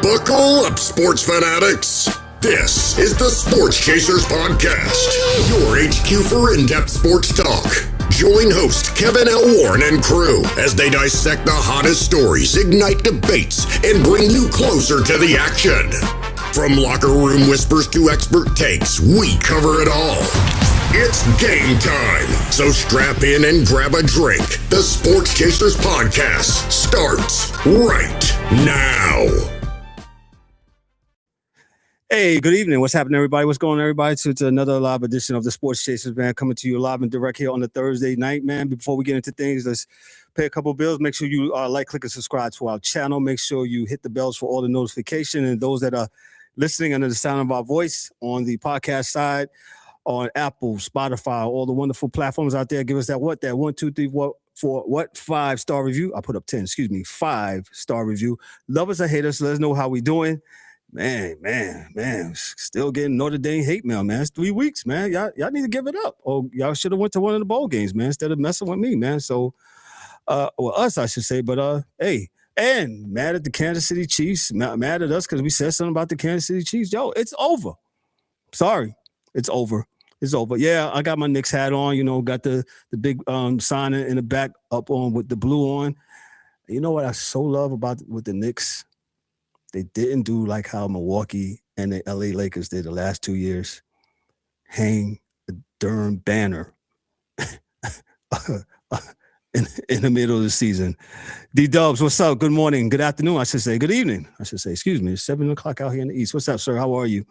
Buckle up, sports fanatics. This is the Sports Chasers Podcast, your HQ for in-depth sports talk. Join host Kevin L. Warren and crew as they dissect the hottest stories, ignite debates, and bring you closer to the action. From locker room whispers to expert takes, we cover it all. It's game time, so strap in and grab a drink. The Sports Chasers Podcast starts right now. Hey, good evening. What's happening, everybody? What's going on, everybody? It's another live edition of the Sports Chasers, man, coming to you live and direct here on the Thursday night, man. Before we get into things, let's pay a couple bills. Make sure you like, click, and subscribe to our channel. Make sure you hit the bells for all the notifications. And those that are listening under the sound of our voice on the podcast side, on Apple, Spotify, all the wonderful platforms out there, give us that 1, 2, 3, 4, 5-star review. I put up 10, 5-star review. Love us or hate us. Let us know how we doing. Man, still getting Notre Dame hate mail, man. It's 3 weeks, man. Y'all need to give it up. Or y'all should have went to one of the bowl games, man, instead of messing with me, man. So, us, I should say. But, hey, and mad at the Kansas City Chiefs, mad at us because we said something about the Kansas City Chiefs. Yo, it's over. Sorry, it's over. It's over. Yeah, I got my Knicks hat on, got the big sign in the back up on with the blue on. You know what I so love about with the Knicks? They didn't do like how Milwaukee and the LA Lakers did the last 2 years. Hang a darn banner in the middle of the season. D-Dubs, what's up? Good morning. Good afternoon, I should say. Good evening, I should say. Excuse me. It's 7 o'clock out here in the East. What's up, sir? How are you?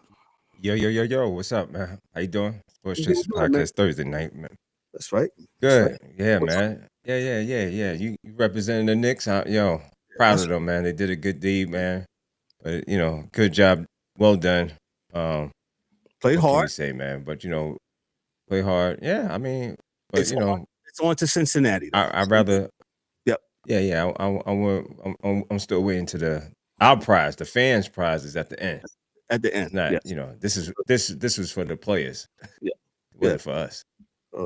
Yo. What's up, man? How you doing? Sports Chasers Podcast, man. Thursday night, man. That's right. Good. That's right. Yeah, what's man. Up? Yeah. You representing the Knicks. Proud of them, man. They did a good deed, man. But, good job. Well done. Played hard. We say, man. But, play hard. Yeah, I mean, but, it's on to Cincinnati. I'd rather. Yep. Yeah. I'm still waiting to our prize. The fans' prize is at the end. At the end. Not, yes. This was for the players. Yeah. It wasn't for us.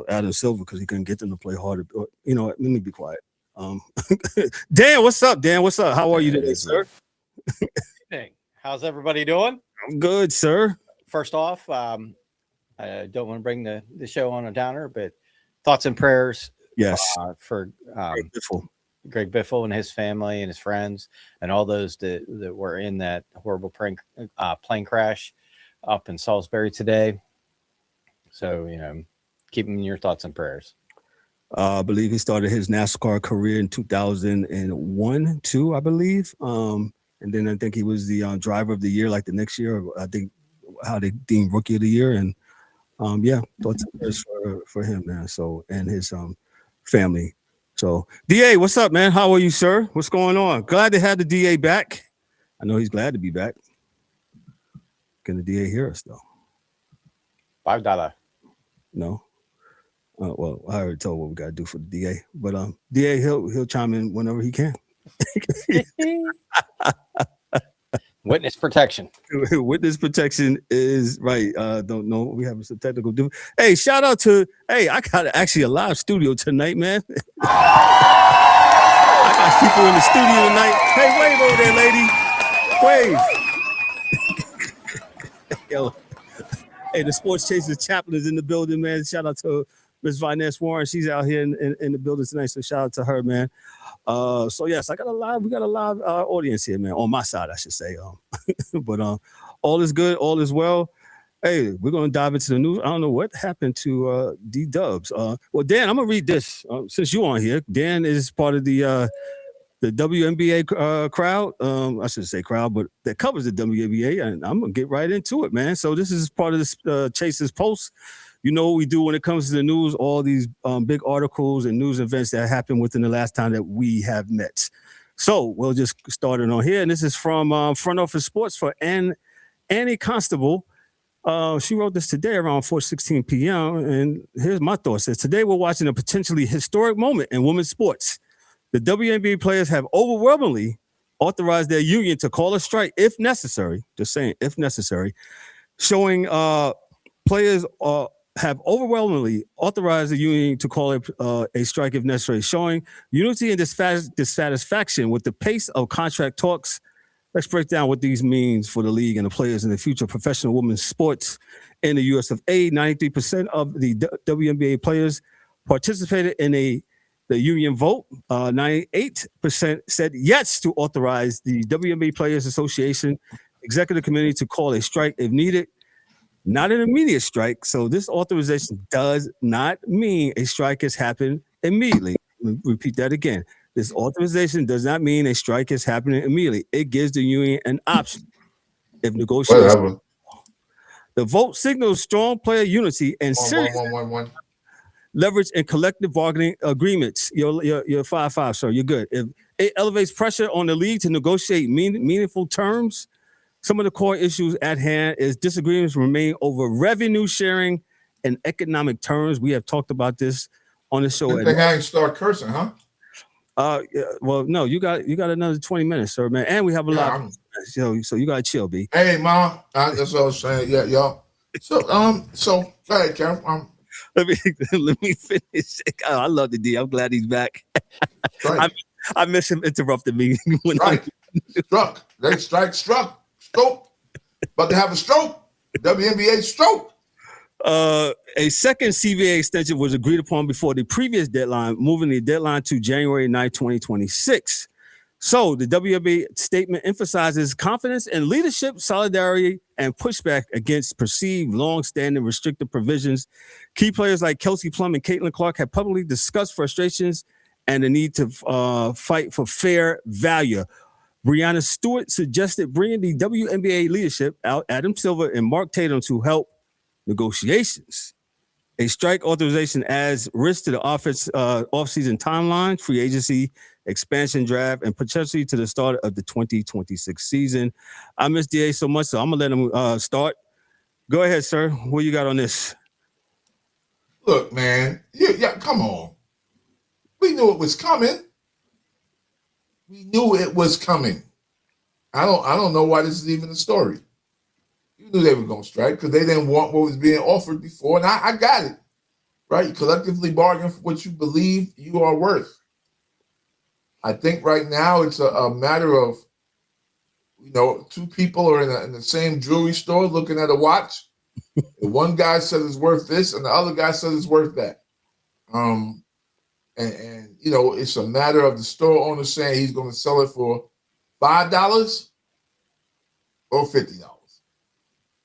Adam Silver, because he couldn't get them to play harder. You know what? Let me be quiet. Dan, what's up, Dan? What's up? How are you today, sir? Hey, how's everybody doing? I'm good, sir. First off, I don't want to bring the show on a downer, but thoughts and prayers. Yes, for Greg Biffle and his family and his friends and all those that were in that horrible plane crash up in Salisbury today. So, keep him in your thoughts and prayers. I believe he started his NASCAR career in 2001, too, I believe. And then I think he was the driver of the year, like the next year. I think how they deemed rookie of the year. And thoughts and prayers for him, man. So, and his family. So, DA, what's up, man? How are you, sir? What's going on? Glad to have the DA back. I know he's glad to be back. Can the DA hear us, though? $5. No. Well, I already told what we got to do for the DA. But DA, he'll chime in whenever he can. Witness protection. Witness protection is right. Don't know. We have some technical difficulty. Hey, shout out to I got actually a live studio tonight, man. I got people in the studio tonight. Hey, wave over there, lady. Wave. Yo. Hey, the Sports Chasers chaplain is in the building, man. Shout out to Ms. Viness Warren. She's out here in the building tonight. So shout out to her, man. So yes, we got a live audience here, man, on my side, I should say. But all is good, all is well. Hey, we're gonna dive into the news. I don't know what happened to D-Dubs. Well, Dan, I'm gonna read this since you're on here. Dan is part of the WNBA crowd. I shouldn't say crowd, but that covers the WNBA, and I'm gonna get right into it, man. So this is part of this Chase's Post. You know what we do when it comes to the news, all these big articles and news events that happened within the last time that we have met. So we'll just start it on here. And this is from Front Office Sports for Annie Constable. She wrote this today around 4:16 p.m. And here's my thoughts. It says, today we're watching a potentially historic moment in women's sports. The WNBA players have overwhelmingly authorized their union to call a strike if necessary. Just saying, if necessary. Showing players have overwhelmingly authorized the union to call it a strike if necessary, showing unity and dissatisfaction with the pace of contract talks. Let's break down what these means for the league and the players in the future of professional women's sports in the US of A. 93% of the WNBA players participated in the union vote. 98% said yes to authorize the WNBA Players Association Executive Committee to call a strike if needed. Not an immediate strike. So this authorization does not mean a strike has happened immediately. Let me repeat that again. This authorization does not mean a strike is happening immediately. It gives the union an option if negotiations. The vote signals strong player unity and serious leverage in collective bargaining agreements. You're 5-5, sir. You're good. If it elevates pressure on the league to negotiate meaningful terms, some of the core issues at hand is disagreements remain over revenue sharing and economic terms. We have talked about this on the show. I think I ain't start cursing, huh? Yeah, well, no, you got another 20 minutes, sir, man. And we have a lot of so you gotta chill, B. Hey, Ma. That's what I was saying. Yeah, y'all. So go ahead, Kev. Let me finish. Oh, I love the D. I'm glad he's back. I miss him interrupting me. Struck. Stroke. About to have a stroke. WNBA stroke. A second CBA extension was agreed upon before the previous deadline, moving the deadline to January 9, 2026. So the WNBA statement emphasizes confidence in leadership, solidarity, and pushback against perceived long-standing restrictive provisions. Key players like Kelsey Plum and Caitlin Clark have publicly discussed frustrations and the need to fight for fair value. Brianna Stewart suggested bringing the WNBA leadership out, Adam Silver and Mark Tatum, to help negotiations. A strike authorization adds risk to the off-season timeline, free agency, expansion draft, and potentially to the start of the 2026 season. I miss DA so much, so I'm going to let him start. Go ahead, sir. What you got on this? Look, man. Yeah, come on. We knew it was coming. I don't know why this is even a story. You knew they were going to strike because they didn't want what was being offered before. And I got it, right? You collectively bargain for what you believe you are worth. I think right now it's a matter of, two people are in the same jewelry store looking at a watch. And one guy says it's worth this and the other guy says it's worth that. It's a matter of the store owner saying he's going to sell it for $5 or $50.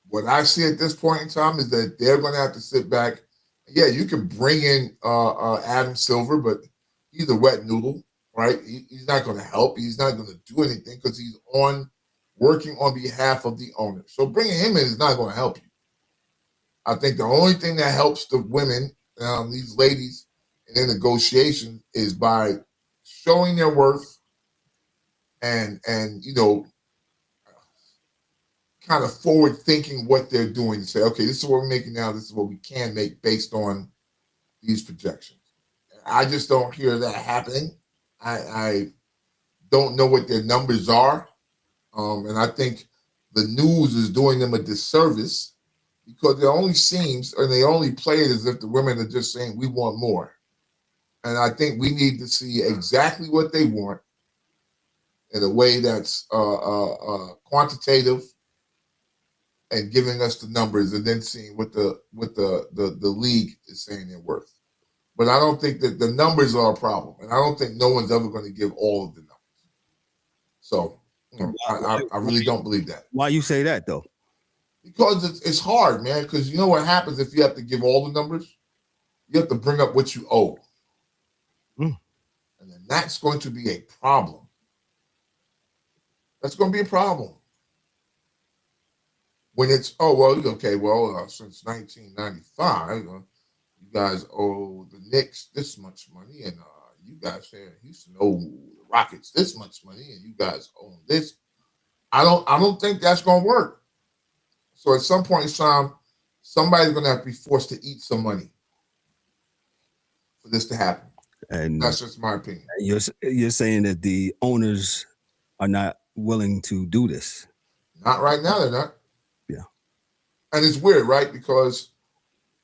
What I see at this point in time is that they're going to have to sit back. Yeah, you can bring in Adam Silver, but he's a wet noodle, right? He's not going to help. He's not going to do anything because he's working on behalf of the owner. So bringing him in is not going to help you. I think the only thing that helps the women, these ladies, in their negotiation is by showing their worth and kind of forward thinking what they're doing to say, okay, this is what we're making now. This is what we can make based on these projections. I just don't hear that happening. I don't know what their numbers are. And I think the news is doing them a disservice because it only seems, and they only play it as if the women are just saying, we want more. And I think we need to see exactly what they want in a way that's quantitative and giving us the numbers and then seeing what the league is saying they're worth. But I don't think that the numbers are a problem. And I don't think no one's ever going to give all of the numbers. So I really don't believe that. Why you say that, though? Because it's hard, man. Because you know what happens if you have to give all the numbers? You have to bring up what you owe. And then that's going to be a problem. That's going to be a problem. When it's, since 1995, you guys owe the Knicks this much money, and you guys here in Houston owe the Rockets this much money, and you guys own this. I don't think that's going to work. So at some point in time, somebody's going to have to be forced to eat some money for this to happen. And that's just my opinion. You're saying that the owners are not willing to do this? Not right now, they're not. Yeah. And it's weird, right? Because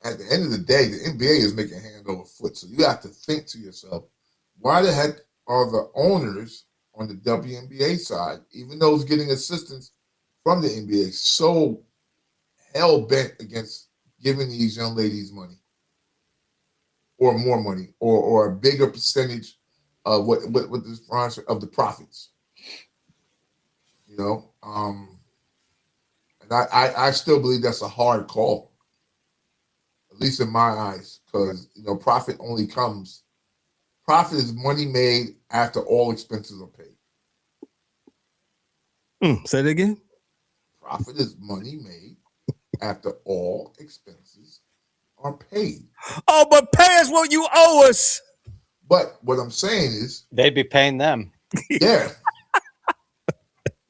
at the end of the day, the NBA is making hand over foot. So you have to think to yourself, why the heck are the owners on the WNBA side, even those getting assistance from the NBA, so hell bent against giving these young ladies money or more money or a bigger percentage of what the sponsor of the profits? You know, and I still believe that's a hard call, at least in my eyes, because profit is money made after all expenses are paid. Say that again. Profit is money made after all expenses are paid. Oh, but pay us what you owe us. But what I'm saying is they'd be paying them. Yeah.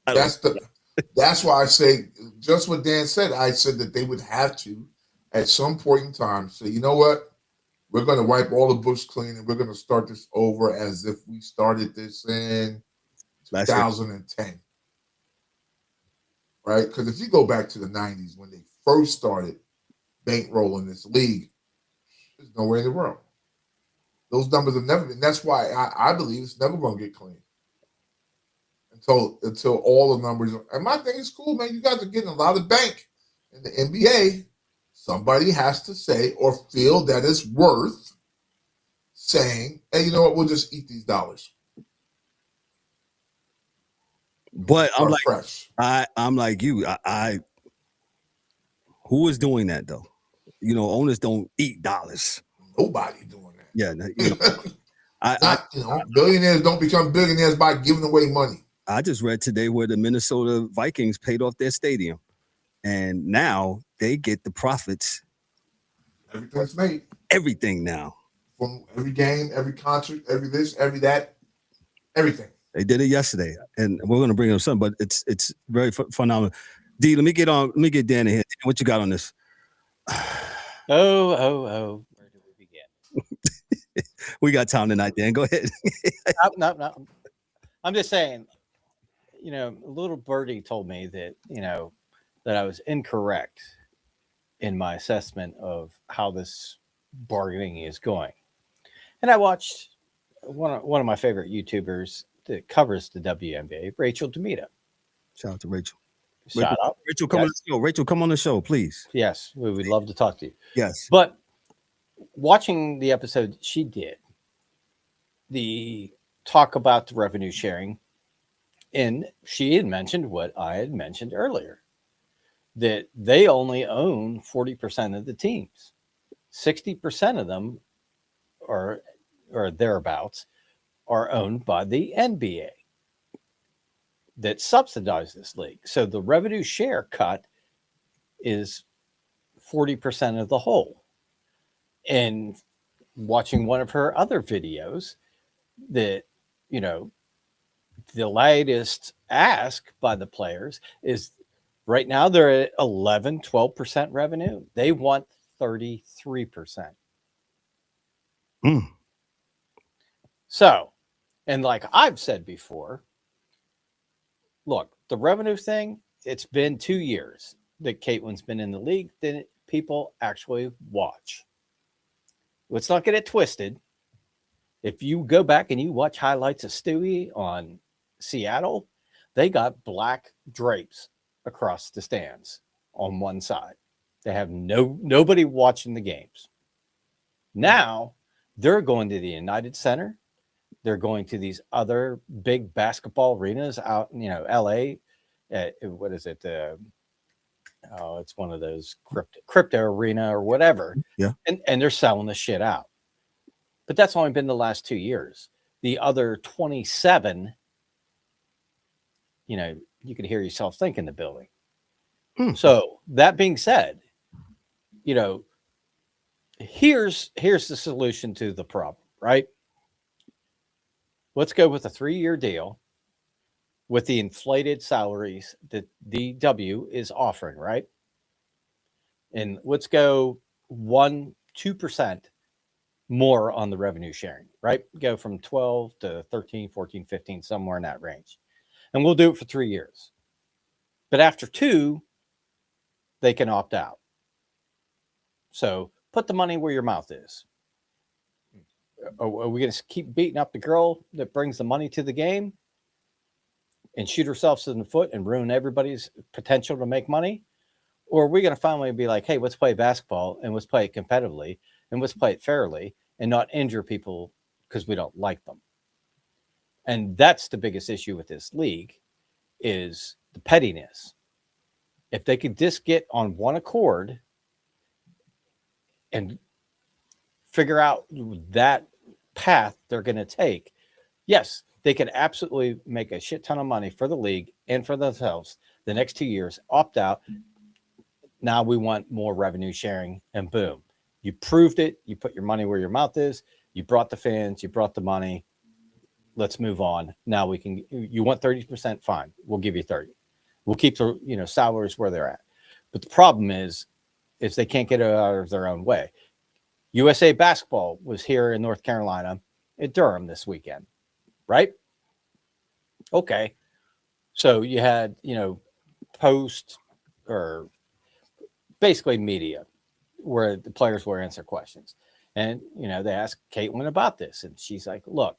That's why I say just what Dan said. I said that they would have to, at some point in time, say, you know what? We're going to wipe all the books clean and we're going to start this over as if we started this in 2010. Right? Because if you go back to the 90s when they first started bankrolling this league, there's nowhere in the world. Those numbers have never been. That's why I believe it's never going to get clean until all the numbers are. And my thing is cool, man. You guys are getting a lot of bank in the NBA. Somebody has to say or feel that it's worth saying, hey, you know what? We'll just eat these dollars. But I'm like, fresh. I'm like you. Who is doing that though? Owners don't eat dollars. Nobody doing that. Yeah, billionaires don't become billionaires by giving away money. I just read today where the Minnesota Vikings paid off their stadium, and now they get the profits. Everything's made. Everything now. From every game, every concert, every this, every that, everything. They did it yesterday, and we're going to bring up something, but it's very phenomenal. D, let me get Dan in here. What you got on this? Oh. Where do we begin? We got time tonight, Dan. Go ahead. No. I'm just saying, a little birdie told me that, that I was incorrect in my assessment of how this bargaining is going. And I watched one of my favorite YouTubers that covers the WNBA, Rachel Demita. Shout out to Rachel. Shout out. Rachel, come on the show. Rachel, come on the show, please. Yes, we would love to talk to you. Yes. But watching the episode she did, the talk about the revenue sharing, and she had mentioned what I had mentioned earlier, that they only own 40% of the teams. 60% of them or thereabouts are owned by the NBA that subsidize this league. So the revenue share cut is 40% of the whole. And watching one of her other videos that, the latest ask by the players is right now they're at 12% revenue. They want 33%. So, and like I've said before, look, the revenue thing, it's been 2 years that Caitlin's been in the league, then people actually watch. Let's not get it twisted. If you go back and you watch highlights of Stewie on Seattle, they got black drapes across the stands on one side. They have nobody watching the games. Now they're going to the United Center. They're going to these other big basketball arenas out in, LA. What is it? It's one of those crypto arena or whatever. Yeah. And they're selling the shit out. But that's only been the last 2 years. The other 27, you could hear yourself think in the building. So that being said, here's the solution to the problem, right? Let's go with a 3-year deal with the inflated salaries that DW is offering, right? And let's go 2% more on the revenue sharing, right? Go from 12 to 13, 14, 15, somewhere in that range. And we'll do it for 3 years. But after 2, they can opt out. So put the money where your mouth is. Are we going to keep beating up the girl that brings the money to the game and shoot ourselves in the foot and ruin everybody's potential to make money? Or are we going to finally be like, hey, let's play basketball and let's play it competitively and let's play it fairly and not injure people because we don't like them? And that's the biggest issue with this league is the pettiness. If they could just get on one accord and figure out that path they're going to take, yes, they could absolutely make a shit ton of money for the league and for themselves the next 2 years, opt out. Now we want more revenue sharing, and boom, you proved it. You put your money where your mouth is. You brought the fans, you brought the money. Let's move on. Now we can, you want 30%, fine. We'll give you 30. We'll keep the, salaries where they're at. But the problem is they can't get it out of their own way. USA Basketball was here in North Carolina at Durham this weekend, right? Okay. So you had, post or basically media where the players will answer questions. And, they asked Caitlin about this. And she's like, look,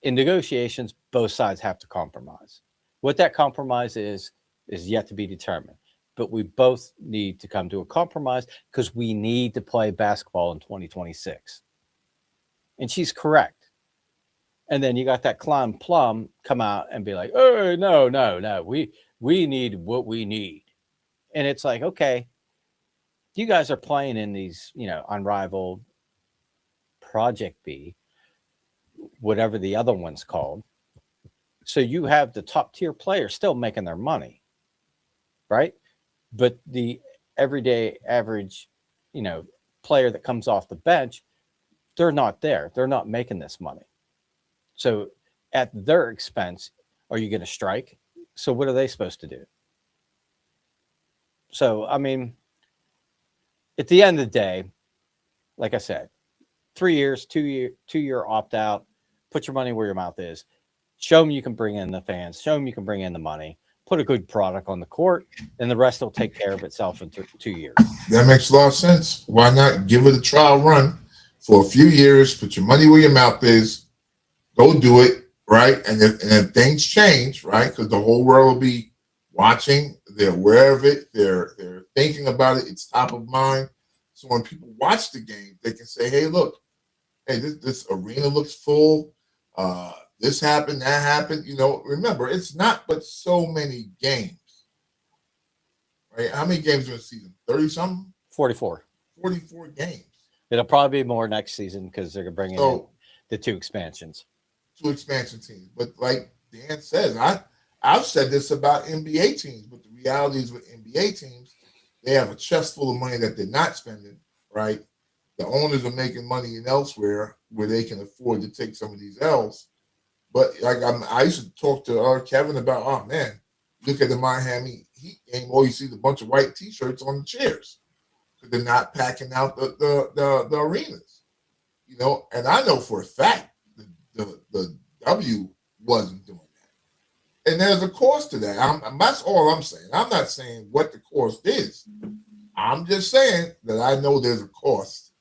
in negotiations, both sides have to compromise. What that compromise is yet to be determined. But we both need to come to a compromise because we need to play basketball in 2026. And she's correct. And then you got that clown Plum come out and be like, oh, no. We need what we need. And it's like, okay, you guys are playing in these, unrivaled Project B, whatever the other one's called. So you have the top tier players still making their money, right? But the everyday average, player that comes off the bench, they're not there. They're not making this money. So at their expense, are you going to strike? So what are they supposed to do? So, I mean, at the end of the day, like I said, 3 years, 2-year opt out, put your money where your mouth is. Show them you can bring in the fans. Show them you can bring in the money. Put a good product on the court, and the rest will take care of itself in 2 years. That makes a lot of sense. Why not give it a trial run for a few years? Put your money where your mouth is. Go do it, right? And if things change, right, because the whole world will be watching. They're aware of it. They're thinking about it. It's top of mind. So when people watch the game, they can say, "Hey, look, hey, this arena looks full. This happened, that happened." Remember, it's not but so many games, right? How many games in a season? 30-something? 44. 44 games. It'll probably be more next season because they're going to bring in the 2 expansions. 2 expansion teams. But like Dan says, I've said this about NBA teams, but the reality is with NBA teams, they have a chest full of money that they're not spending, right? The owners are making money in elsewhere where they can afford to take some of these L's. But like I used to talk to Kevin about, oh man, look at the Miami Heat game, all you see is a bunch of white T-shirts on the chairs because they're not packing out the arenas, And I know for a fact the W wasn't doing that, and there's a cost to that. That's all I'm saying. I'm not saying what the cost is. I'm just saying that I know there's a cost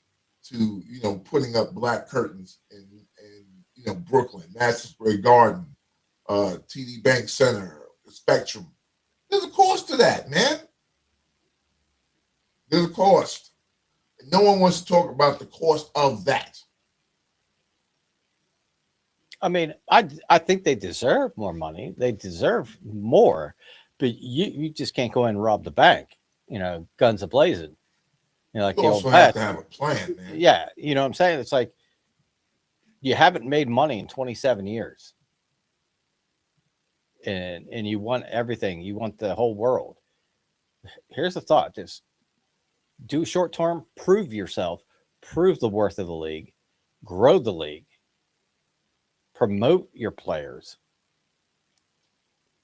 to putting up black curtains in Brooklyn, Madison Square Garden, TD Bank Center, Spectrum. There's a cost to that, man. There's a cost. And no one wants to talk about the cost of that. I mean, I think they deserve more money. They deserve more, but you just can't go in and rob the bank, guns a-blazing. Like You the also old have West. to have a plan, man. Yeah, you know what I'm saying? It's like you haven't made money in 27 years. And you want everything. You want the whole world. Here's the thought. Just do short term, prove yourself, prove the worth of the league, grow the league, promote your players.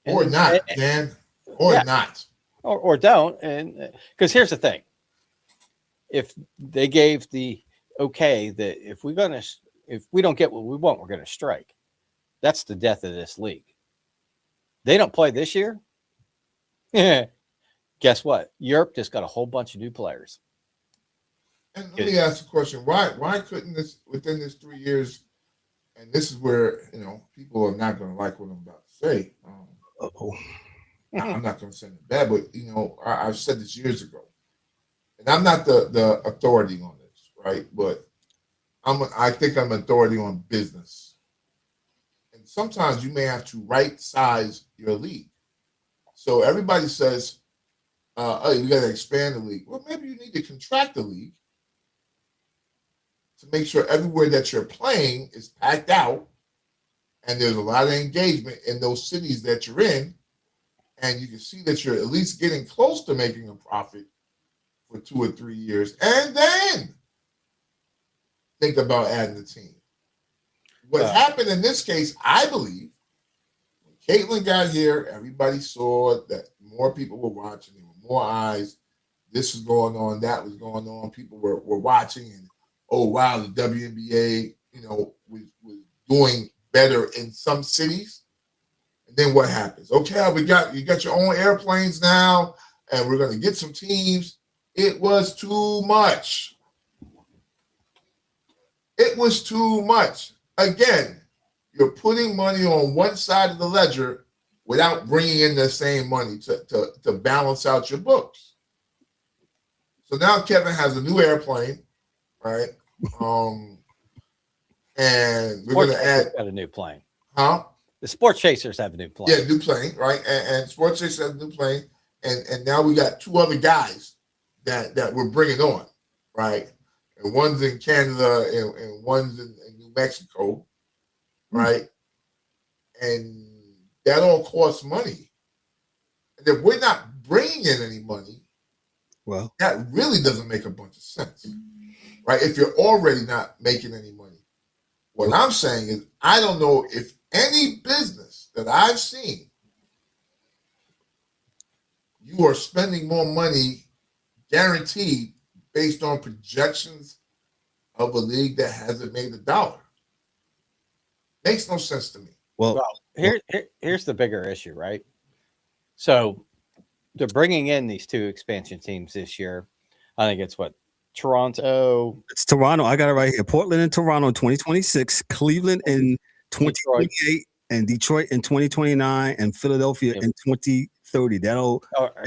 Or not, Dan. Or not. Or don't. And because here's the thing. If they gave the okay that if we don't get what we want, we're going to strike. That's the death of this league. They don't play this year. Guess what? Europe just got a whole bunch of new players. And let me ask a question: Why couldn't this within this 3 years? And this is where people are not going to like what I'm about to say. I'm not going to say it bad, but I've said this years ago, and I'm not the authority on this, right? But I think I'm authority on business, and sometimes you may have to right size your league. So everybody says, "Oh, you got to expand the league." Well, maybe you need to contract the league to make sure everywhere that you're playing is packed out and there's a lot of engagement in those cities that you're in, and you can see that you're at least getting close to making a profit for 2 or 3 years, and then think about adding the team. What happened in this case, I believe, when Caitlin got here, everybody saw that more people were watching, there were more eyes, this was going on, that was going on, people were watching, and oh wow, the WNBA, was doing better in some cities. And then what happens? Okay, you got your own airplanes now, and we're going to get some teams. It was too much. It was too much. Again, you're putting money on one side of the ledger without bringing in the same money to balance out your books. So now Kevin has a new airplane, right? And we're going to add got a new plane. Huh? The Sports Chasers have a new plane. Yeah, new plane, right? And Sports Chasers have a new plane. And now we got 2 other guys that we're bringing on, right? And one's in Canada and one's in New Mexico, right? And that all costs money. And if we're not bringing in any money, well, that really doesn't make a bunch of sense, right? If you're already not making any money. What I'm saying is, I don't know if any business that I've seen, you are spending more money guaranteed based on projections of a league that hasn't made $1. Makes no sense to me. Well, here's the bigger issue, right? So they're bringing in these 2 expansion teams this year. I think it's Toronto. It's Toronto. I got it right here. Portland and Toronto in 2026, Cleveland in 2028, and Detroit in 2029, and Philadelphia in 2030.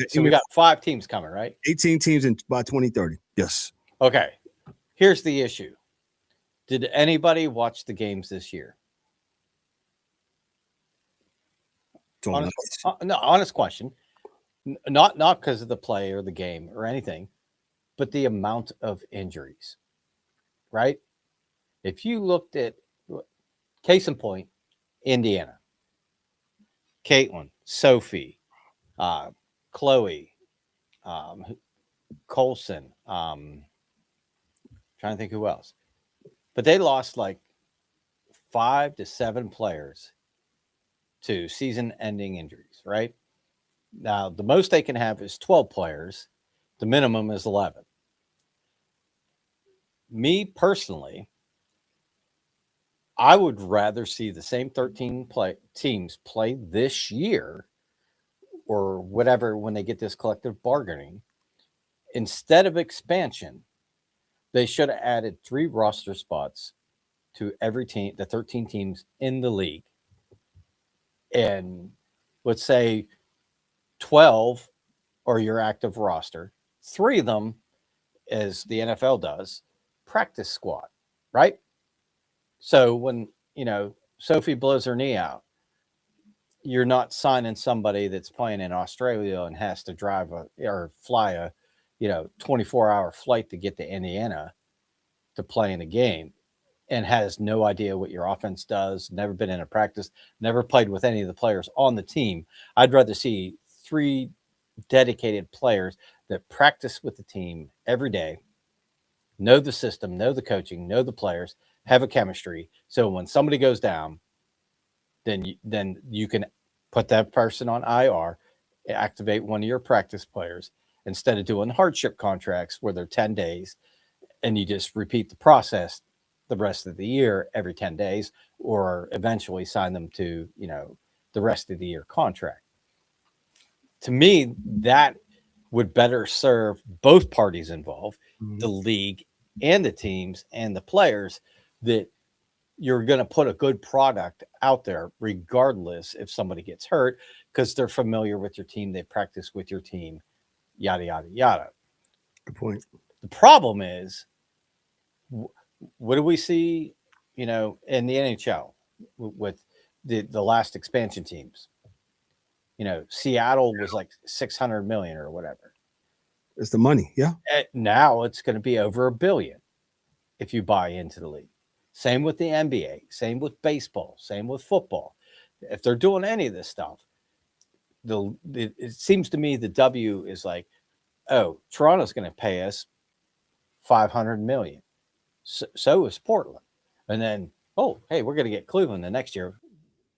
So we got 5 teams coming, right? 18 teams by 2030. Yes. Okay. Here's the issue. Did anybody watch the games this year? Honest question. Not because of the play or the game or anything, but the amount of injuries, right? If you looked at, case in point, Indiana, Caitlin, Sophie, Chloe, Colson, trying to think who else, but they lost like 5 to 7 players to season-ending injuries, right? Now, the most they can have is 12 players. The minimum is 11. Me personally, I would rather see the same 13 teams play this year or whatever when they get this collective bargaining. Instead of expansion, they should have added 3 roster spots to every team, the 13 teams in the league. And let's say 12 are your active roster, 3 of them, as the NFL does, practice squad, right? So when, Sophie blows her knee out, you're not signing somebody that's playing in Australia and has to drive or fly a 24-hour flight to get to Indiana to play in a game and has no idea what your offense does, never been in a practice, never played with any of the players on the team. I'd rather see 3 dedicated players that practice with the team every day, know the system, know the coaching, know the players, have a chemistry. So when somebody goes down, then you can put that person on IR, activate one of your practice players instead of doing hardship contracts where they're 10 days and you just repeat the process the rest of the year every 10 days, or eventually sign them to, the rest of the year contract. To me, that would better serve both parties involved, the league and the teams and the players that you're going to put a good product out there, regardless if somebody gets hurt, because they're familiar with your team, they practice with your team, yada, yada, yada. Good point. The problem is, what do we see, in the NHL with the last expansion teams? Seattle was like 600 million or whatever. It's the money. Yeah. Now it's going to be over $1 billion if you buy into the league. Same with the NBA, same with baseball, same with football. If they're doing any of this stuff, it seems to me the W is like, oh, Toronto's going to pay us $500 million. So is Portland. And then, oh, hey, we're going to get Cleveland the next year.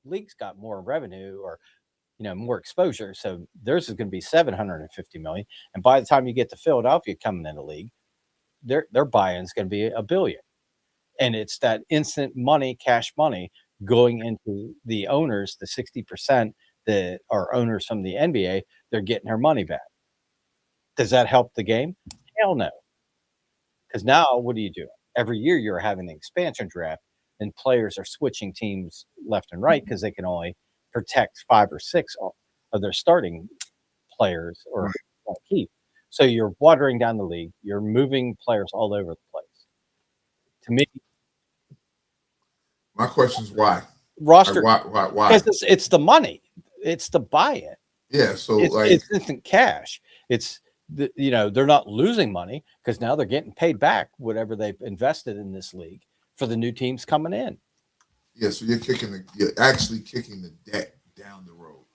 League's got more revenue or, more exposure. So theirs is going to be $750 million. And by the time you get to Philadelphia coming in the league, their buy-in is going to be $1 billion. And it's that instant money, cash money going into the owners, the 60% that are owners from the NBA, they're getting their money back. Does that help the game? Hell no. Because now what do you do? Every year you're having the expansion draft and players are switching teams left and right because they can only protect 5 or 6 of their starting players or keep. So you're watering down the league. You're moving players all over the place. To me, my question is why? Roster. Why? Because it's the money. It's the buy-in. Yeah. So it's instant cash. It's they're not losing money because now they're getting paid back whatever they've invested in this league for the new teams coming in. Yeah. So you're actually kicking the debt down the road.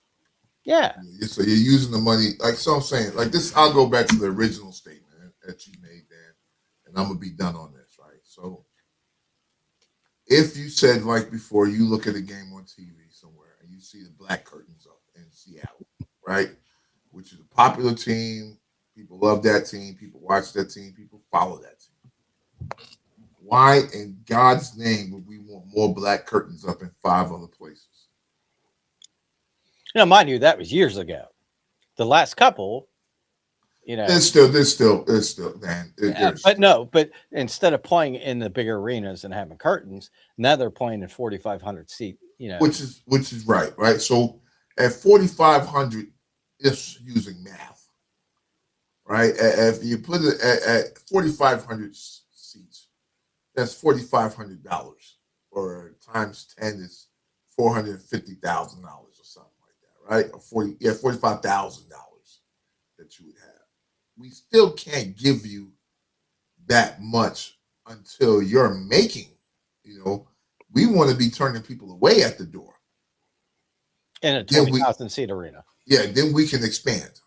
Yeah. So you're using the money. So I'm saying this, I'll go back to the original statement that you made, Dan, and I'm going to be done on this, right? So if you said, before, you look at a game on TV somewhere and you see the black curtains up in Seattle, right? Which is a popular team. People love that team. People watch that team. People follow that team. Why in God's name would we want more black curtains up in 5 other places? Mind you, that was years ago. The last couple, There's still, man. But instead of playing in the bigger arenas and having curtains, now they're playing in 4,500 seat, Which is right. So at 4,500, just using math, right? If you put it at 4,500 seats, that's $4,500, or times 10 is $450,000 or something like that, right? Or $45,000 that you would have. We still can't give you that much until you're making, we want to be turning people away at the door. In a 20,000 seat arena. Yeah, then we can expand,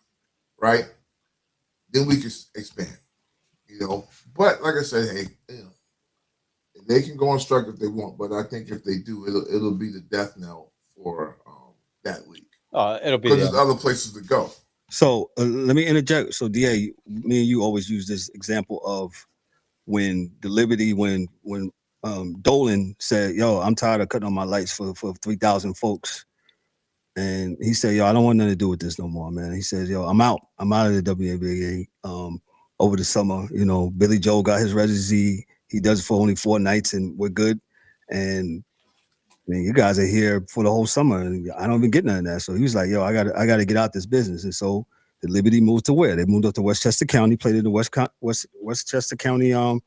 right? Then we can expand, But like I said, hey, they can go on strike if they want, but I think if they do, it'll be the death knell for that league. It'll be because there's other places to go. So let me interject. So DA, me and you always use this example of when Dolan said, "Yo, I'm tired of cutting on my lights for 3,000 folks," and he said, "Yo, I don't want nothing to do with this no more, man." He says, "Yo, I'm out of the WNBA." Over the summer, Billy Joe got his residency. He does it for only 4 nights, and we're good. And you guys are here for the whole summer, and I don't even get none of that. So he was like, "Yo, I got to get out this business." And so the Liberty moved to where? They moved up to Westchester County, played in the Westchester County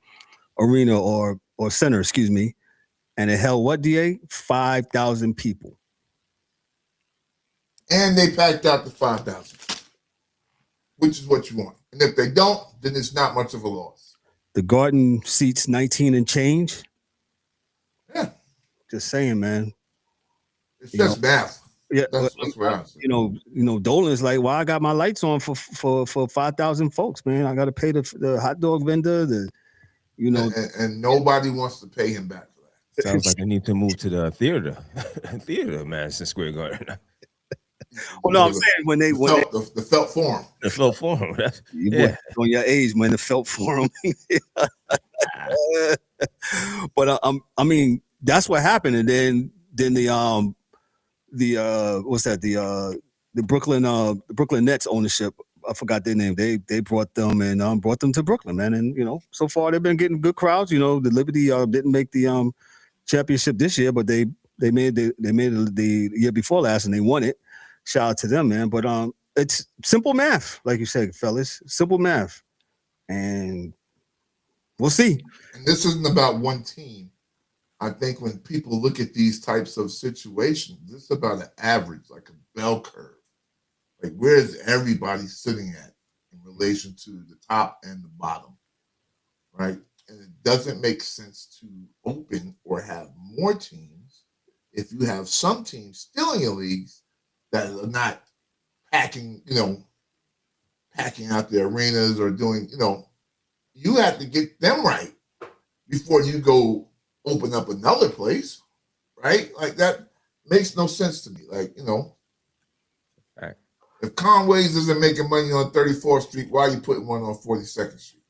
arena or center, excuse me, and it held what, DA? 5,000 people. And they packed out the 5,000, which is what you want. And if they don't, then it's not much of a loss. The Garden seats 19 and change. Yeah. Just saying, man. It's just math. Yeah, that's what I'm saying. Dolan is like, well, I got my lights on for 5,000 folks, man. I got to pay the hot dog vendor, and nobody wants to pay him back for that. Sounds like I need to move to the theater, Madison Square Garden. Well, no, I'm saying the Felt Forum. The Felt Forum. On your age, man, the Felt Forum. But I mean, that's what happened, and then the Brooklyn Nets ownership I forgot their name. They brought them and brought them to Brooklyn, man. And so far they've been getting good crowds. The Liberty didn't make the championship this year, but they made it the year before last and they won it. Shout out to them, man. But it's simple math, like you said, fellas. Simple math, and we'll see. And this isn't about one team. I think when people look at these types of situations, this is about an average, like a bell curve. Like, where is everybody sitting at in relation to the top and the bottom, right? And it doesn't make sense to open or have more teams if you have some teams still in your leagues that are not packing out the arenas or doing, you have to get them right before you go open up another place, right? Like, that makes no sense to me. Like, right. If Conway's isn't making money on 34th Street, why are you putting one on 42nd Street?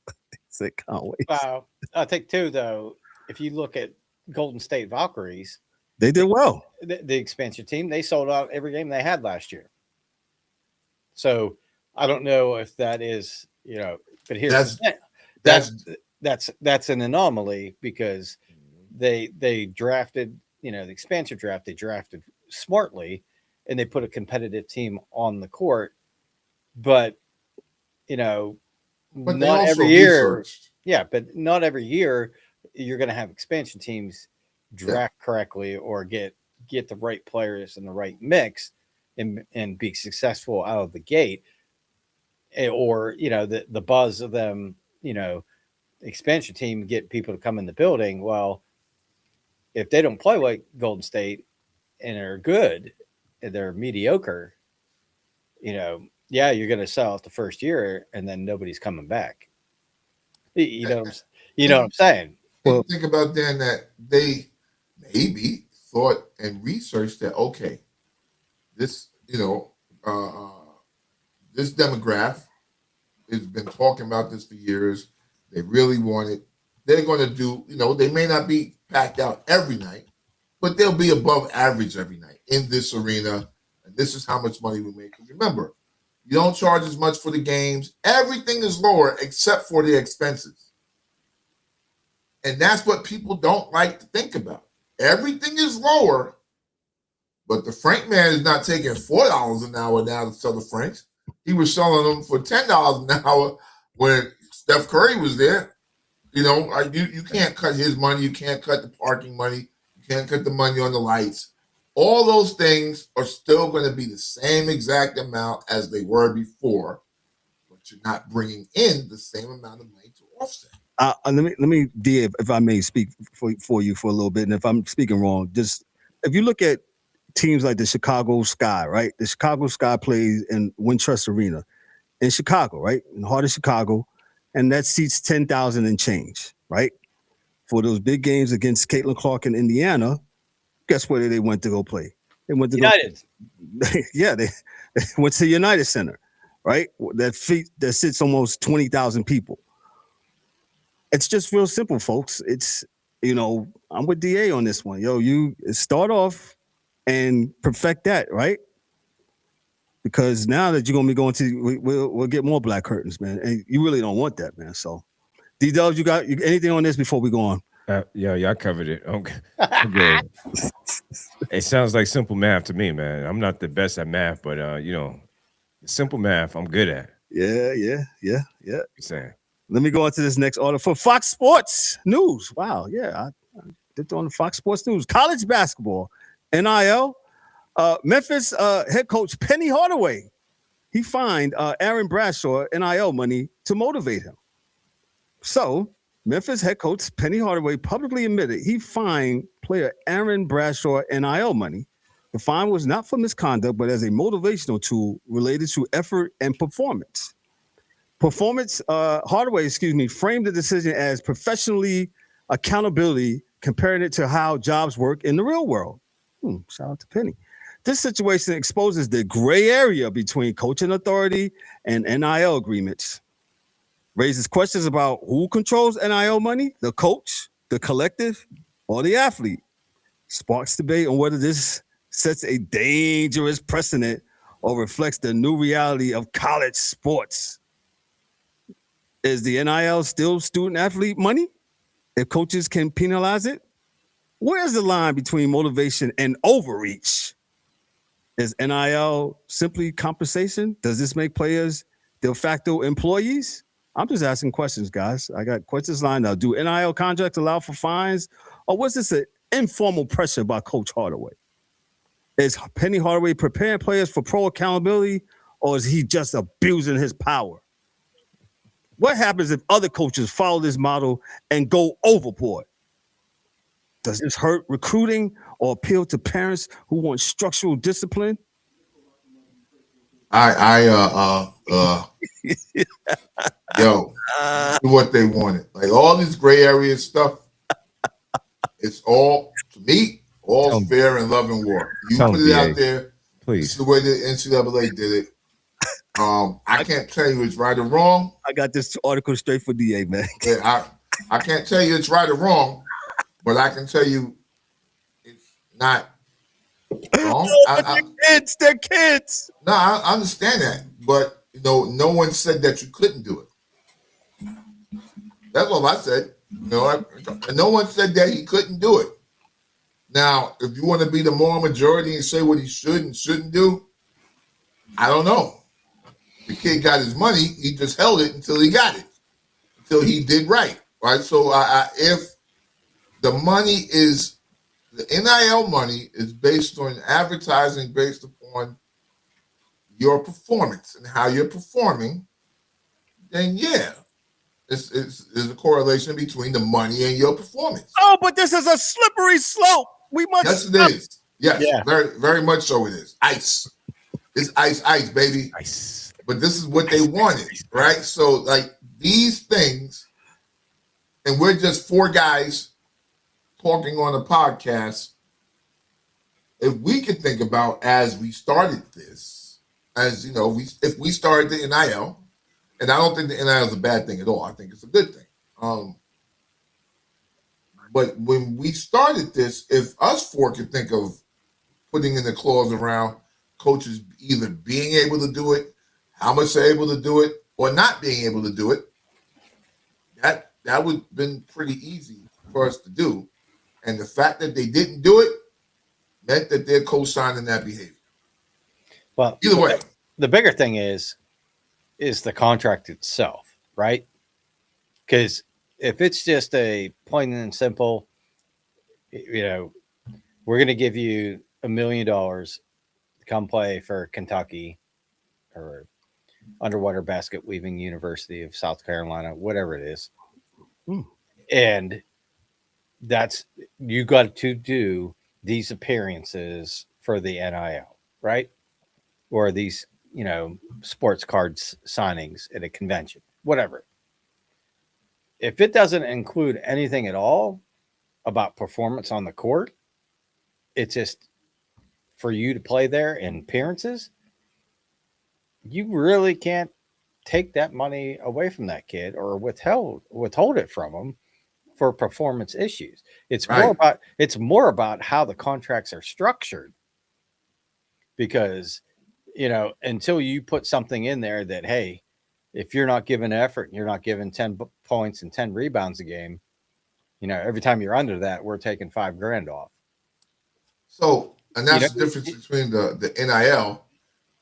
Say Conway's. Wow. I think too, though, if you look at Golden State Valkyries, they did well. The expansion team, they sold out every game they had last year. So I don't know if that is, but here's that's an anomaly because they drafted, the expansion draft, they drafted smartly and they put a competitive team on the court. But, But not every year. Yeah, but not every year you're going to have expansion teams draft correctly or get the right players in the right mix and be successful out of the gate. Or, the buzz of them, expansion team, get people to come in the building. Well, if they don't play like Golden State and are good, and they're mediocre, you're going to sell out the first year and then nobody's coming back. You know what I'm saying? Well, think about then that they maybe thought and researched that, okay, this, this demographic has been talking about this for years. They really want it. They're going to do, they may not be packed out every night, but they'll be above average every night in this arena. And this is how much money we make. Because remember, you don't charge as much for the games. Everything is lower except for the expenses. And that's what people don't like to think about. Everything is lower, but the Frank man is not taking $4 an hour now to sell the Franks. He was selling them for $10 an hour when Steph Curry was there. You can't cut his money. You can't cut the parking money. You can't cut the money on the lights. All those things are still going to be the same exact amount as they were before, but you're not bringing in the same amount of money to offset. Let me, D, if I may speak for you for a little bit, and if I'm speaking wrong, just if you look at teams like the Chicago Sky, right? The Chicago Sky plays in Wintrust Arena in Chicago, right? In the heart of Chicago, and that seats 10,000 and change, right? For those big games against Caitlin Clark in Indiana, guess where they went to go play? They went to United. They went to United Center, right? That sits almost 20,000 people. It's just real simple, folks. It's, I'm with DA on this one. You start off and perfect that, right? Because now that you're going to be going to, we'll get more black curtains, man. And you really don't want that, man. So, D-Dubs, you got anything on this before we go on? Yeah, I covered it. Okay. It sounds like simple math to me, man. I'm not the best at math, but, simple math I'm good at. Yeah. You're saying. Let me go on to this next order for Fox Sports News. Wow, I did on the Fox Sports News. College basketball, NIL. Memphis head coach Penny Hardaway, he fined Aaron Bradshaw NIL money to motivate him. So Memphis head coach Penny Hardaway publicly admitted he fined player Aaron Bradshaw NIL money. The fine was not for misconduct, but as a motivational tool related to effort and performance. Hardaway, framed the decision as professionally accountability, comparing it to how jobs work in the real world. Shout out to Penny. This situation exposes the gray area between coaching authority and NIL agreements, raises questions about who controls NIL money, the coach, the collective, or the athlete. Sparks debate on whether this sets a dangerous precedent or reflects the new reality of college sports? Is the NIL still student athlete money if coaches can penalize it? Where's the line between motivation and overreach? Is NIL simply compensation? Does this make players de facto employees? I'm just asking questions, guys. I got questions lined up. Do NIL contracts allow for fines, or was this an informal pressure by Coach Hardaway? Is Penny Hardaway preparing players for pro accountability, or is he just abusing his power? What happens if other coaches follow this model and go overboard? Does this hurt recruiting or appeal to parents who want structural discipline? Yo, what they wanted. Like all this gray area stuff, it's all, to me, all fair and love and war. You put it out there. Please. This is the way the NCAA did it. I can't tell you it's right or wrong. I got this article straight for DA, man. Yeah, I can't tell you it's right or wrong, but I can tell you it's not wrong. They're kids. No, I understand that, but no one said that you couldn't do it. That's all I said. No one said that he couldn't do it. Now, if you want to be the moral majority and say what he should and shouldn't do, I don't know. The kid got his money. He just held it until he got it, until he did right. Right. So if the money is, the NIL money is based on advertising based upon your performance and how you're performing, then yeah, there's a correlation between the money and your performance. Oh, but this is a slippery slope. We must. Yes, it is. Yes, yeah. Very, very much so it is. Ice. It's ice, baby. Ice. But this is what they wanted, right? So, like, these things, and we're just four guys talking on a podcast. If we could think about, as we started this, as you know, if we started the NIL, and I don't think the NIL is a bad thing at all. I think it's a good thing. But when we started this, if us four could think of putting in the clause around coaches either being able to do it, how much they're able to do it, or not being able to do it, that would have been pretty easy for us to do. And the fact that they didn't do it meant that they're co-signing that behavior. Well, either way, the bigger thing is the contract itself, right? Because if it's just a plain and simple, we're going to give you $1 million to come play for Kentucky or Underwater Basket Weaving University of South Carolina, whatever it is. And that's, you got to do these appearances for the NIL, right? Or these, sports cards signings at a convention, whatever. If it doesn't include anything at all about performance on the court, it's just for you to play there and appearances, you really can't take that money away from that kid or withhold it from him for performance issues. It's right. more about how the contracts are structured, because until you put something in there that, hey, if you're not giving effort and you're not giving 10 points and 10 rebounds a game, every time you're under that, we're taking $5,000 off. So, and that's the difference between the NIL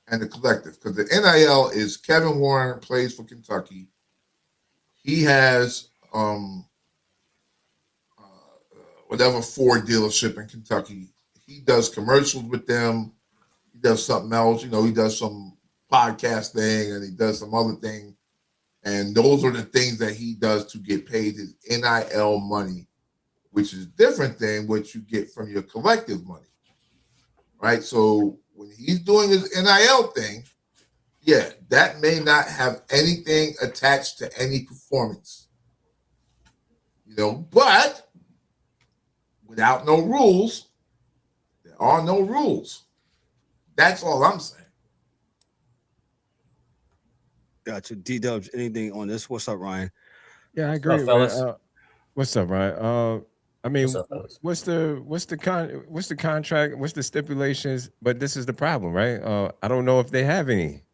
and the collective, because the NIL is Kevin Warren plays for Kentucky. He has whatever Ford dealership in Kentucky. He does commercials with them. He does something else. He does some podcast thing and he does some other thing. And those are the things that he does to get paid his NIL money, which is different than what you get from your collective money, right? So when he's doing his NIL thing, yeah, that may not have anything attached to any performance, but without no rules, there are no rules. That's all I'm saying. Gotcha. D-Dubs, anything on this? What's up, Ryan? Yeah, I agree. What's up, fellas? What's up, Ryan? I mean, What's up, fellas? what's the contract? What's the stipulations? But this is the problem, right? I don't know if they have any.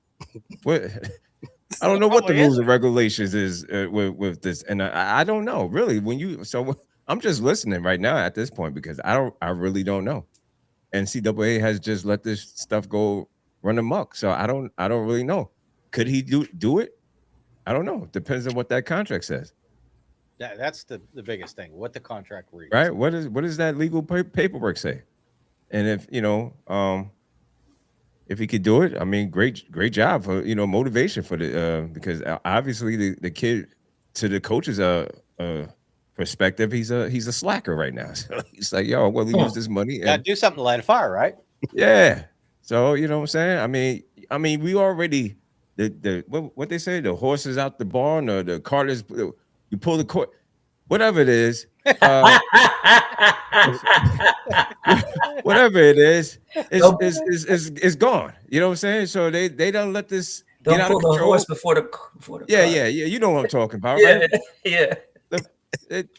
What I don't know what the rules and regulations is with this, and I don't know really. So I'm just listening right now at this point because I really don't know. NCAA has just let this stuff go run amok, so I don't really know. Could he do it? I don't know. Depends on what that contract says. Yeah, that's the biggest thing. What the contract reads. Right? What does that legal paperwork say? And if he could do it, I mean, great job for motivation for the because obviously the kid, to the coach's perspective, he's a slacker right now. So he's like, yo, well, we use this money and Gotta do something to light a fire, right? yeah. So you know what I'm saying? I mean, we already what they say, the horse is out the barn or the cart is, you pull the cord, whatever it is. Whatever it is gone. You know what I'm saying? So they don't let this Don't get out pull of the control. horse before the Yeah. cart. You know what I'm talking about, Yeah, right? yeah.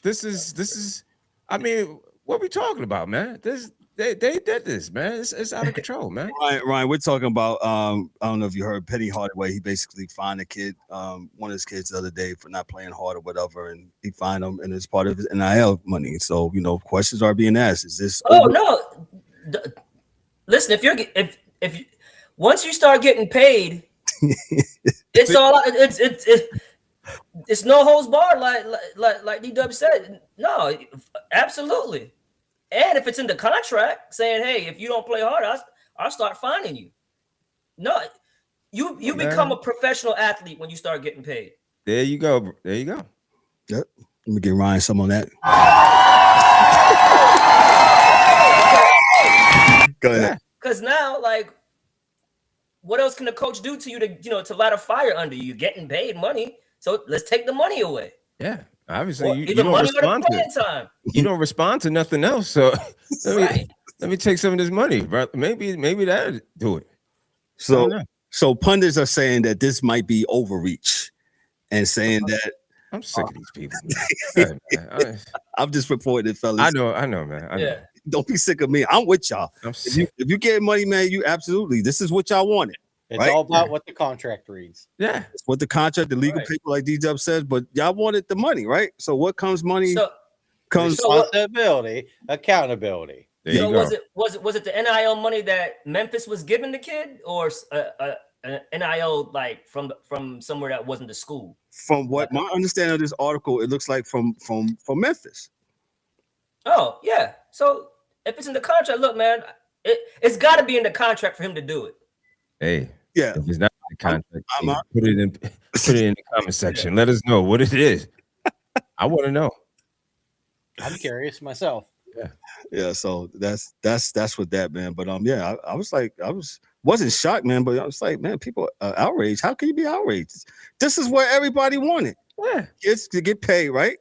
This is. I mean, what we talking about, man? They did this, man. It's out of control, man. Ryan, we're talking about I don't know if you heard Penny Hardaway. He basically fined a kid, one of his kids the other day for not playing hard or whatever, and he fined him, and it's part of his NIL money. So questions are being asked. Is this? Oh no! Listen, if you, once you start getting paid, it's all it's no holds barred, like D-Dub said. No, absolutely. And if it's in the contract saying, hey, if you don't play hard, I'll start fining you. No, you become a professional athlete when you start getting paid. There you go. Yep. Let me get Ryan some on that. Go ahead. Because now, like, what else can the coach do to you to light a fire under you? You're getting paid money, so let's take the money away. Yeah. Obviously, you don't respond time. You don't respond to nothing else. So let me take some of this money, bro. Maybe that'll do it. So pundits are saying that this might be overreach, and saying that I'm sick of these people. Man. I'm just reporting it, fellas. I know, man. I know. Don't be sick of me. I'm with y'all. If you get money, man, you absolutely. This is what y'all wanted. It's all about what the contract reads. Yeah. It's what the contract, the legal people like D-Dub says, but y'all wanted the money, right? So what comes money comes responsibility, accountability. So was it the NIL money that Memphis was giving the kid, or an NIL like from somewhere that wasn't the school? From what my understanding of this article, it looks like from Memphis. Oh yeah. So if it's in the contract, look, man, it's got to be in the contract for him to do it. Hey. Yeah, if it's not in the contract, put it in the comment section. Let us know what it is. I want to know. I'm curious myself. Yeah. So that's what that, man. But I was like, wasn't shocked, man. But I was like, man, people are outraged. How can you be outraged? This is what everybody wanted. Yeah, kids to get paid, right?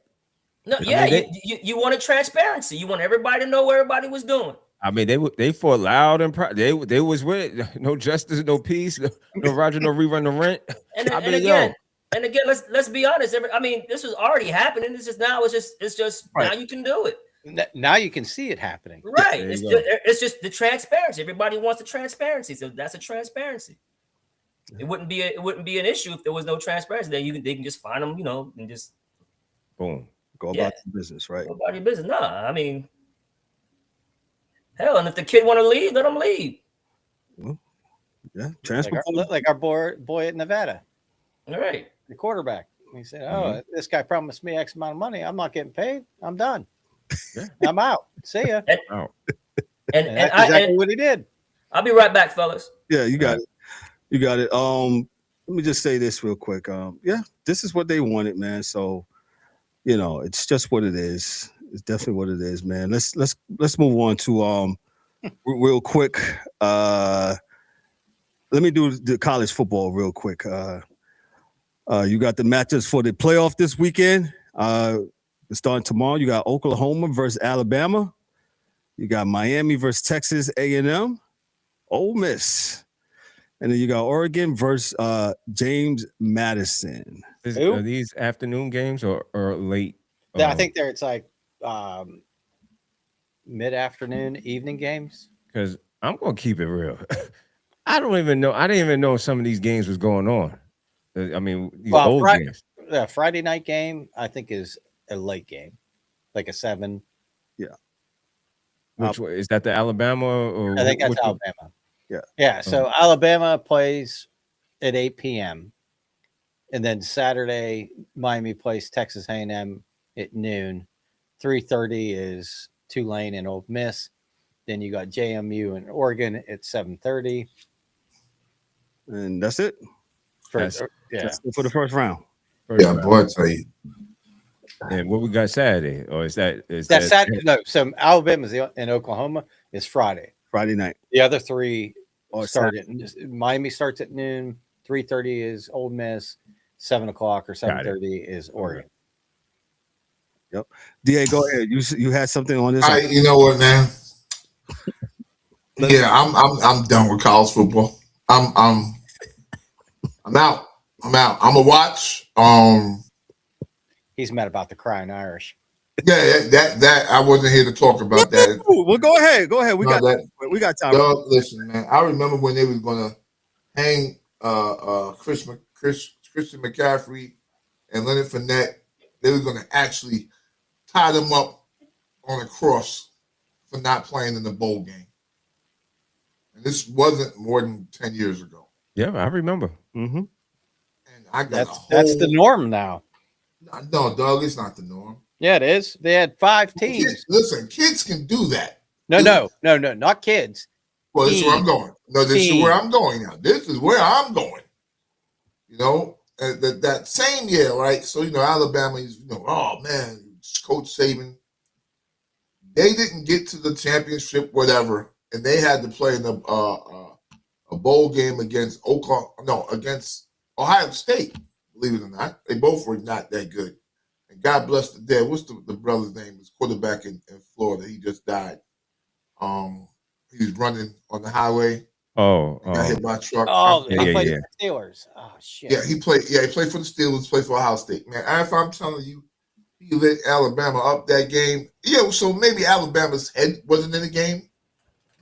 No, you wanted transparency. You want everybody to know what everybody was doing. I mean, they fought loud and proud. They was with it. No justice, no peace, no Roger, no rerun the rent. And again, let's be honest. This was already happening. It's just right. Now you can do it. Now you can see it happening. Right. It's just the transparency. Everybody wants the transparency, so that's a transparency. It wouldn't be an issue if there was no transparency. Then they can just find them, and just boom, go about your business, right? Go about your business. Nah, hell, and if the kid want to leave, let him leave. Well, yeah, transfer like our boy at Nevada. All right, the quarterback. He said, "Oh, this guy promised me X amount of money. I'm not getting paid. I'm done. I'm out. See ya." And that's exactly what he did. I'll be right back, fellas. Yeah, you got it. You got it. Let me just say this real quick. This is what they wanted, man. So, it's just what it is. It's definitely what it is, man. Let's move on to real quick. Let me do the college football real quick. You got the matches for the playoff this weekend. Starting tomorrow, you got Oklahoma versus Alabama. You got Miami versus Texas A&M. Ole Miss. And then you got Oregon versus James Madison. Are these afternoon games or late? I think it's like mid-afternoon, evening games? Because I'm gonna keep it real. I don't even know. I didn't even know some of these games was going on. I mean, these old games. The Friday night game, I think, is a late game, like a 7. Yeah. Which is that? The Alabama? Or I think that's Alabama. Yeah. Yeah. So Alabama plays at 8 p.m. And then Saturday, Miami plays Texas A&M at noon. 3:30 is Tulane and Ole Miss. Then you got JMU and Oregon at 7:30. And that's it. That's it for the first round. Boy, I tell you. And what we got Saturday? Or is that Saturday? No, so Alabama's in Oklahoma is Friday night. The other 3 start at Miami starts at noon. 3:30 is Ole Miss. 7 o'clock or 7:30 is Oregon. Yep. DA, go ahead. You had something on this. You know what, man? Yeah, I'm done with college football. I'm out. I'm gonna watch. He's mad about the crying Irish. Yeah, that I wasn't here to talk about that. Well, go ahead. We got time. Listen, man. I remember when they was gonna hang Christian McCaffrey and Leonard Fournette. They were gonna actually tie them up on a cross for not playing in the bowl game. And this wasn't more than 10 years ago. Yeah, I remember. Mm-hmm. And I got that's the norm now. No, Doug, it's not the norm. Yeah, it is. They had 5 teams. Kids can do that. No, not kids. Well, this is where I'm going. No, this is where I'm going now. This is where I'm going. You know, that same year, right? So, Alabama is, oh, man, Coach Saban. They didn't get to the championship, whatever, and they had to play in a bowl game against Ohio State, believe it or not. They both were not that good. And God bless the dead. What's the brother's name? His quarterback in Florida. He just died. He was running on the highway. Got hit by a truck. He played for the Steelers. Oh shit. Yeah, he played for the Steelers, played for Ohio State. Man, if I'm telling you, he lit Alabama up that game. Yeah, so maybe Alabama's head wasn't in the game.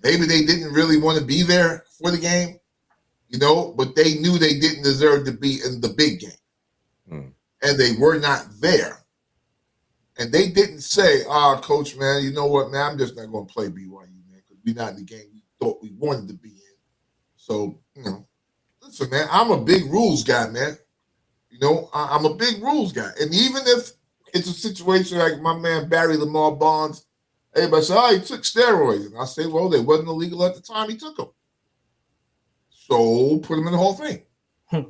Maybe they didn't really want to be there for the game, but they knew they didn't deserve to be in the big game. And they were not there. And they didn't say, Coach, man, you know what, man, I'm just not going to play BYU, man, because we're not in the game we thought we wanted to be in. So, listen, man, I'm a big rules guy, man. I'm a big rules guy. And even if it's a situation like my man Barry Lamar Bonds, everybody say, he took steroids. And I say, well, they wasn't illegal at the time he took them. So put him in the Hall of Fame.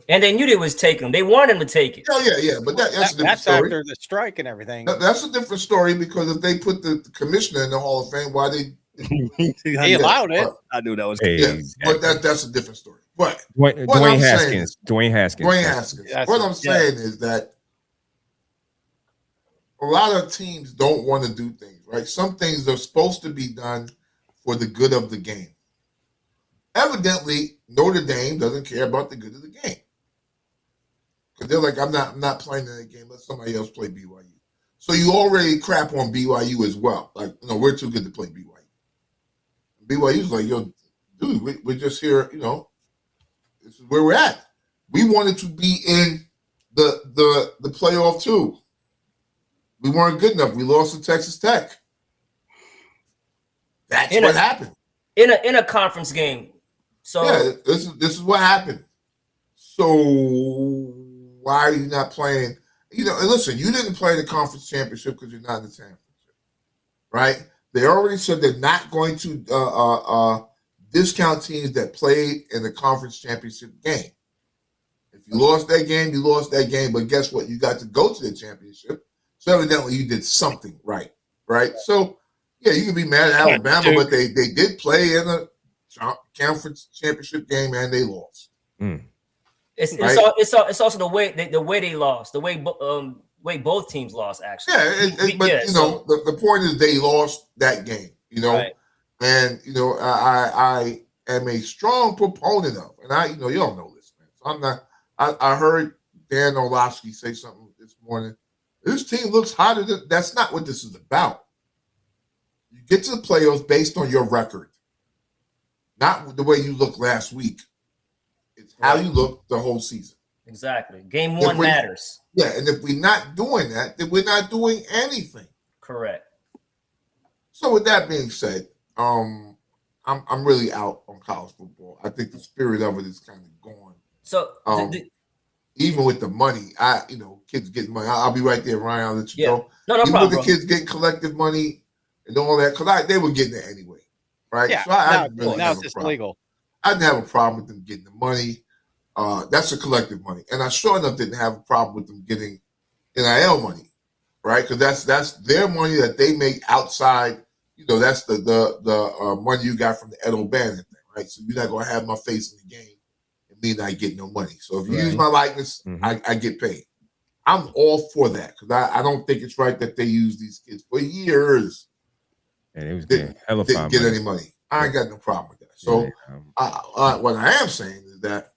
And they knew they was taking them. They wanted him to take it. Oh, yeah. But that's a different story. After the strike and everything. That's a different story, because if they put the commissioner in the Hall of Fame, why they he allowed it. I knew that was but that's a different story. But Dwayne Haskins. What I'm saying is that a lot of teams don't want to do things, right? Some things are supposed to be done for the good of the game. Evidently, Notre Dame doesn't care about the good of the game, because they're like, I'm not playing in the game. Let somebody else play BYU. So you already crap on BYU as well. Like, we're too good to play BYU. BYU's like, yo, dude, we're just here. This is where we're at. We wanted to be in the playoff too. We weren't good enough. We lost to Texas Tech. That's what happened in a conference game. So yeah, this is what happened. So why are you not playing? And listen, you didn't play the conference championship because you're not in the championship, right? They already said they're not going to discount teams that played in the conference championship game. If you lost that game, you lost that game. But guess what? You got to go to the championship. So evidently you did something right? So, yeah, you can be mad at Alabama, but they did play in a conference championship game and they lost. It's also the way they lost, the way both teams lost, actually. The point is they lost that game, Right. And I am a strong proponent of, and you all know this, man. So I'm not. I heard Dan Orlovsky say something this morning. This team looks hotter than. That's not what this is about. You get to the playoffs based on your record, not the way you look last week. It's how you look the whole season. Exactly. Game one matters. Yeah, and if we're not doing that, then we're not doing anything. Correct. So with that being said, I'm really out on college football. I think the spirit of it is kind of gone. So even with the money, kids getting money. I'll be right there, Ryan. I'll let you Yeah. know. No Even problem, with the bro. kids getting collective money and all that, because they were getting it anyway, right? Yeah. So I Now it's just illegal. I didn't have a problem with them getting the money. That's the collective money, and I sure enough didn't have a problem with them getting NIL money, right? Because that's their money that they make outside. That's the money you got from the Ed O'Bannon thing, right? So you're not gonna have my face in the game and me not get no money. So if you use my likeness, I get paid. I'm all for that because I don't think it's right that they use these kids for years. And it was getting hella didn't get any money. I ain't got no problem with that. So what I am saying is that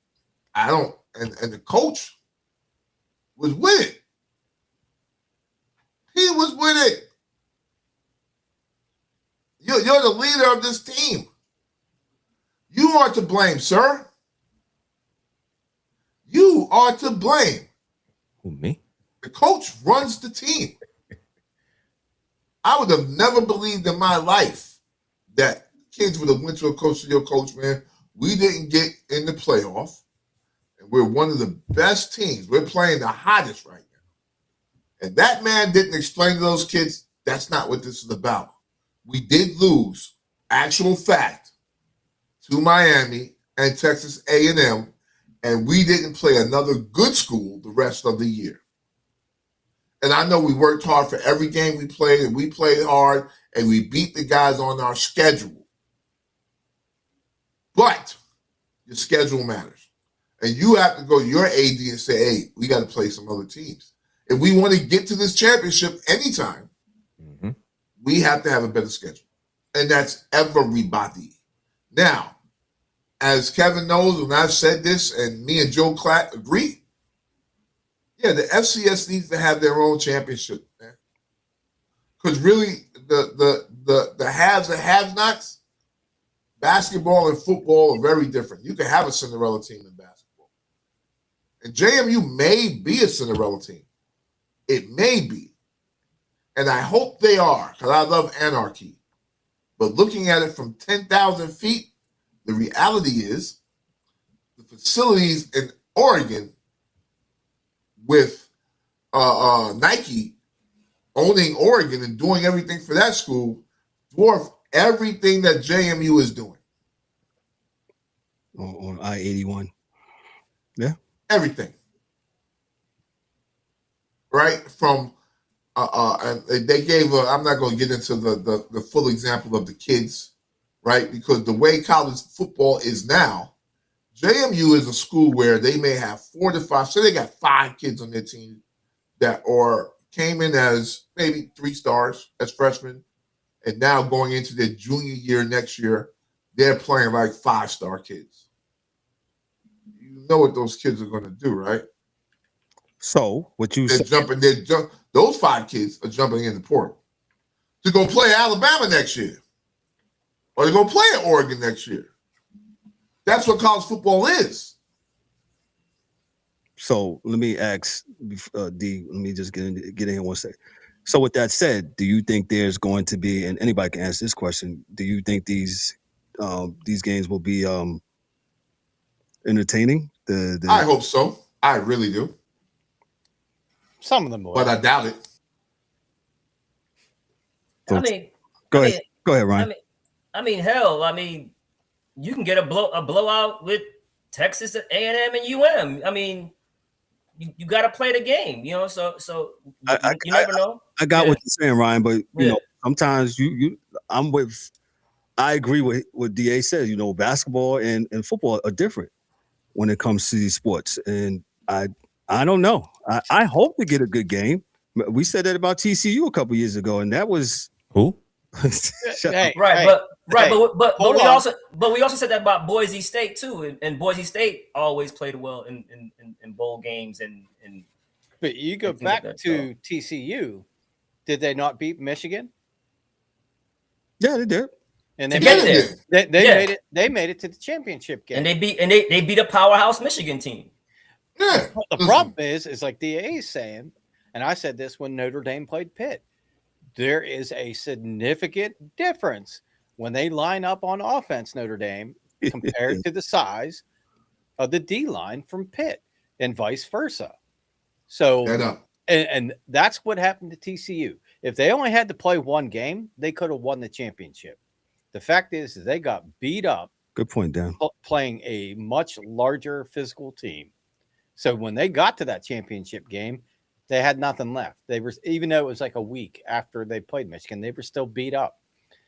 I don't, and the coach was with it. He was with it. You're the leader of this team. You are to blame, sir. You are to blame. Who, me? The coach runs the team. I would have never believed in my life that kids would have went to a coach to your coach, man. We didn't get in the playoff. And we're one of the best teams. We're playing the hottest right now. And that man didn't explain to those kids, that's not what this is about. We did lose, actual fact, to Miami and Texas A&M, and we didn't play another good school the rest of the year. And I know we worked hard for every game we played, and we played hard, and we beat the guys on our schedule. But your schedule matters. And you have to go to your AD and say, hey, we got to play some other teams. If we want to get to this championship anytime, we have to have a better schedule. And that's everybody. Now, as Kevin knows, when I've said this, and me and Joe Klatt agree, yeah, the FCS needs to have their own championship, man. Because really, the haves and have-nots, basketball and football are very different. You can have a Cinderella team in basketball. And JMU may be a Cinderella team. It may be. And I hope they are, because I love anarchy. But looking at it from 10,000 feet, the reality is the facilities in Oregon with Nike owning Oregon and doing everything for that school dwarf everything that JMU is doing. On I-81. Yeah. Everything. Right? From and they gave I'm not going to get into the full example of the kids, right? Because the way college football is now, JMU is a school where they may have 4 to 5, so they got 5 kids on their team that came in as maybe 3 stars as freshmen, and now going into their junior year next year, they're playing like 5-star kids. You know what those kids are going to do, right? So what you said, those 5 kids are jumping in the portal to go play Alabama next year, or to go play at Oregon next year. That's what college football is. So let me ask D. Let me just get in here one second. So with that said, do you think there's going to be, and anybody can answer this question, do you think these games will be entertaining? I hope so. I really do. Some of them will. But I doubt it. So, go ahead, Ryan. Hell, you can get a blowout with Texas A&M and UM. I mean, you got to play the game, So you never know. I got what you're saying, Ryan, but you know, sometimes I agree with what DA said. Basketball and football are different when it comes to these sports, and I don't know. I hope to get a good game. We said that about TCU a couple years ago, and that was who? But we also said that about Boise State too, and Boise State always played well in bowl games and. But you go back to TCU, did they not beat Michigan? Yeah, they did. And they Together. made it. They Yeah. made it. They made it to the championship game. And they beat a powerhouse Michigan team. Yeah. The problem is like DA is saying, and I said this when Notre Dame played Pitt, there is a significant difference when they line up on offense, Notre Dame, compared to the size of the D line from Pitt and vice versa. So, and that's what happened to TCU. If they only had to play one game, they could have won the championship. The fact is they got beat up. Good point, Dan. Playing a much larger physical team. So when they got to that championship game, they had nothing left. They were, even though it was like a week after they played Michigan, they were still beat up.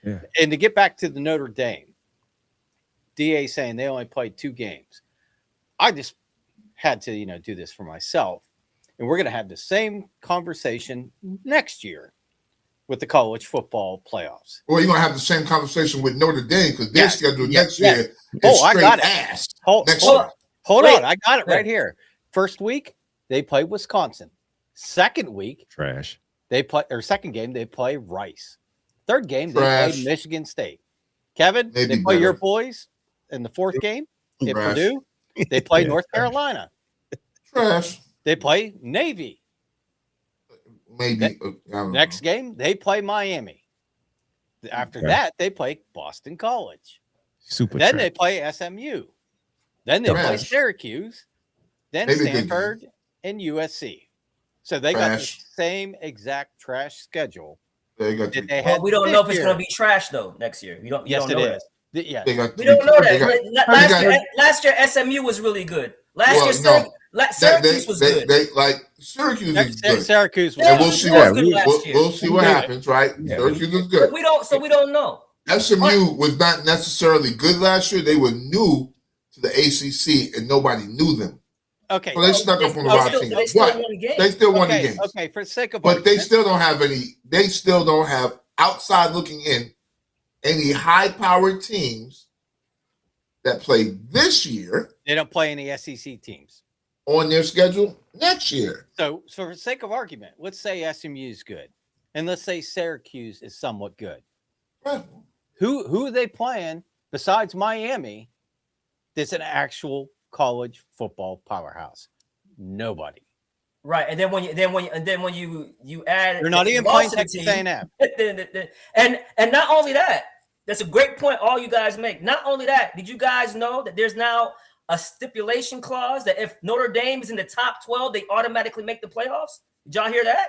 Yeah. And to get back to the Notre Dame, DA saying they only played 2 games. I just had to, do this for myself. And we're going to have the same conversation next year with the college football playoffs. Well, you're going to have the same conversation with Notre Dame because their schedule next year is I got it. ass. Hold on. I got it right here. First week, they play Wisconsin. Second week, trash. They play, or second game, they play Rice. Third game, they play Michigan State. Kevin, they play your boys in the fourth game at Purdue. They play North Carolina. Trash. They play Navy. Maybe. Next game, they play Miami. After that, they play Boston College. Super. Then they play SMU. Then they play Syracuse. Then Stanford and USC. So they got the same exact trash schedule. We don't know if it's going to be trash though next year. We don't. Yes, it is. Yeah, we don't know that. Last year, SMU was really good. Syracuse was good. Syracuse is good. Syracuse was good. We'll see what happens, right? Yeah. Syracuse is good. We don't know. SMU was not necessarily good last year. They were new to the ACC, and nobody knew them. Okay, so they snuck up on the rock team. They still won the games. Okay, for the sake of argument, they still don't have any. They still don't have outside looking in any high-powered teams that play this year. They don't play any SEC teams on their schedule next year. So for the sake of argument, let's say SMU is good, and let's say Syracuse is somewhat good. Yeah. Who are they playing besides Miami? That's an actual college football powerhouse. Nobody. Right, and then when you add, they're not even playing Texas A&M. And not only that, that's a great point. All you guys make. Not only that, did you guys know that there's now a stipulation clause that if Notre Dame is in the top 12, they automatically make the playoffs? Did y'all hear that?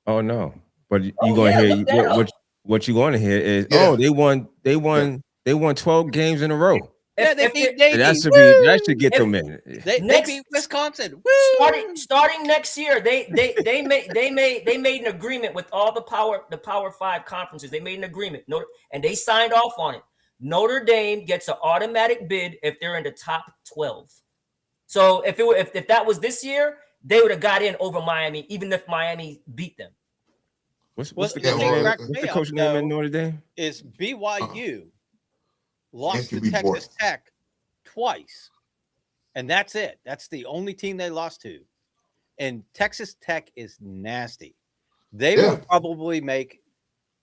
Oh no, but you're going to hear what you're going to hear is they won 12 games in a row. Yeah, they beat Navy. That should get them in. They beat Wisconsin. Woo! Starting next year, they made an agreement with all the Power 5 conferences. They made an agreement, and they signed off on it. Notre Dame gets an automatic bid if they're in the top 12. So if that was this year, they would have got in over Miami, even if Miami beat them. What's the coach name in Notre Dame? Is BYU. Lost to Texas Tech twice, and that's it. That's the only team they lost to. And Texas Tech is nasty. They will probably make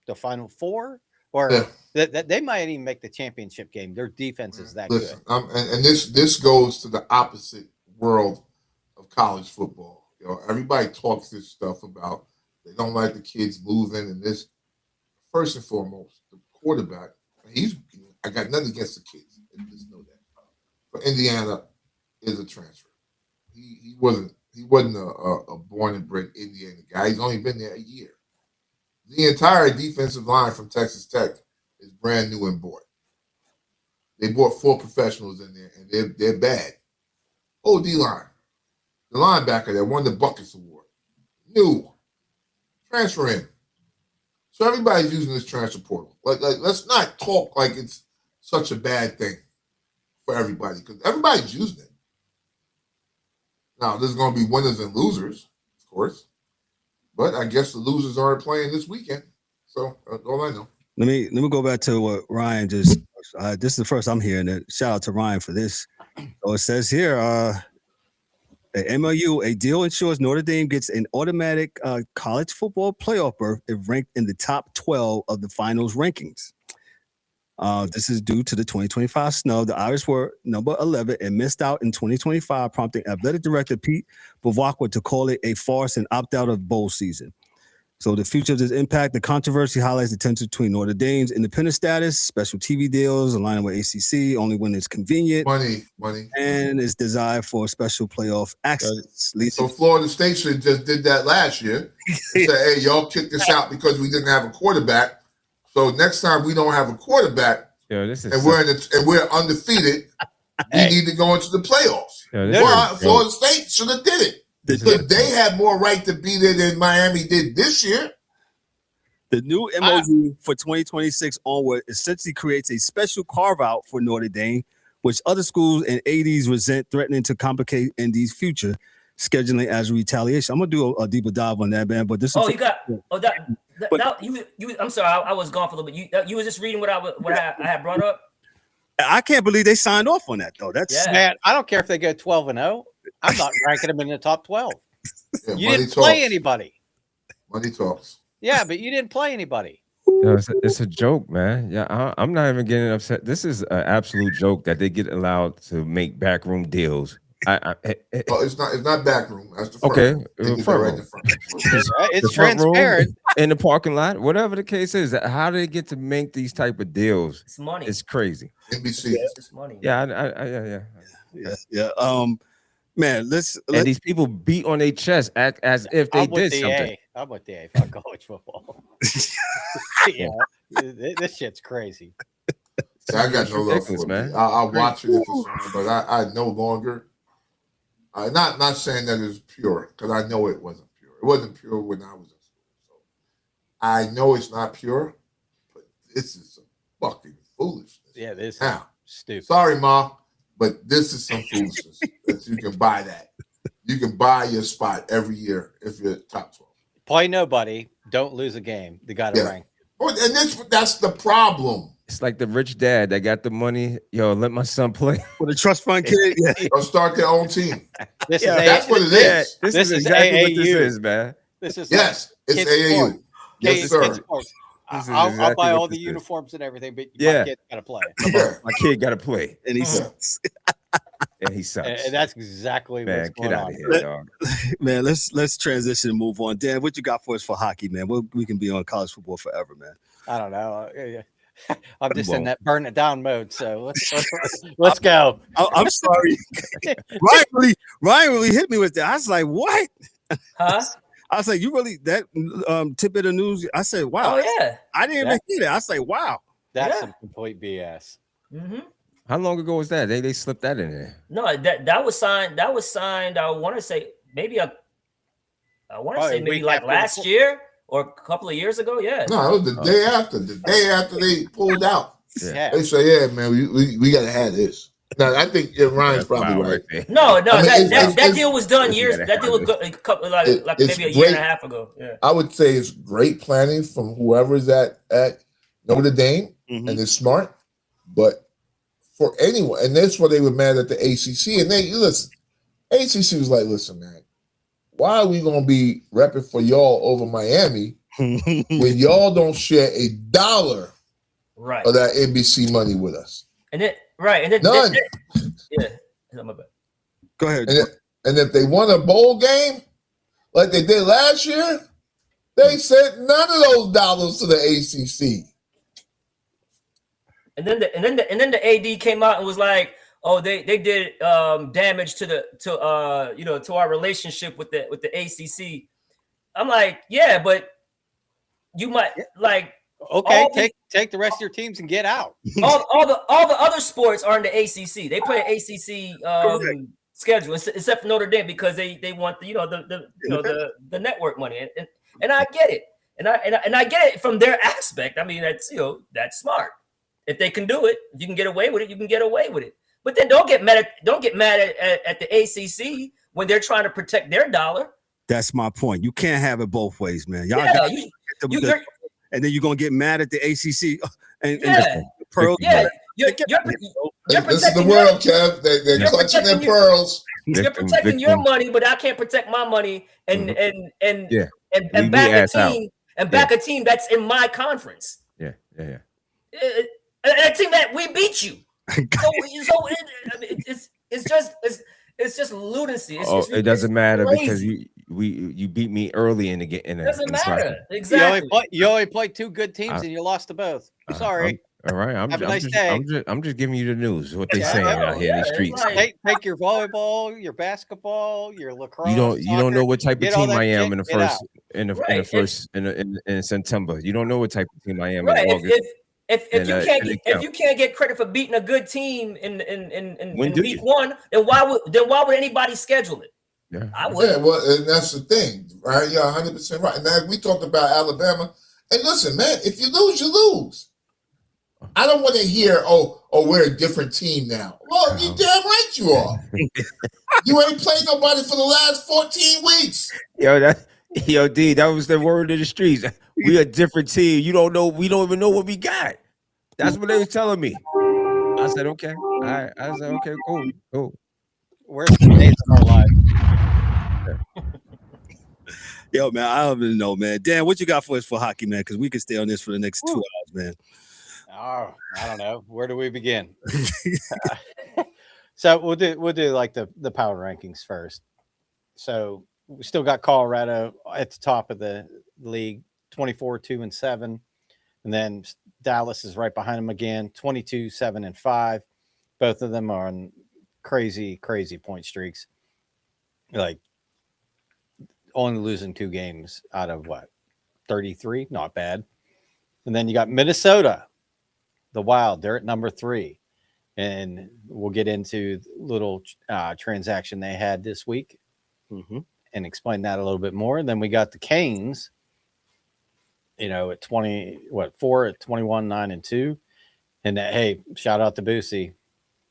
the Final Four, or they might even make the championship game. Their defense is that good. And this goes to the opposite world of college football. Everybody talks this stuff about they don't like the kids moving, and this. First and foremost, the quarterback. I got nothing against the kids. Just know that. But Indiana is a transfer. He wasn't a born and bred Indiana guy. He's only been there a year. The entire defensive line from Texas Tech is brand new and bought. They brought 4 professionals in there, and they're bad. OD line, the linebacker that won the Buckets Award, new transfer in. So everybody's using this transfer portal. Like let's not talk like it's such a bad thing for everybody, because everybody's using it. Now, there's going to be winners and losers, of course, but I guess the losers aren't playing this weekend. So that's all I know. Let me go back to what Ryan just. This is the first I'm hearing it. Shout out to Ryan for this. So it says here, at MLU, a deal ensures Notre Dame gets an automatic college football playoff berth if ranked in the top 12 of the finals rankings. This is due to the 2025 snow. The Irish were number 11 and missed out in 2025, prompting athletic director Pete Bavacqua to call it a farce and opt out of bowl season. So the future of this impact, the controversy highlights the tension between Notre Dame's independent status, special TV deals, aligning with ACC only when it's convenient, money, and its desire for special playoff access. So Florida State just did that last year. They said, hey, y'all kicked us out because we didn't have a quarterback. So next time we don't have a quarterback, we're undefeated, we need to go into the playoffs. Florida State should have did it. But they had more right to be there than Miami did this year. The new MOU for 2026 onward essentially creates a special carve-out for Notre Dame, which other schools and ADs resent, threatening to complicate Indy's future scheduling as a retaliation. I'm gonna do a deeper dive on that, man. But this I'm sorry, I was gone for a little bit. You was just reading what I had brought up. I can't believe they signed off on that though. Man, I don't care if they go 12-0. I'm not ranking them in the top 12. Yeah, you didn't play anybody. Money talks. Yeah, but you didn't play anybody. It's a joke, man. Yeah, I'm not even getting upset. This is an absolute joke that they get allowed to make backroom deals. It's not backroom. That's the front okay. room. Front it's transparent in the parking lot. Whatever the case is, how do they get to make these type of deals? It's money. It's crazy. NBC. It's money. Yeah. Man, let's these people beat on their chest act as if they did something. I'm with the A for college football. This shit's crazy. I got no love for it, man. I'll watch it if it's on, but I no longer. Not saying that it's pure, because I know it wasn't pure. It wasn't pure when I was in school. So I know it's not pure, but this is some fucking foolishness. Yeah, this is stupid. Sorry, Ma, but this is some foolishness that you can buy that. You can buy your spot every year if you're top 12. Play nobody, don't lose a game. They got to rank. Oh, and that's the problem. It's like the rich dad that got the money. Yo, let my son play for the trust fund kid. They'll start their own team. That's what it is. This is exactly what this is, man. This is it's AAU. Yes, sir. I'll buy all the uniforms and everything, but my kid got to play. My kid got to play, and he sucks. And he sucks. And that's exactly what's going on. Get out of here, dog. Man, let's transition and move on. Dan, what you got for us for hockey, man? We can be on college football forever, man. I don't know. I'm just in that burn it down mode. So let's go. I'm sorry. Ryan really hit me with that. I was like, what? Huh? I was like, you really that tidbit of news? I said, wow. Oh yeah. I didn't even hear that. I was like, wow. That's some complete BS. Mm-hmm. How long ago was that? They slipped that in there. No, that was signed. I want to say maybe like last year or a couple of years ago. Yeah. No, it was the day after. The day after they pulled out. Yeah. They say, yeah, man, we gotta have this. Now I think Ryan's probably right. No, that deal was done years. That deal was a couple like maybe a year and a half ago. Yeah. I would say it's great planning from whoever's at Notre Dame, and it's smart, but for anyone, and that's why they were mad at the ACC. And ACC was like, listen, man, why are we gonna be repping for y'all over Miami when y'all don't share $1 of that NBC money with us? And then none. My bad. Go ahead. And if they won a bowl game like they did last year, they sent none of those dollars to the ACC. And then the AD came out and was like, "Oh, they did damage to our relationship with the ACC." I'm like, "Yeah, but you might like take the rest of your teams and get out." all the other sports are in the ACC. They play an ACC schedule except for Notre Dame because they want the network money and I get it and I get it from their aspect. I mean that's smart. If they can do it, if you can get away with it, you can get away with it. But then don't get mad at the ACC when they're trying to protect their dollar. That's my point. You can't have it both ways, man. Y'all and then you're gonna get mad at the ACC and the pearls. Yeah, you're this is the world, Kev. They're clutching their pearls. You're protecting your money, but I can't protect my money and back a team that's in my conference. Yeah. a team that we beat you. It's just lunacy. It doesn't matter because crazy. you beat me early in the game. Doesn't matter. Exactly. You only played 2 good teams and you lost to both. Sorry. All right. Have a nice day. I'm just giving you the news. What they saying out here in the streets. Like, take your volleyball, your basketball, your lacrosse. You don't know what type of team I am in September. You don't know what type of team I am in August. If you can't get credit for beating a good team in week 1, then why would anybody schedule it? Yeah, I would. Yeah, well, and that's the thing, right? You're 100% right. Now we talked about Alabama, and listen, man, if you lose, you lose. I don't want to hear, oh, we're a different team now. Well, you damn right you are. You ain't played nobody for the last 14 weeks. Yo, D, that was the word of the streets. We a different team. You don't know. We don't even know what we got. That's what they was telling me. I said, okay. All right. I said, okay, cool. Where's the days of our lives? Yo, man, I don't even know, man. Dan, what you got for us for hockey, man? Because we could stay on this for the next 2 hours, man. Oh, I don't know. Where do we begin? So we'll do like the power rankings first. So we still got Colorado at the top of the league, 24-2-7, and then Dallas is right behind them again, 22-7-5. Both of them are on crazy point streaks. Like only losing 2 games out of 33, not bad. And then you got Minnesota, the Wild. They're at number 3, and we'll get into little transaction they had this week and explain that a little bit more. And then we got the Canes, at 4 at 21-9-2, and hey, shout out to Boosie,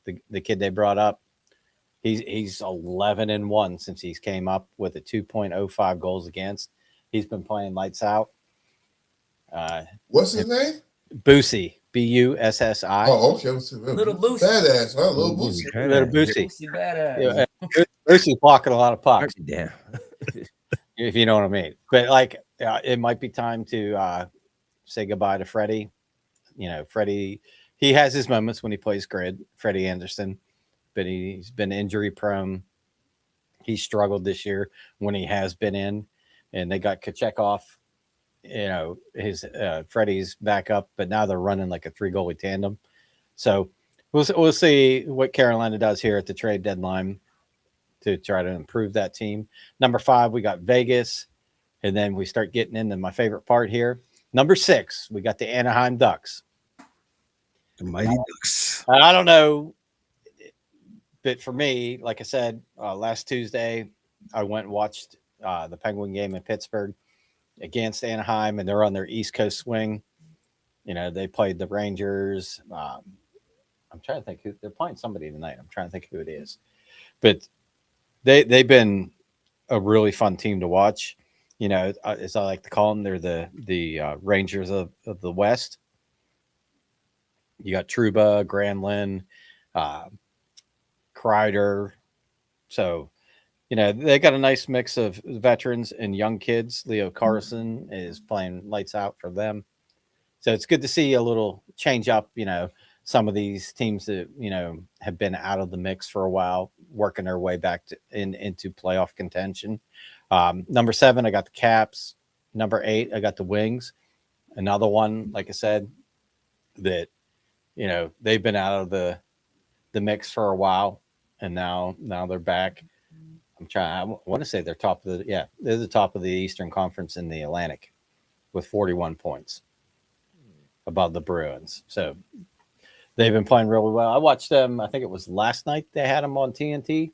the kid they brought up. He's 11-1 since he's came up with a 2.05 goals against. He's been playing lights out. What's his name? Boosie. Bussi. Oh, okay. Little Boosie. Badass, huh? Little Boosie. Little Boosie. Boosie badass. Boosie's blocking a lot of pucks. Damn. If you know what I mean. But it might be time to say goodbye to Freddie. Freddie, he has his moments when he plays grid, Freddie Anderson, but he's been injury prone. He struggled this year when he has been in, and they got Kachekov. His Freddie's back up, but now they're running like a 3-goalie tandem. So we'll see what Carolina does here at the trade deadline to try to improve that team. Number 5, we got Vegas, and then we start getting into my favorite part here. Number 6, we got the Anaheim Ducks. The Mighty Ducks. I don't know, but for me, like I said, last Tuesday, I went and watched the Penguin game in Pittsburgh against Anaheim, and they're on their East Coast swing. They played the Rangers. I'm trying to think who they're playing. Somebody tonight. I'm trying to think who it is, but they've been a really fun team to watch. As I like to call them, they're the Rangers of the West. You got Trouba, Granlund, Kreider. So, they got a nice mix of veterans and young kids. Leo Carson is playing lights out for them. So it's good to see a little change up, some of these teams that, have been out of the mix for a while, working their way back into playoff contention. Number 7, I got the Caps. Number 8, I got the Wings. Another one, like I said, that, they've been out of the mix for a while, and now they're back. I want to say they're they're the top of the Eastern Conference in the Atlantic with 41 points above the Bruins. So they've been playing really well. I watched them. I think it was last night they had them on TNT.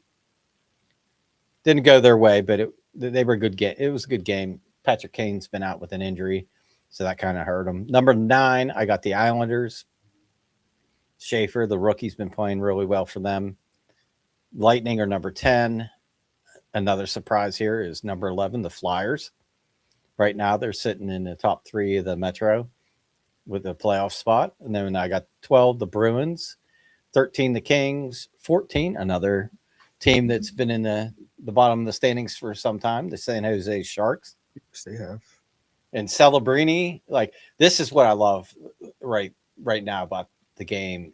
Didn't go their way, but they were a good game. It was a good game. Patrick Kane's been out with an injury, so that kind of hurt them. Number 9, I got the Islanders. Schaefer, the rookie's been playing really well for them. Lightning are number 10. Another surprise here is number 11, the Flyers. Right now, they're sitting in the top 3 of the Metro with a playoff spot. And then I got 12, the Bruins. 13, the Kings. 14, another team that's been in the bottom of the standings for some time, the San Jose Sharks. Yes, they have. And Celebrini, this is what I love right now about the game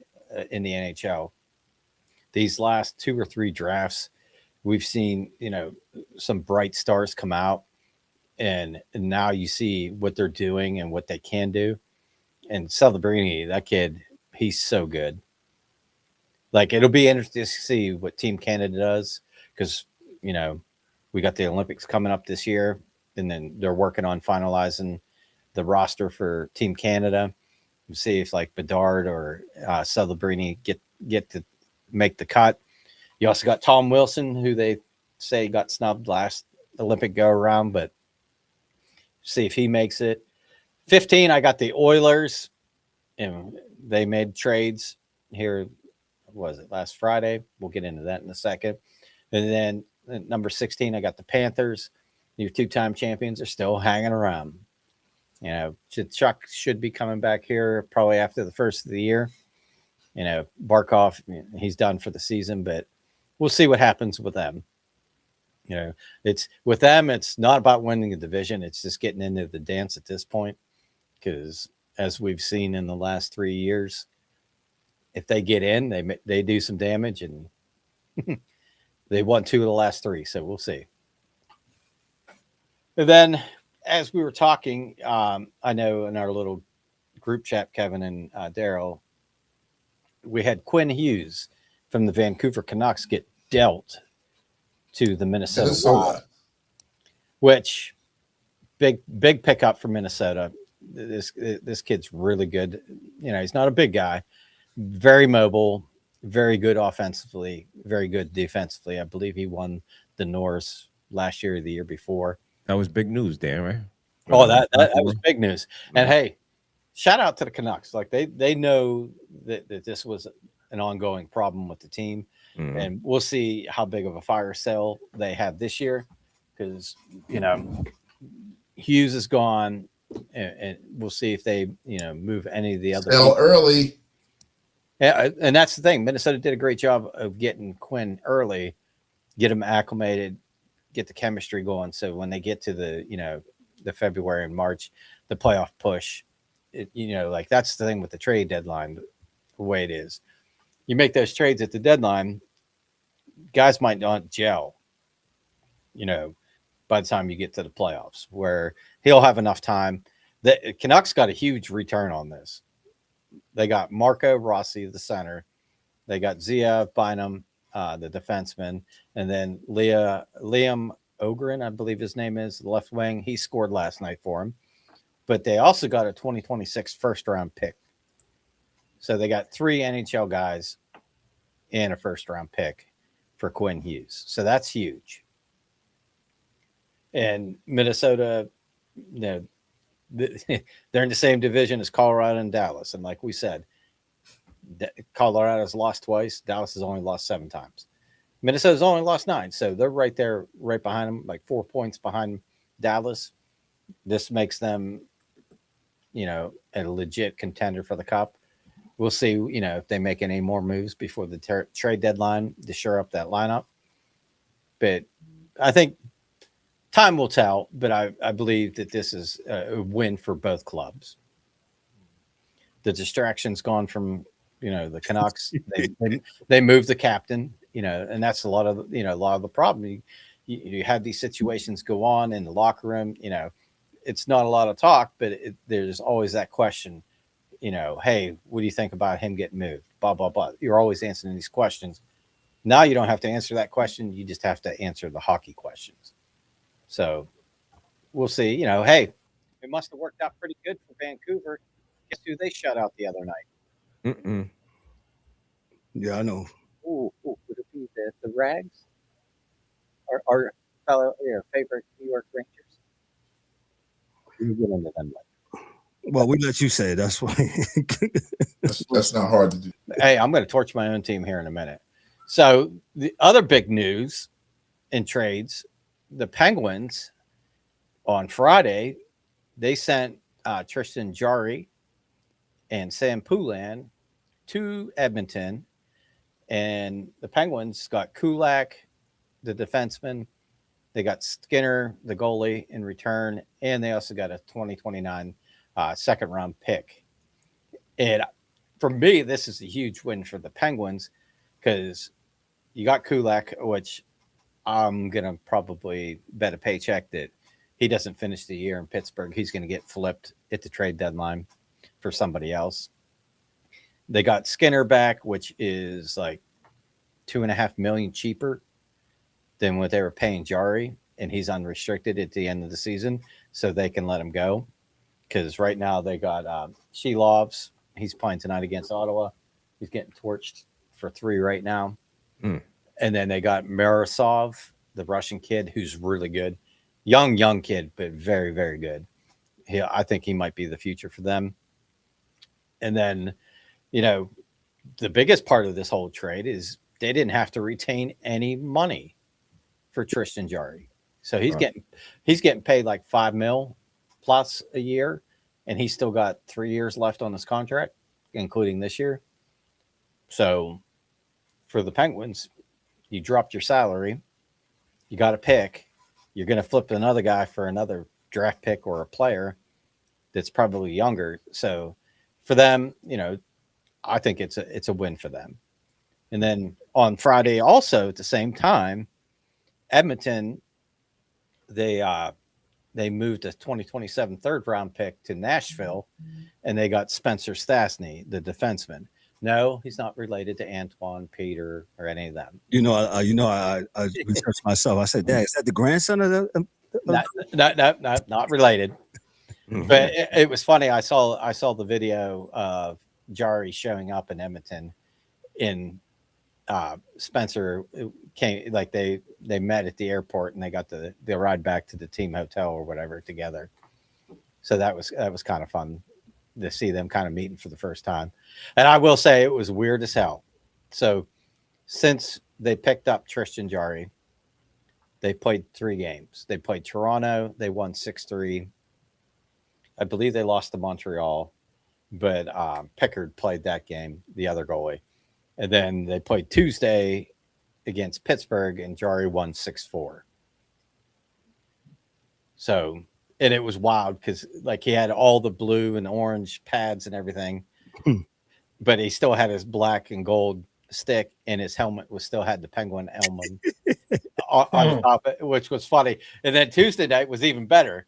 in the NHL. These last 2 or 3 drafts, we've seen, some bright stars come out, and now you see what they're doing and what they can do. And Celebrini, that kid, he's so good. Like, it'll be interesting to see what Team Canada does, because, we got the Olympics coming up this year, and then they're working on finalizing the roster for Team Canada. We'll see if like Bedard or Celebrini get to make the cut. You also got Tom Wilson, who they say got snubbed last Olympic go around, but see if he makes it. 15, I got the Oilers, and they made trades here. What was it, last Friday? We'll get into that in a second. And then number 16, I got the Panthers. Your 2-time champions are still hanging around. Chuck should be coming back here probably after the first of the year. Barkov, he's done for the season, but we'll see what happens with them. It's with them, it's not about winning the division. It's just getting into the dance at this point, because as we've seen in the last 3 years, if they get in, they do some damage, and they won 2 of the last 3. So we'll see. And then, as we were talking, I know in our little group chat, Kevin and Daryl, we had Quinn Hughes from the Vancouver Canucks get dealt to the Minnesota Wild, which big pickup for Minnesota. This kid's really good. He's not a big guy, very mobile, very good offensively, very good defensively. I believe he won the Norris last year or the year before. That was big news, Dan, right? Oh, that was big news. And hey, shout out to the Canucks. Like they know that this was an ongoing problem with the team. Mm-hmm. And we'll see how big of a fire sale they have this year, because, Hughes is gone, and we'll see if they, move any of the other sell early. Yeah, and that's the thing. Minnesota did a great job of getting Quinn early, get him acclimated, get the chemistry going. So when they get to the, the February and March, the playoff push, that's the thing with the trade deadline, the way it is. You make those trades at the deadline, guys might not gel, by the time you get to the playoffs, where he'll have enough time. The Canucks got a huge return on this. They got Marco Rossi, the center. They got Zia Bynum, the defenseman, and then Liam Ogren, I believe his name is, the left wing. He scored last night for him. But they also got a 2026 first-round pick. So they got 3 NHL guys and a first-round pick for Quinn Hughes. So that's huge. And Minnesota, they're in the same division as Colorado and Dallas. And like we said, Colorado's lost twice. Dallas has only lost 7 times. Minnesota's only lost 9. So they're right there, right behind them, like 4 points behind Dallas. This makes them, a legit contender for the Cup. We'll see, if they make any more moves before the trade deadline to shore up that lineup. But I think time will tell, but I believe that this is a win for both clubs. The distraction's gone from, the Canucks. They moved the captain, and that's a lot of the problem. You have these situations go on in the locker room, it's not a lot of talk, but there's always that question, hey, what do you think about him getting moved? Blah, blah, blah. You're always answering these questions. Now you don't have to answer that question. You just have to answer the hockey questions. So we'll see. Hey, it must have worked out pretty good for Vancouver. Guess who they shut out the other night? Mm-mm. Yeah, I know. Ooh, would it be the Rags? Our fellow, favorite New York Rangers? You get into them later. Well, we let you say it. That's why. that's not hard to do. Hey, I'm going to torch my own team here in a minute. So the other big news in trades, the Penguins on Friday, they sent Tristan Jarry and Sam Poulin to Edmonton, and the Penguins got Kulak, the defenseman. They got Skinner, the goalie, in return, and they also got a 2029 second-round pick. And for me, this is a huge win for the Penguins because you got Kulak, which I'm going to probably bet a paycheck that he doesn't finish the year in Pittsburgh. He's going to get flipped at the trade deadline for somebody else. They got Skinner back, which is like $2.5 million cheaper than what they were paying Jari, and he's unrestricted at the end of the season, so they can let him go. Because right now they got Shelovs. He's playing tonight against Ottawa. He's getting torched for 3 right now. And then they got Marasov, the Russian kid, who's really good. Young kid, but very, very good. I think he might be the future for them. And then, the biggest part of this whole trade is they didn't have to retain any money for Tristan Jarry. So he's getting paid like $5 million plus a year, and he's still got 3 years left on his contract, including this year. So for the Penguins, you dropped your salary, you got a pick, you're going to flip another guy for another draft pick or a player that's probably younger. So for them, I think it's a win for them. And then on Friday, also at the same time, Edmonton, they moved a 2027 third round pick to Nashville, and they got Spencer Stastny, the defenseman. No, he's not related to Antoine, Peter, or any of them. I researched myself. I said, Dad, is that the grandson of the? Not related. But it was funny. I saw the video of Jari showing up in Edmonton. In Spencer came, like they met at the airport, and they got the ride back to the team hotel or whatever together. So that was kind of fun to see them kind of meeting for the first time. And I will say it was weird as hell. So since they picked up Tristan Jarry, they played 3 games. They played Toronto. They won 6-3. I believe they lost to Montreal, but Pickard played that game, the other goalie. And then they played Tuesday against Pittsburgh, and Jarry won 6-4. So, and it was wild because like he had all the blue and orange pads and everything, but he still had his black and gold stick, and his helmet still had the Penguin emblem on the top, which was funny. And then Tuesday night was even better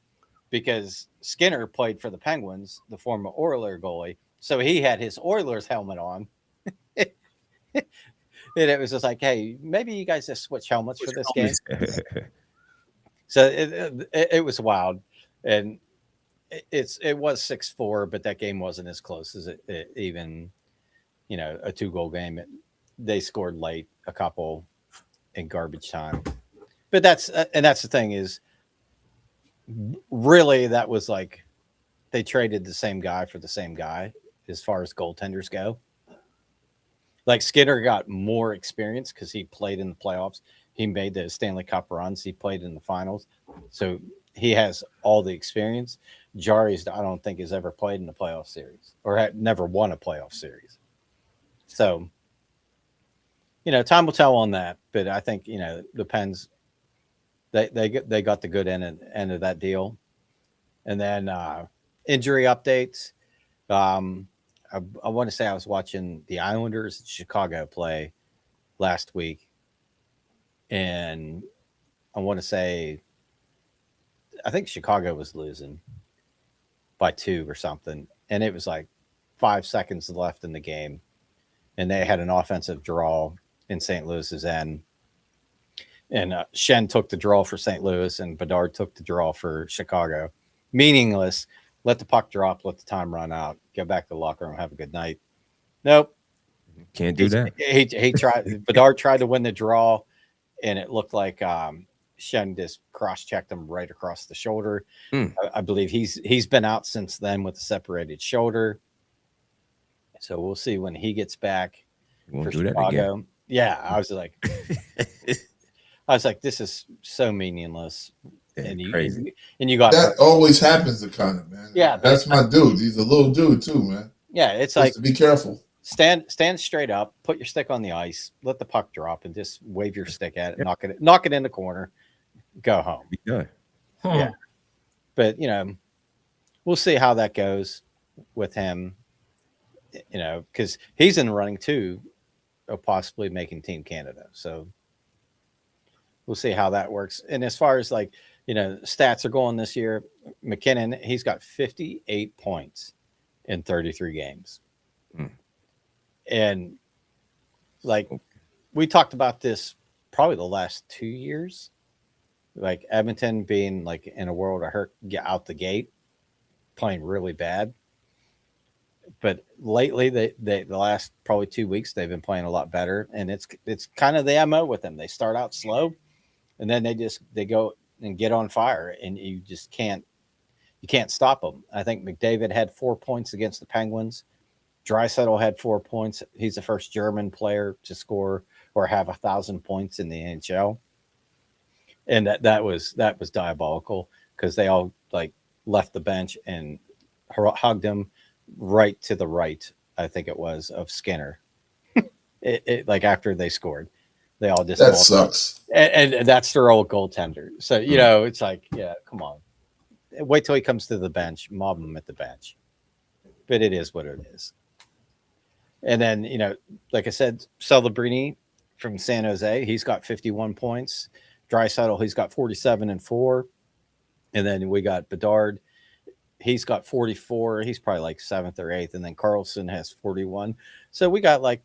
because Skinner played for the Penguins, the former Oiler goalie. So he had his Oilers helmet on. And it was just like, hey, maybe you guys just switch helmets for this game. So it was wild. And it was 6-4, but that game wasn't as close as it even, a 2-goal game. They scored late, a couple in garbage time. But that's the thing is, really, that was like they traded the same guy for the same guy as far as goaltenders go. Like Skinner got more experience because he played in the playoffs. He made the Stanley Cup runs. He played in the finals. So he has all the experience. Jarry's, I don't think, has ever played in a playoff series or had never won a playoff series. So, time will tell on that. But I think, depends. They got the good end of that deal. And then injury updates. I want to say I was watching the Islanders in Chicago play last week. And I want to say, I think Chicago was losing by 2 or something. And it was like 5 seconds left in the game. And they had an offensive draw in St. Louis's end. And Shen took the draw for St. Louis, and Bedard took the draw for Chicago. Meaningless. Let the puck drop. Let the time run out. Get back to the locker room. Have a good night. Nope. Can't do that. He tried. Bedard tried to win the draw, and it looked like Shen just cross-checked him right across the shoulder. I believe he's been out since then with a separated shoulder. So we'll see when he gets back for Chicago. Yeah, I was like, this is so meaningless. Crazy. And you got that always happens to Connor, man. Yeah, that's my dude. He's a little dude too, man. Yeah, it's just like to be careful. Stand straight up, put your stick on the ice, let the puck drop, and just wave your stick at it, knock it in the corner, go home. Be done. Yeah, but we'll see how that goes with him. because he's in the running too of possibly making Team Canada. So we'll see how that works. And as far as like, stats are going this year, McKinnon, he's got 58 points in 33 games. And like we talked about this probably the last 2 years, like Edmonton being like in a world of hurt, get out the gate, playing really bad. But lately, the last probably 2 weeks, they've been playing a lot better, and it's kind of the MO with them. They start out slow, and then they go and get on fire, and you can't stop them. I think McDavid had 4 points against the Penguins. Draisaitl had 4 points. He's the first German player to score or have 1,000 points in the NHL, and that was diabolical because they all like left the bench and hugged him right to the right, I think it was, of Skinner. it like after they scored, they all just that sucks, and that's their old goaltender. So it's like, yeah, come on, wait till he comes to the bench, mob him at the bench. But it is what it is. And then like I said, Celebrini from San Jose, he's got 51 points. Draisaitl, he's got 47 and 4, and then we got Bedard. He's got 44. He's probably like 7th or 8th. And then Carlson has 41. So we got like,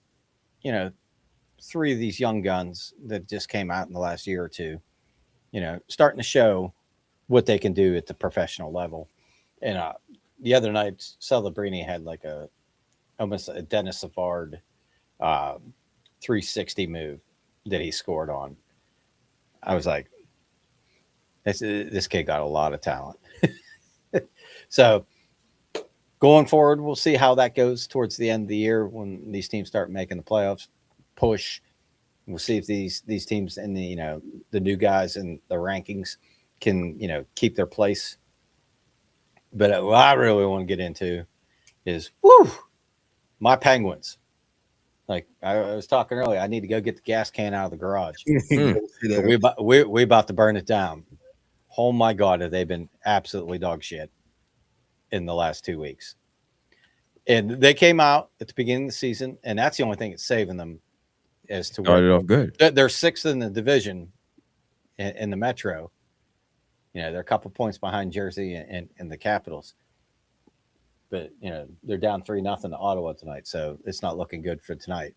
3 of these young guns that just came out in the last year or two, starting to show what they can do at the professional level. And the other night, Celebrini had like almost a Dennis Savard 360 move that he scored on. I was like, this kid got a lot of talent. So going forward, we'll see how that goes towards the end of the year when these teams start making the playoffs push. We'll see if these teams and the new guys in the rankings can, keep their place. But what I really want to get into is, my Penguins. Like I was talking earlier, I need to go get the gas can out of the garage. We about to burn it down. Oh my God, have they been absolutely dog shit in the last 2 weeks. And they came out at the beginning of the season, and that's the only thing that's saving them as to started off good. They're 6th in the division in the Metro. They're a couple points behind Jersey and the Capitals. But, they're down 3-0 to Ottawa tonight, so it's not looking good for tonight.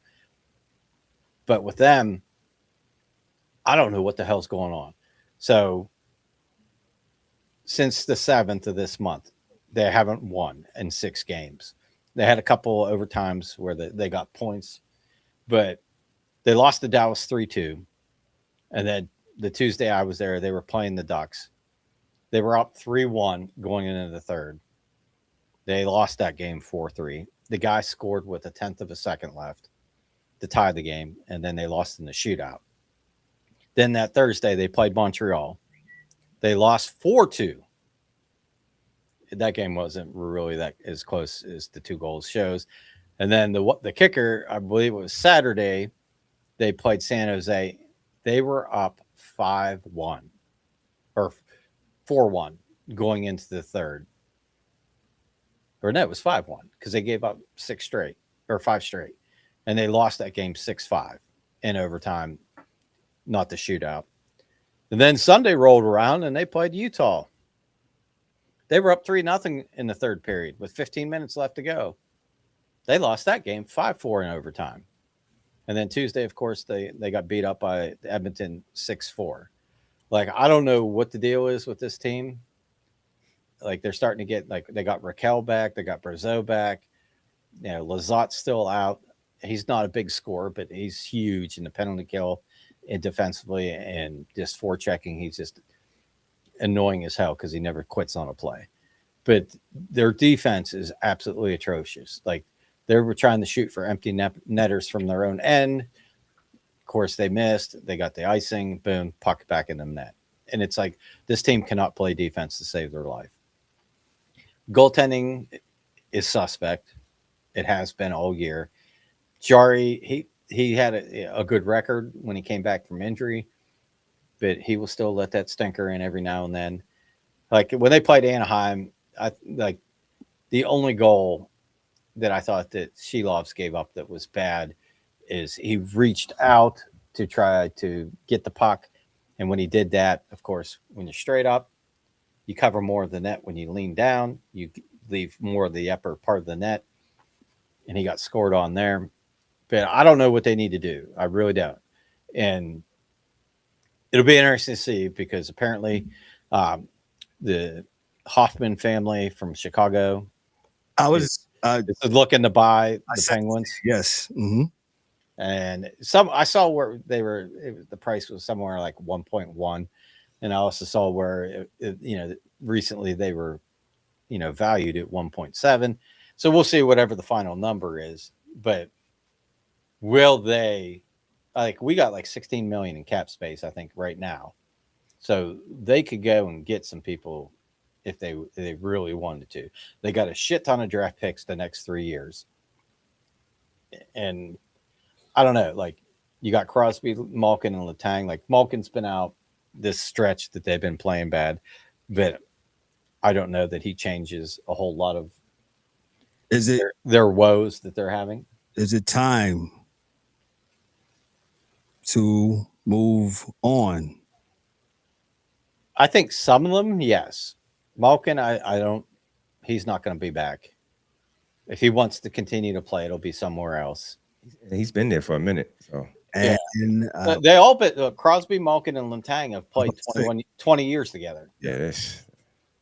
But with them, I don't know what the hell's going on. So since the 7th of this month, they haven't won in 6 games. They had a couple overtimes where they got points, but they lost to Dallas 3-2. And then the Tuesday I was there, they were playing the Ducks. They were up 3-1 going into the third. They lost that game 4-3. The guy scored with 1/10 of a second left to tie the game, and then they lost in the shootout. Then that Thursday, they played Montreal. They lost 4-2. That game wasn't really that as close as the 2 goals shows. And then the kicker, I believe it was Saturday, they played San Jose. They were up 5-1 or 4-1 going into the third. Or no, it was 5-1 because they gave up 5 straight. And they lost that game 6-5 in overtime, not the shootout. And then Sunday rolled around and they played Utah. They were up 3-0 in the third period with 15 minutes left to go. They lost that game 5-4 in overtime. And then Tuesday, of course, they got beat up by Edmonton 6-4. Like, I don't know what the deal is with this team. Like, they're starting to get, like, they got Raquel back. They got Brazeau back. Lazat's still out. He's not a big scorer, but he's huge in the penalty kill and defensively and just forechecking. He's just annoying as hell because he never quits on a play. But their defense is absolutely atrocious. Like, they were trying to shoot for empty netters from their own end. Of course, they missed. They got the icing. Boom, puck back in the net. And it's like, this team cannot play defense to save their life. Goaltending is suspect. It has been all year. Jari, he had a good record when he came back from injury, but he will still let that stinker in every now and then. Like when they played Anaheim, the only goal that I thought that Shelovs gave up that was bad is he reached out to try to get the puck. And when he did that, of course, when you're straight up, you cover more of the net. When you lean down, you leave more of the upper part of the net. And he got scored on there. But I don't know what they need to do. I really don't. And it'll be interesting to see because apparently the Hoffman family from Chicago is looking to buy the Penguins. Yes. Mm-hmm. And I saw where the price was somewhere like 1.1. And I also saw where, recently they were, valued at 1.7. So we'll see whatever the final number is. But will they, we got like 16 million in cap space, I think, right now. So they could go and get some people if they really wanted to. They got a shit ton of draft picks the next 3 years. And I don't know, you got Crosby, Malkin, and Letang. Malkin's been out this stretch that they've been playing bad, but I don't know that he changes a whole lot of their woes that they're having. Is it time to move on? I think some of them, yes. Malkin, I don't. He's not going to be back. If he wants to continue to play, it'll be somewhere else. He's been there for a minute. So and they all, but Crosby, Malkin, and Letang have played 20 years together. Yes.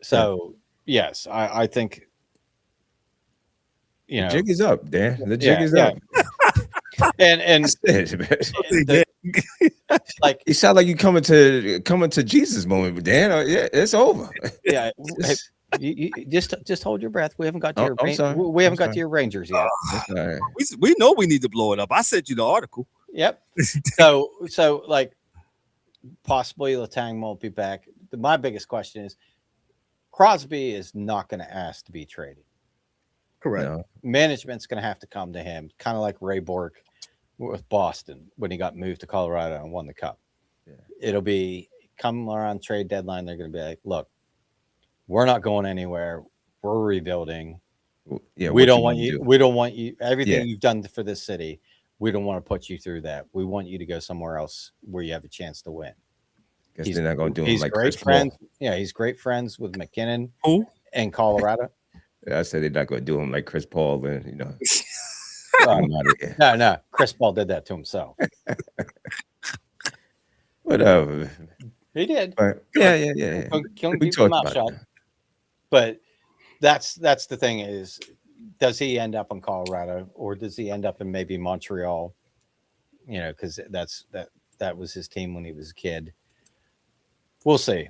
So yes, I think. The jig is up, Dan. The jig is up. and you sound like you coming to Jesus moment, but Dan, it's over. Yeah, you just hold your breath. We haven't got to your Rangers yet. Right. We know we need to blow it up. I sent you the article. Yep. So possibly Letang won't be back. My biggest question is Crosby is not going to ask to be traded. Correct. No. Management's going to have to come to him, kind of like Ray Bork with Boston when he got moved to Colorado and won the cup. Yeah. It'll be come around trade deadline. They're going to be like, look, we're not going anywhere. We're rebuilding. Yeah, we don't want you. We don't want you. Everything you've done for this city, we don't want to put you through that. We want you to go somewhere else where you have a chance to win. Guess they're not going to do him like great Chris friends. Paul. Yeah, he's great friends with McKinnon. Who? In Colorado. I said they're not going to do him like Chris Paul, and No. Chris Paul did that to himself. Whatever. He did. But, yeah. We talked about that. But that's the thing is, does he end up in Colorado or does he end up in maybe Montreal? Because that was his team when he was a kid. We'll see.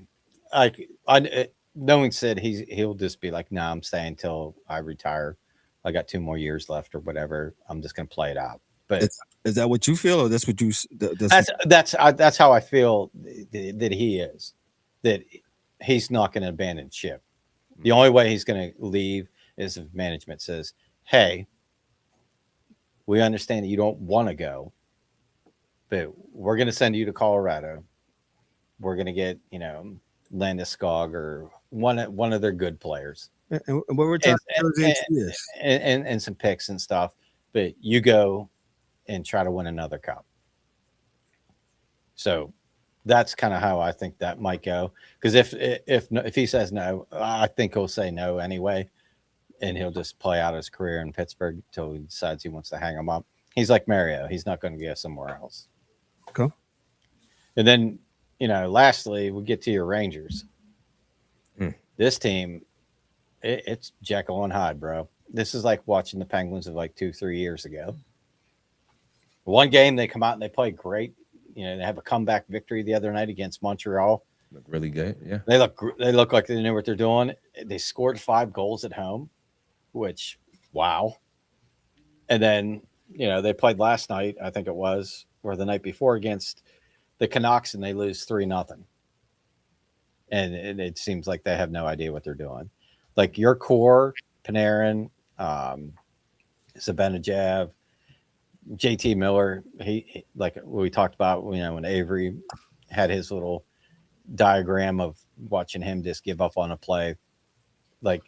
Knowing Sid, he'll just be like, "Nah, I'm staying until I retire. I got 2 more years left or whatever. I'm just gonna play it out." But is that what you feel, or that's what you? That's how I feel that he is. That he's not going to abandon ship. The only way he's going to leave is if management says, "Hey, we understand that you don't want to go, but we're going to send you to Colorado. We're going to get Landeskog or one of their good players, and we're talking and some picks and stuff. But you go and try to win another cup." So that's kind of how I think that might go. Because if he says no, I think he'll say no anyway, and he'll just play out his career in Pittsburgh until he decides he wants to hang him up. He's like Mario; he's not going to go somewhere else. Okay. And then lastly, we get to your Rangers. This team, it's Jekyll and Hyde, bro. This is like watching the Penguins of like 2-3 years ago. One game they come out and they play great. They have a comeback victory the other night against Montreal. Look really good. Yeah. They look like they know what they're doing. They scored 5 goals at home, which wow. And then, they played last night, I think it was, or the night before against the Canucks, and they lose 3-0. And it seems like they have no idea what they're doing. Like your core, Panarin, Zibanejad, JT Miller, he like we talked about, when Avery had his little diagram of watching him just give up on a play. Like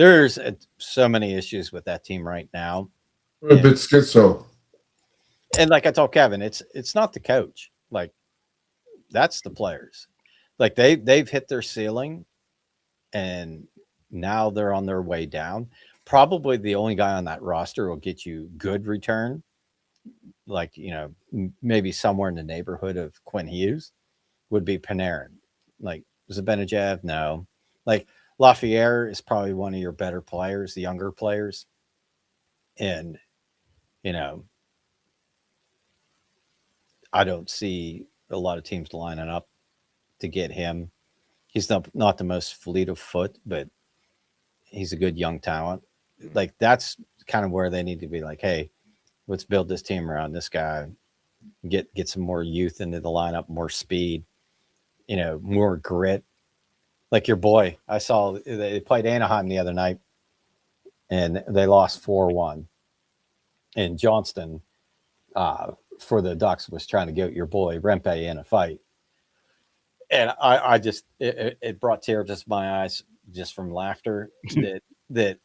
There's so many issues with that team right now. A bit schizo. And like I told Kevin, it's not the coach. Like, that's the players. Like they've hit their ceiling, and now they're on their way down. Probably the only guy on that roster will get you good return, like, you know, maybe somewhere in the neighborhood of Quinn Hughes, would be Panarin. Like Zibanejad, no. Like Lafayette is probably one of your better players, the younger players. And, you know, I don't see a lot of teams lining up to get him. He's not the most fleet of foot, but he's a good young talent. Like, that's kind of where they need to be like, hey, let's build this team around this guy, get some more youth into the lineup, more speed, you know, more grit. Like your boy, I saw they played Anaheim the other night and they lost 4-1. And Johnston, for the Ducks, was trying to get your boy Rempe in a fight. And I just, it brought tears to my eyes just from laughter that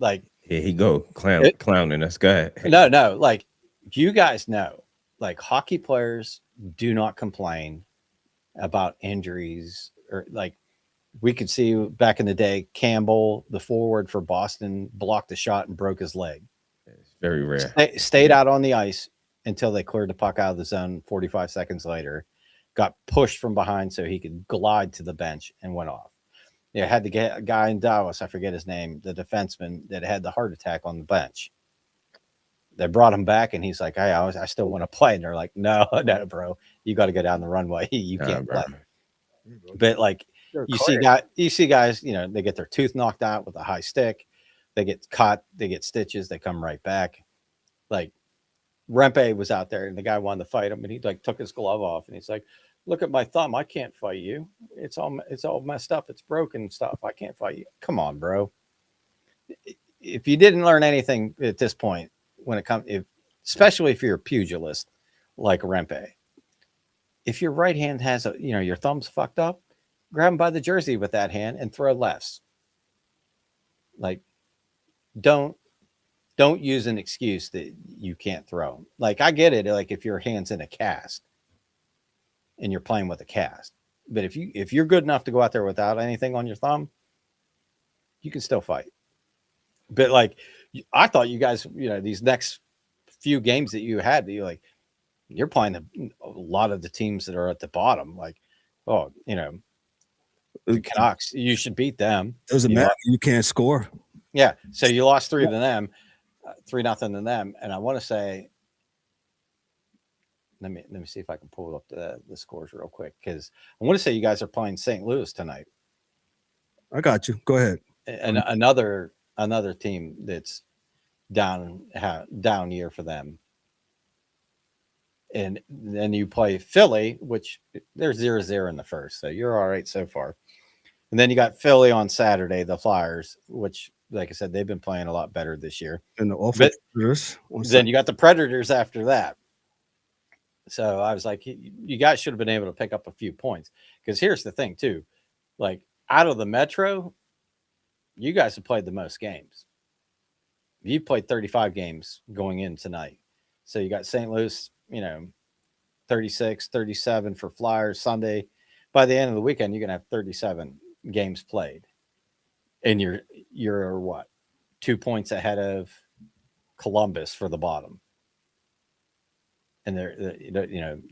like, here he go clowning us. Go ahead. No, like, you guys know, like, hockey players do not complain about injuries, or like, we could see back in the day, Campbell, the forward for Boston, blocked a shot and broke his leg. It's very rare. Stayed out on the ice until they cleared the puck out of the zone. 45 seconds later, got pushed from behind so he could glide to the bench and went off. Yeah, had to get a guy in Dallas, I forget his name, the defenseman that had the heart attack on the bench. They brought him back, and he's like, hey, I still want to play. And they're like, no, bro, you got to go down the runway. You can't play. But like, you see guys, you know, they get their tooth knocked out with a high stick. They get caught, they get stitches, they come right back. Like, Rempe was out there, and the guy wanted to fight him, and he like took his glove off, and he's like, look at my thumb. I can't fight you. It's all messed up. It's broken stuff. I can't fight you. Come on, bro. If you didn't learn anything at this point, when it comes, especially if you're a pugilist like Rempe, if your right hand has your thumb's fucked up, grab him by the jersey with that hand and throw lefts. Like, don't use an excuse that you can't throw. Like, I get it. Like, if your hand's in a cast and you're playing with a cast, but if you're good enough to go out there without anything on your thumb, you can still fight. But like, I thought you guys, these next few games that you had, you're playing a lot of the teams that are at the bottom. Like, the Canucks, you should beat them. Doesn't matter. You can't score. Yeah. So you lost 3 to them, 3-0 to them. And I want to say, let me see if I can pull up the scores real quick, because I want to say you guys are playing St. Louis tonight. I got you. Go ahead. And another team that's down year for them. And then you play Philly, which they're 0-0 in the first, so you're all right so far. And then you got Philly on Saturday, the Flyers, which, like I said, they've been playing a lot better this year. And the Predators. Then you got the Predators after that. So I was like, you guys should have been able to pick up a few points. Because here's the thing, too. Like, out of the Metro, you guys have played the most games. You played 35 games going in tonight. So you got St. Louis, 36, 37 for Flyers Sunday. By the end of the weekend, you're going to have 37 games played. And you're what? 2 points ahead of Columbus for the bottom. And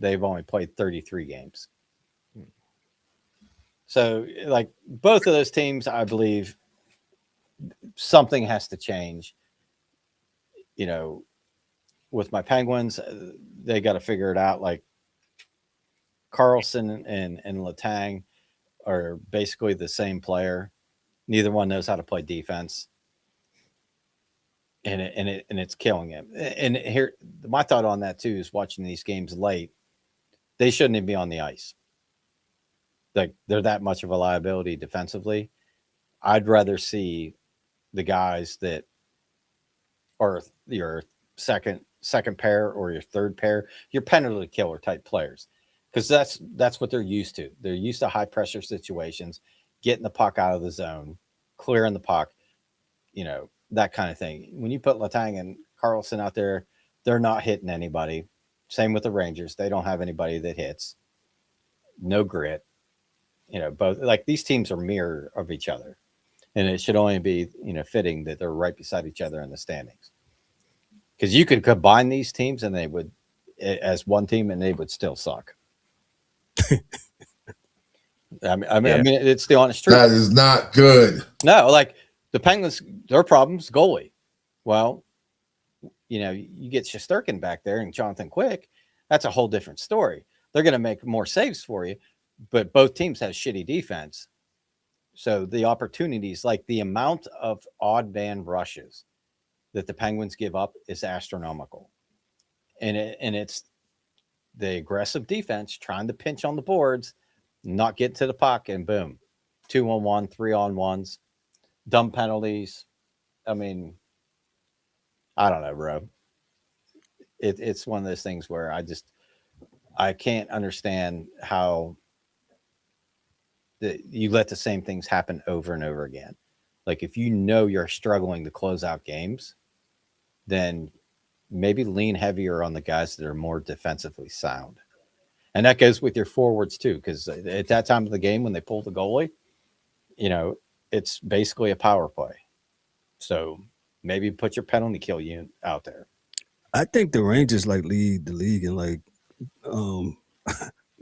they've only played 33 games. So, like, both of those teams, I believe something has to change. With my Penguins, they got to figure it out. Like, Carlson and Letang are basically the same player. Neither one knows how to play defense. And it's killing him. And here, my thought on that too is, watching these games late, they shouldn't even be on the ice. Like, they're that much of a liability defensively. I'd rather see the guys that are your second pair or your third pair, your penalty killer type players, because that's what they're used to. They're used to high pressure situations, getting the puck out of the zone, clearing the puck, that kind of thing. When you put Letang and Carlson out there, they're not hitting anybody. Same with the Rangers. They don't have anybody that hits. No grit. Both like these teams are mirror of each other. And it should only be, fitting that they're right beside each other in the standings. Because you could combine these teams and they would, as one team, and they would still suck. I mean, it's the honest truth. That is not good. No, like the Penguins, their problem's goalie. Well, you get Shesterkin back there and Jonathan Quick. That's a whole different story. They're going to make more saves for you, but both teams have shitty defense. So the opportunities, like the amount of odd man rushes that the Penguins give up is astronomical. And it's the aggressive defense trying to pinch on the boards, not get to the puck, and boom, 2-on-1, 3-on-1s, dumb penalties. I mean, I don't know, bro. It's one of those things where I can't understand how you let the same things happen over and over again. Like if you're struggling to close out games, then maybe lean heavier on the guys that are more defensively sound. And that goes with your forwards too, because at that time of the game when they pull the goalie, it's basically a power play. So maybe put your penalty kill unit out there. I think the Rangers lead the league and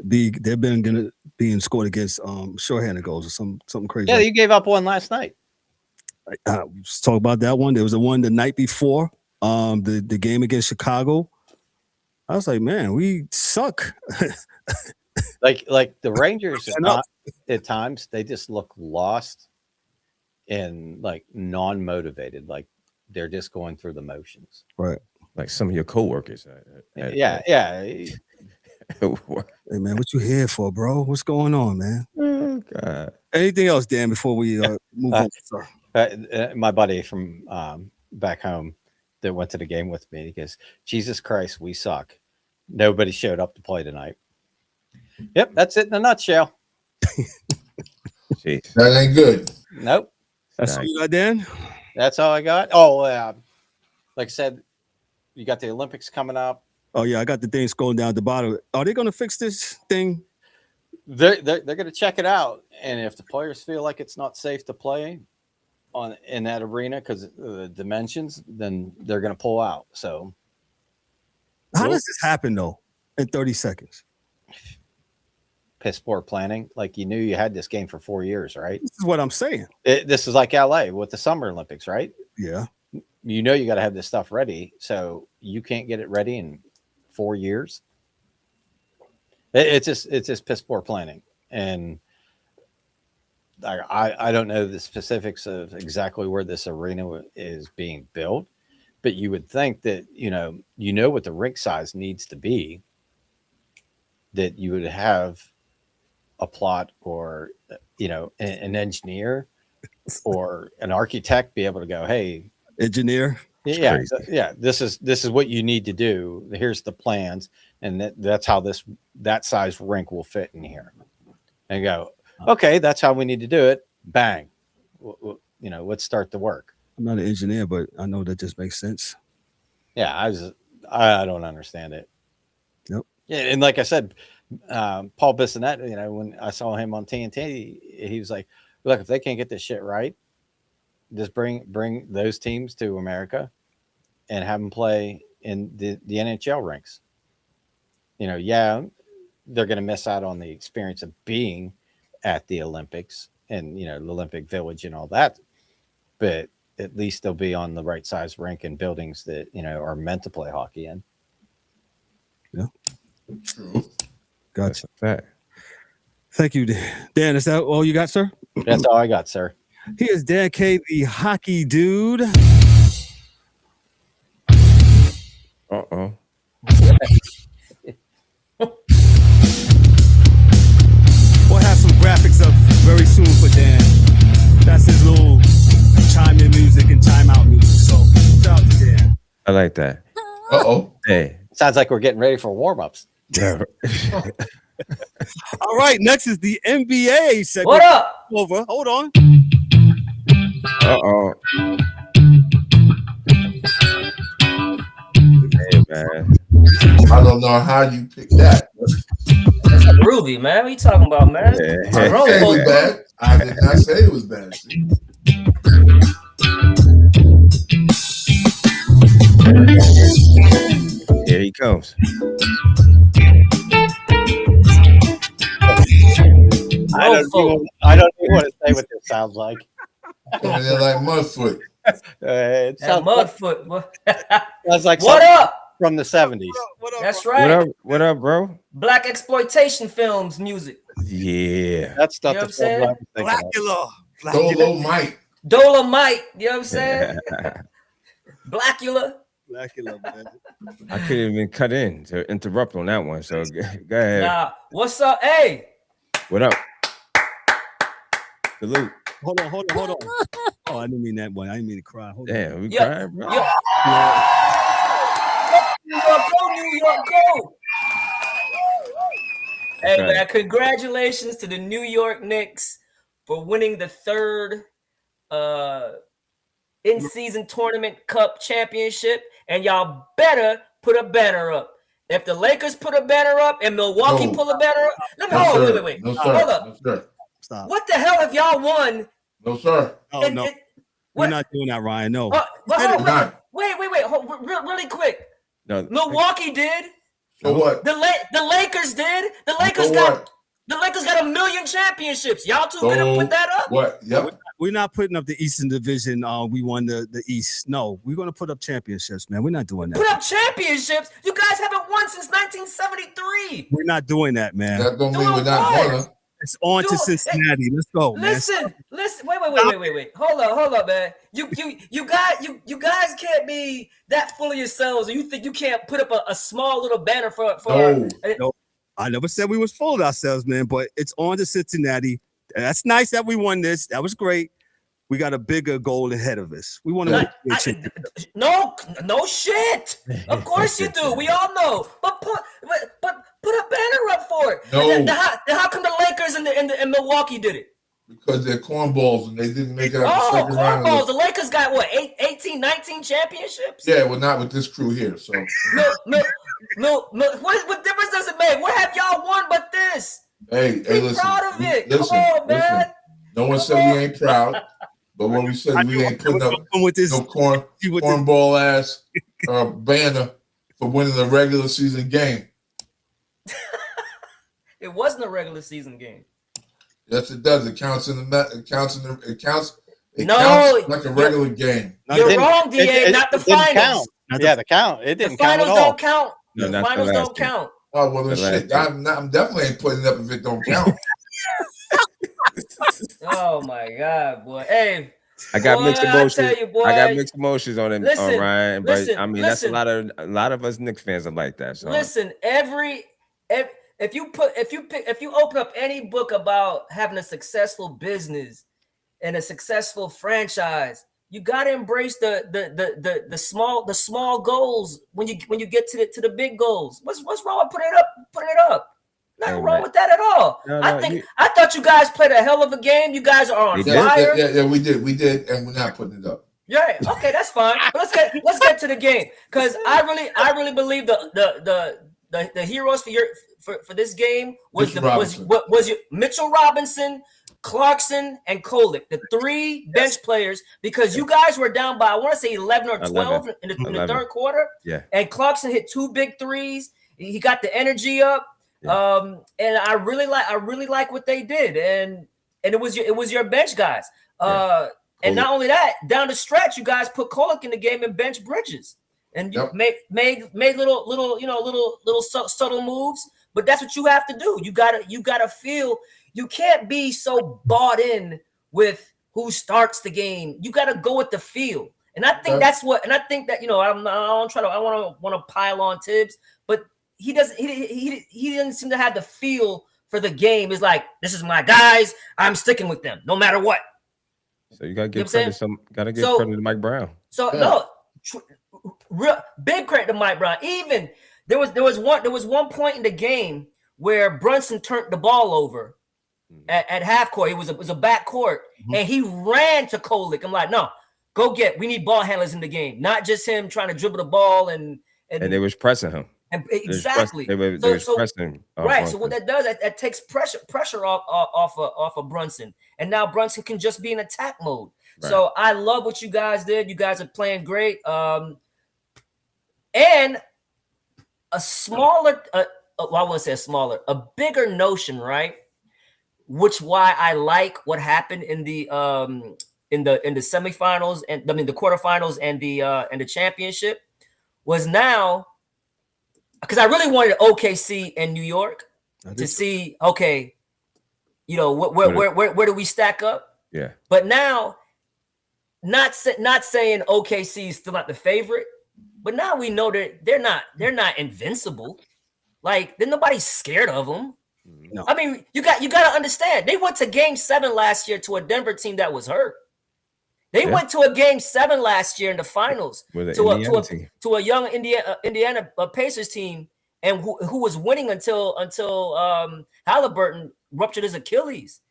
they've been scored against shorthanded goals or something crazy. Yeah, you gave up one last night. Let's talk about that one. There was a one the night before the game against Chicago. I was like, man, we suck. like the Rangers at times they just look lost and like non-motivated, like they're just going through the motions. Right. Like some of your coworkers. Yeah. Hey man, what you here for, bro? What's going on, man? Oh God. Anything else, Dan? Before we move on, sir. My buddy from back home that went to the game with me, he goes, "Jesus Christ, we suck. Nobody showed up to play tonight." Yep, that's it in a nutshell. Jeez. That ain't good. Nope. That's all you got, Dan? That's all I got. Oh, like I said, you got the Olympics coming up. Oh yeah, I got the thing scrolling down at the bottom. Are they going to fix this thing? They're going to check it out, and if the players feel like it's not safe to play in that arena because of the dimensions, then they're going to pull out. So, how does this happen though? In 30 seconds, piss poor planning. Like you knew you had this game for 4 years, right? This is what I'm saying. This is like LA with the Summer Olympics, right? Yeah. You got to have this stuff ready, so you can't get it ready in 4 years. It's just piss poor planning, and I don't know the specifics of exactly where this arena is being built, but you would think that what the rink size needs to be, that you would have a plot or an engineer or an architect be able to go, hey, engineer. Yeah. This is what you need to do. Here's the plans. And that's how that size rink will fit in here. And go, okay, that's how we need to do it. Bang. Let's start the work. I'm not an engineer, but I know that just makes sense. Yeah. I don't understand it. Yep. Yeah. And like I said, Paul Bissonnette, when I saw him on TNT, he was like, look, if they can't get this shit right, just bring those teams to America and have them play in the NHL rinks. They're going to miss out on the experience of being at the Olympics and, the Olympic Village and all that. But at least they'll be on the right size rink and buildings that, are meant to play hockey in. Yeah. True. Gotcha. Fact. Thank you, Dan. Is that all you got, sir? That's all I got, sir. He is Dan K, the hockey dude. Uh-oh. We'll have some graphics up very soon for Dan. That's his little chime in music and time out music. So shout out to Dan. I like that. Uh-oh. Hey. Sounds like we're getting ready for warm-ups. Yeah. All right, next is the NBA segment. What up? Over. Hold on. Uh-oh. Hey, man. I don't know how you picked that. That's a groovy, man. What you talking about, man? Yeah. I didn't say it was bad. I did not say it was bad. See? Here he comes. I don't even want to say what this sounds like. Coming in like Mudfoot. It That sounds Mudfoot. sounds like What something up? from the 70s. That's right. What up, bro? Black exploitation films music. Yeah. That's not You know the what I'm film I was thinking of. Blackula. Dolomite. Dolomite. You know what I'm saying? Blackula. Blackula, man. I couldn't even cut in to interrupt on that one. So go ahead. Nah, what's up? Hey. What up? Salute. Hold on. Oh, I didn't mean that one. I didn't mean to cry. Hold on. Damn, we Yeah, crying, bro. yeah. New York, go, New York, go. Hey, right. man, congratulations to the New York Knicks for winning the third in-season tournament cup championship. And y'all better put a banner up. If the Lakers put a banner up and Milwaukee pull a banner up, let me hold on. Wait. No, sir. Hold up. No, sir. Stop. What the hell have y'all won? No, sir. Oh, no. We're not doing that, Ryan. No. Wait. Really quick. No. Milwaukee did. So what? The Lakers did. The Lakers got $1 million championships. Y'all two gonna put that up? What? Yep. We're not putting up the Eastern Division. We won the East. No, we're going to put up championships, man. We're not doing that. Put up championships? You guys haven't won since 1973. We're not doing that, man. That don't mean we're not gonna. It's on to Cincinnati. Let's go, listen. Wait. Hold up, man. You guys can't be that full of yourselves. You think you can't put up a small little banner for No. I never said we was full of ourselves, man, but it's on to Cincinnati. That's nice that we won this. That was great. We got a bigger goal ahead of us. We want to no shit. Of course you do. We all know. But put a banner up for it. No. And then how come the Lakers and Milwaukee did it? Because they're cornballs and they didn't make it out the second round. Cornballs. The Lakers got what, 18, 19 championships? Yeah, well, not with this crew here. So what difference does it make? What have y'all won but this? Hey, Be proud of it. Come on, man. No one said we ain't proud, but when we said we ain't putting up no cornball ass banner for winning the regular season game. It wasn't a regular season game. Yes, it does. It counts counts like a regular game. You're wrong, DA. Not the finals. The count. It didn't count at all. Don't count. No, the finals don't count. Oh well, then shit. I'm definitely ain't putting it up if it don't count. Oh my God, boy! Hey, I got mixed emotions. I got mixed emotions on him, Ryan. But I mean, that's a lot of us Knicks fans are like that. So listen, if you open up any book about having a successful business and a successful franchise, you gotta embrace the small goals when you get to the big goals. What's wrong with putting it up? Nothing wrong with that at all. I thought you guys played a hell of a game. You guys are on fire. Yeah, we did, and we're not putting it up. Yeah, okay, that's fine. But let's get to the game, because I really believe the heroes for this game was your Mitchell Robinson, Clarkson, and Kolek, the three bench players, because you guys were down by, I want to say 11 or 12 in the third quarter. Yeah, and Clarkson hit 2 big threes. He got the energy up. Yeah. And I really like what they did, and it was your bench guys. And not only that, down the stretch, you guys put Kolek in the game and bench Bridges, and you made little subtle moves. But that's what you have to do. You gotta feel. You can't be so bought in with who starts the game. You gotta go with the feel. And I think that's what. And I think that I want to pile on Tibbs, but he doesn't. He didn't seem to have the feel for the game. It's like, this is my guys. I'm sticking with them no matter what. So you gotta give credit to Mike Brown. So real big credit to Mike Brown. Even there was one point in the game where Brunson turned the ball over, at half court. It was a back court, and he ran to Kolek. I'm like, no, we need ball handlers in the game, not just him trying to dribble the ball and they was pressing him. And exactly. They was pressing. Right. So what that does, that takes pressure off of Brunson, and now Brunson can just be in attack mode. Right. So I love what you guys did. You guys are playing great. And a smaller, I want to say a bigger notion, right? Which why I like what happened in the semifinals and the quarterfinals and the championship was now. Because I really wanted OKC and New York to see, okay, where do we stack up? Yeah. But now, not saying OKC is still not the favorite, but now we know that they're not invincible. Like, then nobody's scared of them. No. I mean, you got to understand. They went to Game 7 last year to a Denver team that was hurt. They went to a Game 7 last year in the finals to a young Indiana Pacers team, and who was winning until Halliburton ruptured his Achilles.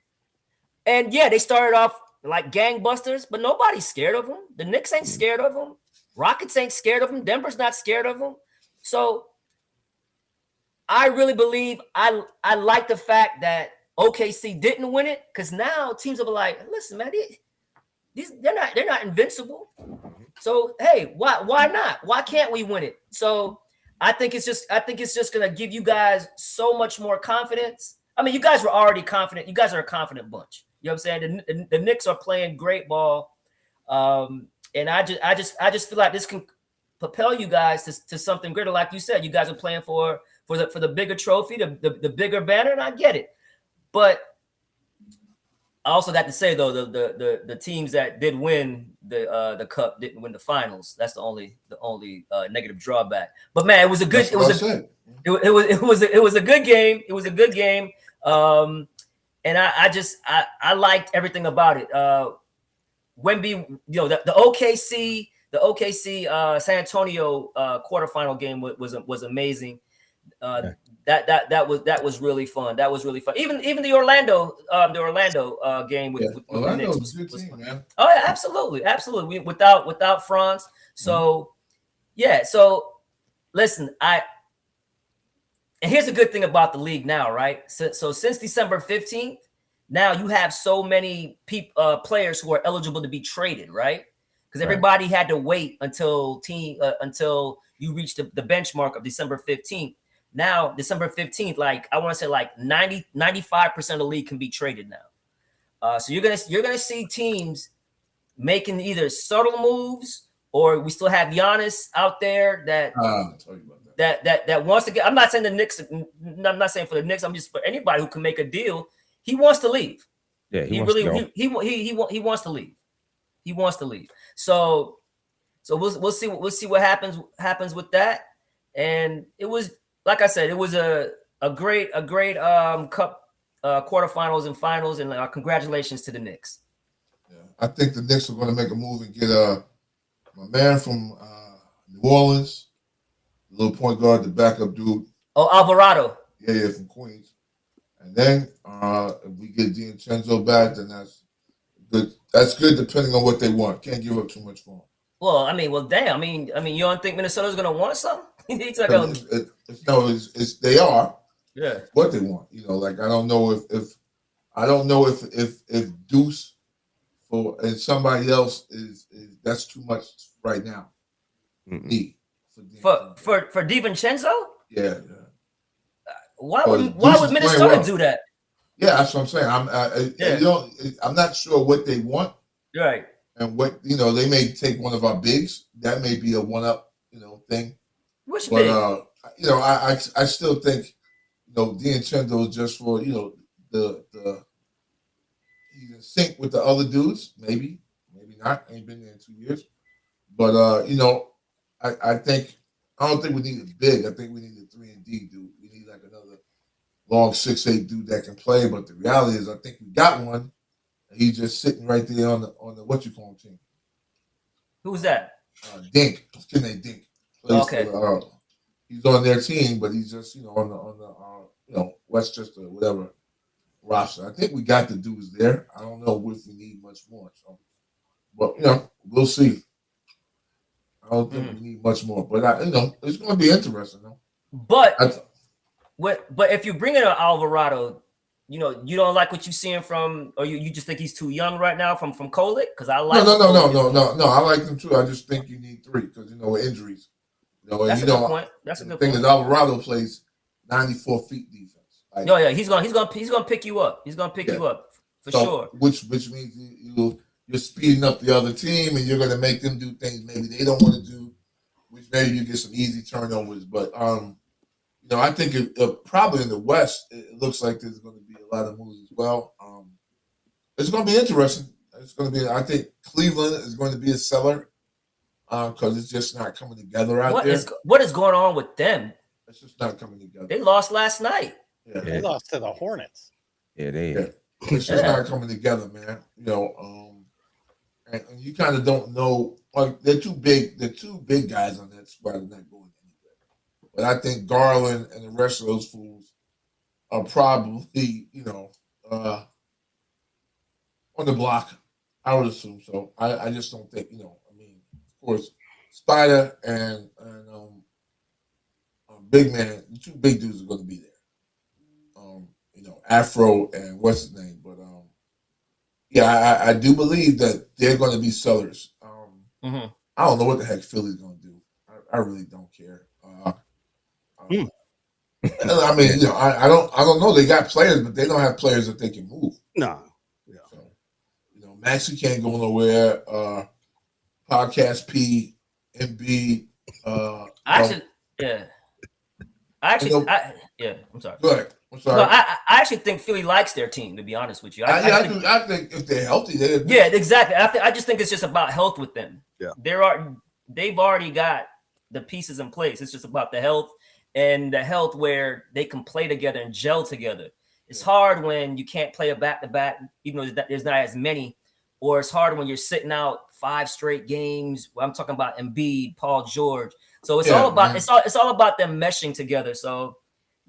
And yeah, they started off like gangbusters, but nobody's scared of them. The Knicks ain't scared of them. Rockets ain't scared of them. Denver's not scared of them. So I really believe I like the fact that OKC didn't win it, because now teams will be like, listen, man, they're not invincible. So hey, why not? Why can't we win it? So I think it's just gonna give you guys so much more confidence. I mean, you guys were already confident. You guys are a confident bunch. You know what I'm saying? The Knicks are playing great ball, and I just feel like this can propel you guys to something greater. Like you said, you guys are playing for the bigger trophy, the bigger banner, and I get it, but I also got to say though, the teams that did win the cup didn't win the finals. That's the only negative drawback. But man, it was a good it was a good game. It was a good game. And I liked everything about it. Wemby, the OKC San Antonio quarterfinal game was amazing. That was really fun. That was really fun. Even the Orlando game with the Knicks was fun. Man. Oh yeah, absolutely. Without Franz. So yeah. So listen, and here's the good thing about the league now, right? So since December 15th, now you have so many players who are eligible to be traded, right? Because everybody had to wait until you reach the benchmark of December 15th. Now, December 15th, like I want to say like 95% of the league can be traded now. So you're gonna see teams making either subtle moves, or we still have Giannis out there that wants to get. I'm not saying the Knicks. I'm not saying for the Knicks. I'm just for anybody who can make a deal. He wants to leave. Yeah, he wants to leave. He wants to leave. So we'll see what happens with that. And it was, like I said, it was a great cup quarterfinals and finals, and congratulations to the Knicks. Yeah, I think the Knicks are going to make a move and get my man from New Orleans, the little point guard, the backup dude. Oh, Alvarado. Yeah, from Queens. And then if we get DiVincenzo back, then that's good. That's good, depending on what they want. Can't give up too much for him. Well, damn. I mean, you don't think Minnesota's going to want something? They are. Yeah. What they want, like I don't know if Deuce and somebody else is that's too much right now. For DiVincenzo? Yeah. Why would Minnesota do that? Yeah, that's what I'm saying. I'm not sure what they want. Right. And what they may take one of our bigs. That may be a one-up, thing. Which big? I still think, DiVincenzo is just for the he's in sync with the other dudes. Maybe not. Ain't been there in 2 years. But I don't think we need a big. I think we need a 3-and-D dude. We need like another long 6'8" dude that can play. But the reality is, I think we got one. He's just sitting right there on the what you call him team. Who's that? Dink. His kid named Dink. Okay. He's on their team, but he's just on the Westchester, whatever roster. I think we got the dudes there. I don't know if we need much more. So, but we'll see. I don't think we need much more, but it's going to be interesting. Though. But if you bring in an Alvarado, you don't like what you're seeing from, or you just think he's too young right now from Kolek? Because I like no. I like them too. I just think you need 3 because with injuries. That's a good point. That's a good point. The thing is, Alvarado plays 94 feet defense. Like, he's gonna pick you up. He's gonna pick you up for sure. Which means you're speeding up the other team, and you're gonna make them do things maybe they don't want to do, which maybe you get some easy turnovers. But I think probably in the West, it looks like there's going to be a lot of moves as well. It's going to be interesting. It's going to be. I think Cleveland is going to be a seller because it's just not coming together out there. What is going on with them? It's just not coming together. They lost last night. Yeah. They lost to the Hornets. Yeah, It's just not coming together, man. And you kind of don't know. Like they're too big. The 2 big guys on that squad are not going anywhere. But I think Garland and the rest of those fools are probably, on the block. I would assume so. I just don't think, of course, Spider and Big Man, the 2 big dudes are going to be there. Afro and what's his name, but I do believe that they're going to be sellers. I don't know what the heck Philly's going to do. I really don't care. I mean, I don't know. They got players, but they don't have players that they can move. No. Yeah. So, Maxey can't go nowhere. Podcast P, MB. I'm sorry. Go ahead. I'm sorry. No, I actually think Philly likes their team, to be honest with you. I think if they're healthy, yeah, exactly. I just think it's just about health with them. Yeah. They've already got the pieces in place. It's just about the health and the health where they can play together and gel together. It's hard when you can't play a back-to-back, even though there's not as many, or it's hard when you're sitting out 5 straight games. I'm talking about Embiid, Paul George. So it's all about it's all about them meshing together. So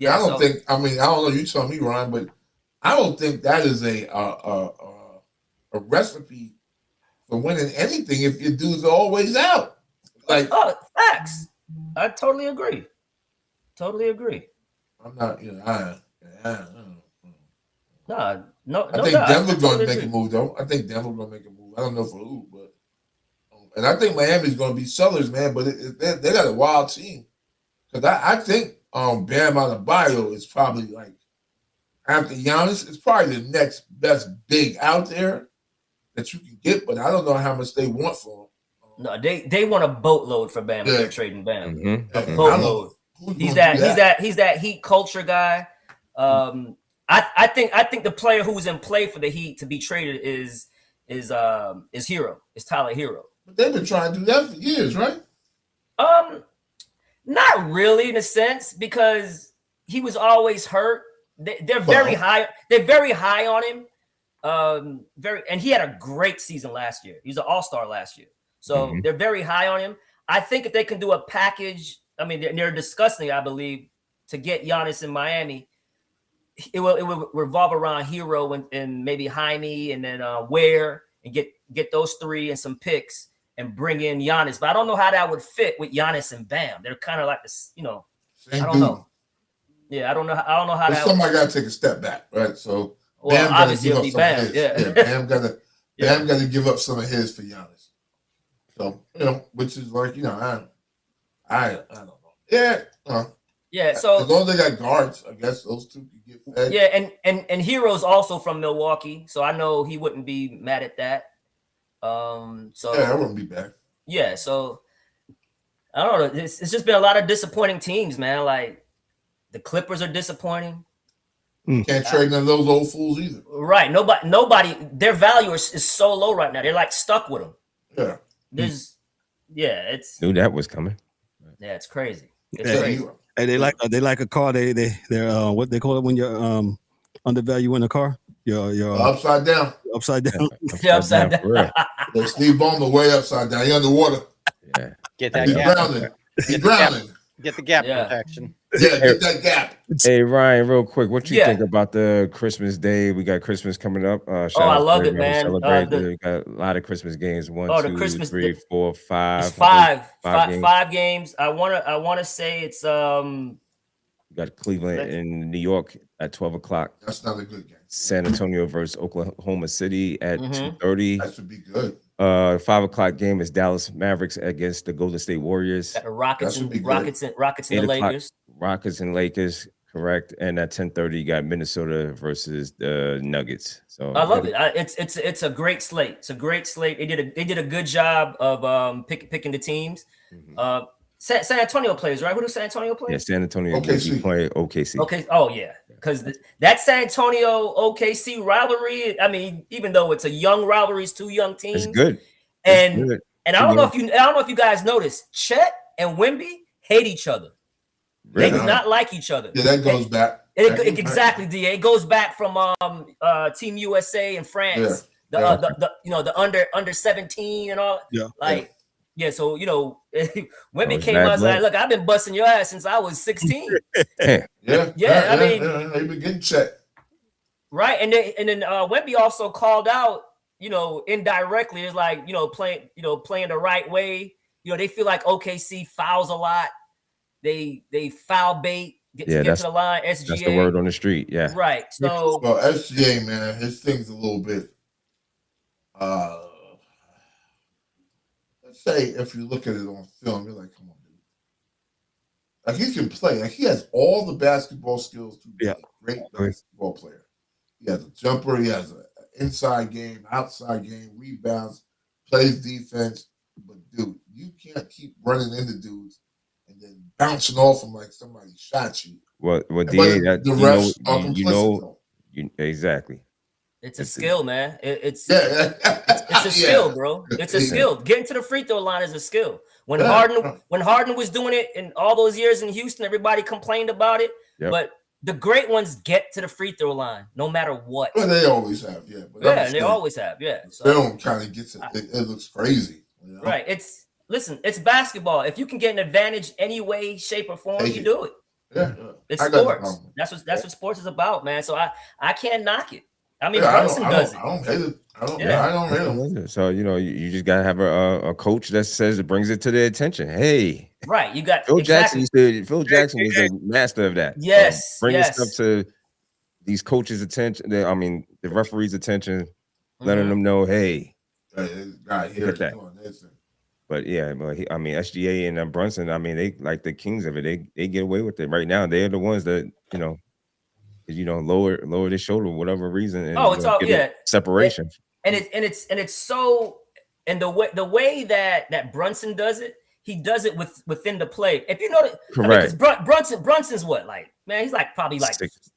I don't think. I don't know. You tell me, Ryan, but I don't think that is a recipe for winning anything if your dudes are always out. Like facts. I totally agree. I'm not. No. I think Denver's going to make a move, though. I think Denver's going to make a move. I don't know for who, but and I think Miami's going to be sellers, man. But they got a wild team because I think Bam Adebayo is probably like after Giannis, it's probably the next best big out there that you can get. But I don't know how much they want for him. No, they want a boatload for Bam. They're trading Bam. Mm-hmm. A boatload. He's that Heat culture guy. I think the player who's in play for the Heat to be traded is Hero. Is Tyler Hero. But they've been trying to do that for years, right? Not really in a sense because he was always hurt. They're very high. They're very high on him. And he had a great season last year. He was an all-star last year. So they're very high on him. I think if they can do a package, I mean, they're discussing, I believe, to get Giannis in Miami. It will revolve around Hero and maybe Jaime and then Ware and get those 3 and some picks and bring in Giannis. But I don't know how that would fit with Giannis and Bam. They're kind of like this, Same I don't know. Yeah, I don't know how that. Somebody got to take a step back, right? So Bam obviously it'll be Bam. Yeah, Bam got to give up some of his for Giannis. So which is like I don't know. Yeah. Yeah, so as long as they got guards, I guess those 2 can get fed. Yeah, and Hero's also from Milwaukee, so I know he wouldn't be mad at that. So I wouldn't be bad. Yeah, so I don't know. It's just been a lot of disappointing teams, man. Like the Clippers are disappointing. Can't trade none of those old fools either. Right. Nobody. Their value is so low right now. They're like stuck with them. Yeah. It's knew that was coming. Yeah, it's crazy. It's crazy. And they like a car. They're what they call it when you're undervaluing a car. You're upside down. Upside down. Yeah, upside down. Steve Ballmer way upside down. He underwater. Yeah. Get that He's gap. drowning. He's drowning. Get the gap protection. Yeah, get that gap. Hey Ryan, real quick, what you think about the Christmas Day? We got Christmas coming up. Shout out I to love it, everybody who man. celebrated. We got a lot of Christmas games. The Christmas 4, 5. It's Games. five games. I wanna say it's We got Cleveland and New York at 12 o'clock. That's not a good game. San Antonio versus Oklahoma City at 2:30. That should be good. 5 o'clock game is Dallas Mavericks against the Golden State Warriors. Got the Rockets and the Lakers. Rockets and Lakers, correct. And at 10:30, you got Minnesota versus the Nuggets. So I love it. It's a great slate. It's a great slate. They did a good job of picking the teams. San Antonio plays, right? Who does San Antonio play? Yeah, San Antonio OKC. Play OKC. Okay. Oh yeah, because that San Antonio OKC rivalry. I mean, even though it's a young rivalry, it's two young teams. It's good. And I don't know if you guys noticed, Chet and Wemby hate each other. Really? They do not like each other. Yeah, that goes back. Exactly, DA. It goes back from Team USA and France. The under 17 and all. Yeah. Yeah, so Wemby came out and said, "Look, I've been busting your ass since I was 16." I mean, they've been getting checked, right? And then Wemby also called out, indirectly, is like, playing the right way. They feel like OKC fouls a lot. They foul bait, get to the line. SGA, that's the word on the street. Yeah, right. So, well, SGA, man, his thing's a little bit. Let's say if you look at it on film, you're like, come on, dude. Like, he can play. Like, he has all the basketball skills to be a great basketball player. He has a jumper. He has an inside game, outside game, rebounds, plays defense. But, dude, you can't keep running into dudes and then bouncing off them like somebody shot you. Well, DA, that the refs are complicit. Exactly. It's a skill, man. It's a skill, bro. It's a skill. Getting to the free throw line is a skill. When Harden was doing it in all those years in Houston, everybody complained about it. Yep. But the great ones get to the free throw line no matter what. Well, they always have, yeah. But they always have, yeah. So, film kind of gets it. It looks crazy. Right. It's basketball. If you can get an advantage any way, shape, or form, you do it. Yeah. It's sports. That's what sports is about, man. So I can't knock it. I mean, Brunson does it. I don't hate it. I don't hate it. So you just gotta have a coach that says it brings it to their attention. Hey, right? You got Phil Jackson. Phil Jackson was a master of that. Yes, bringing stuff to these coaches' attention. The referees' attention, letting them know, hey, here that. But SGA and Brunson. I mean, they like the kings of it. They get away with it right now. They're the ones that lower their shoulder for whatever reason. And, it's all separation. And it's so, and the way that Brunson does it, he does it within the play. If you know, correct. Brunson's what, like, man, he's like probably like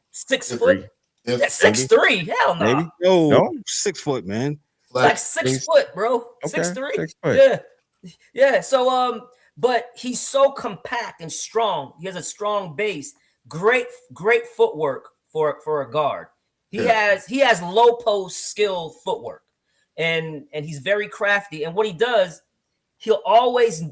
6 foot. Yeah, 6'3". Hell no. Maybe. No, 6 foot, man. Like 6 foot, bro. Okay. 6'3". 6 foot. Yeah. So but he's so compact and strong. He has a strong base. Great footwork for a guard. He has low post skill footwork, and he's very crafty. And what he does, he'll always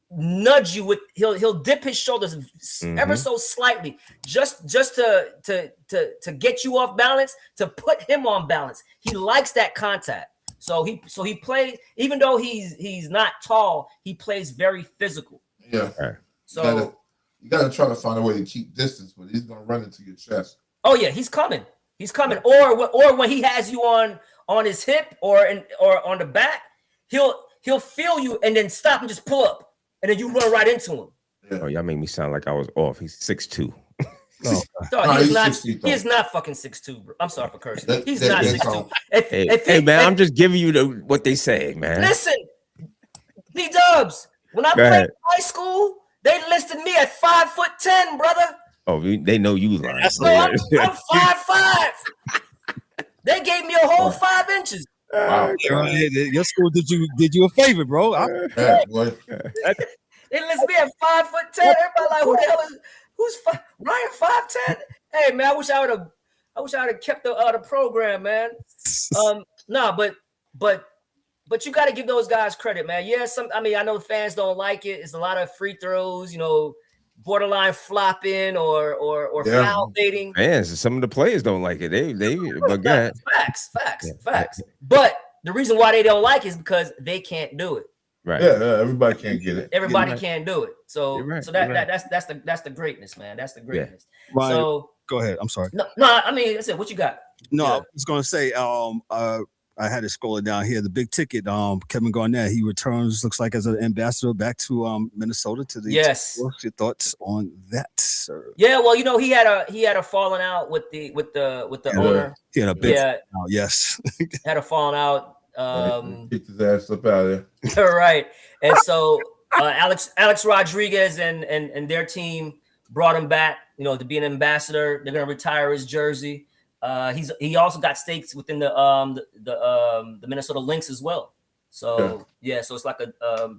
nudge you with. He'll dip his shoulders ever so slightly, just to get you off balance, to put him on balance. He likes that contact. So he plays, even though he's not tall, he plays very physical. Yeah. Right. So you gotta try to find a way to keep distance, but he's gonna run into your chest. Oh yeah, he's coming. Or when he has you on his hip or on the back, he'll feel you and then stop and just pull up, and then you run right into him. Yeah. Oh, y'all make me sound like I was off. He's 6'2". He is not fucking 6'2", bro. I'm sorry for cursing. He's not 6'2". Hey, man, I'm just giving you what they say, man. Listen, D-Dubs, when I played in high school, they listed me at 5'10", brother. Oh, they know you lying. So I'm 5'5". They gave me a whole 5 inches. Wow. Your school did you a favor, bro. Yeah, boy. They listed me at 5'10". Everybody like, who the hell is Ryan 5'10"? Hey man, I wish I would have kept the program, man. But you got to give those guys credit, man. Yeah, I know fans don't like it. It's a lot of free throws, borderline flopping or foul baiting. Fans, some of the players don't like it. They but Facts. But the reason why they don't like it is because they can't do it. Right. Yeah, everybody can't get it. Everybody can't do it. So Right. that's the greatness, man. That's the greatness. Right. So go ahead. I'm sorry. no, I mean, I said, what you got? No, Yeah. I was gonna say, I had to scroll it down here. The big ticket, Kevin Garnett, he returns, looks like as an ambassador back to Minnesota to the Yes. What's your thoughts on that, sir? Yeah, well, you know, he had a falling out with the owner. He had a big yes. Had a falling out. Kicked his ass up out of there. Right. And so Alex Rodriguez and their team brought him back, you know, to be an ambassador. They're gonna retire his jersey. He also got stakes within the Minnesota Lynx as well. So so it's like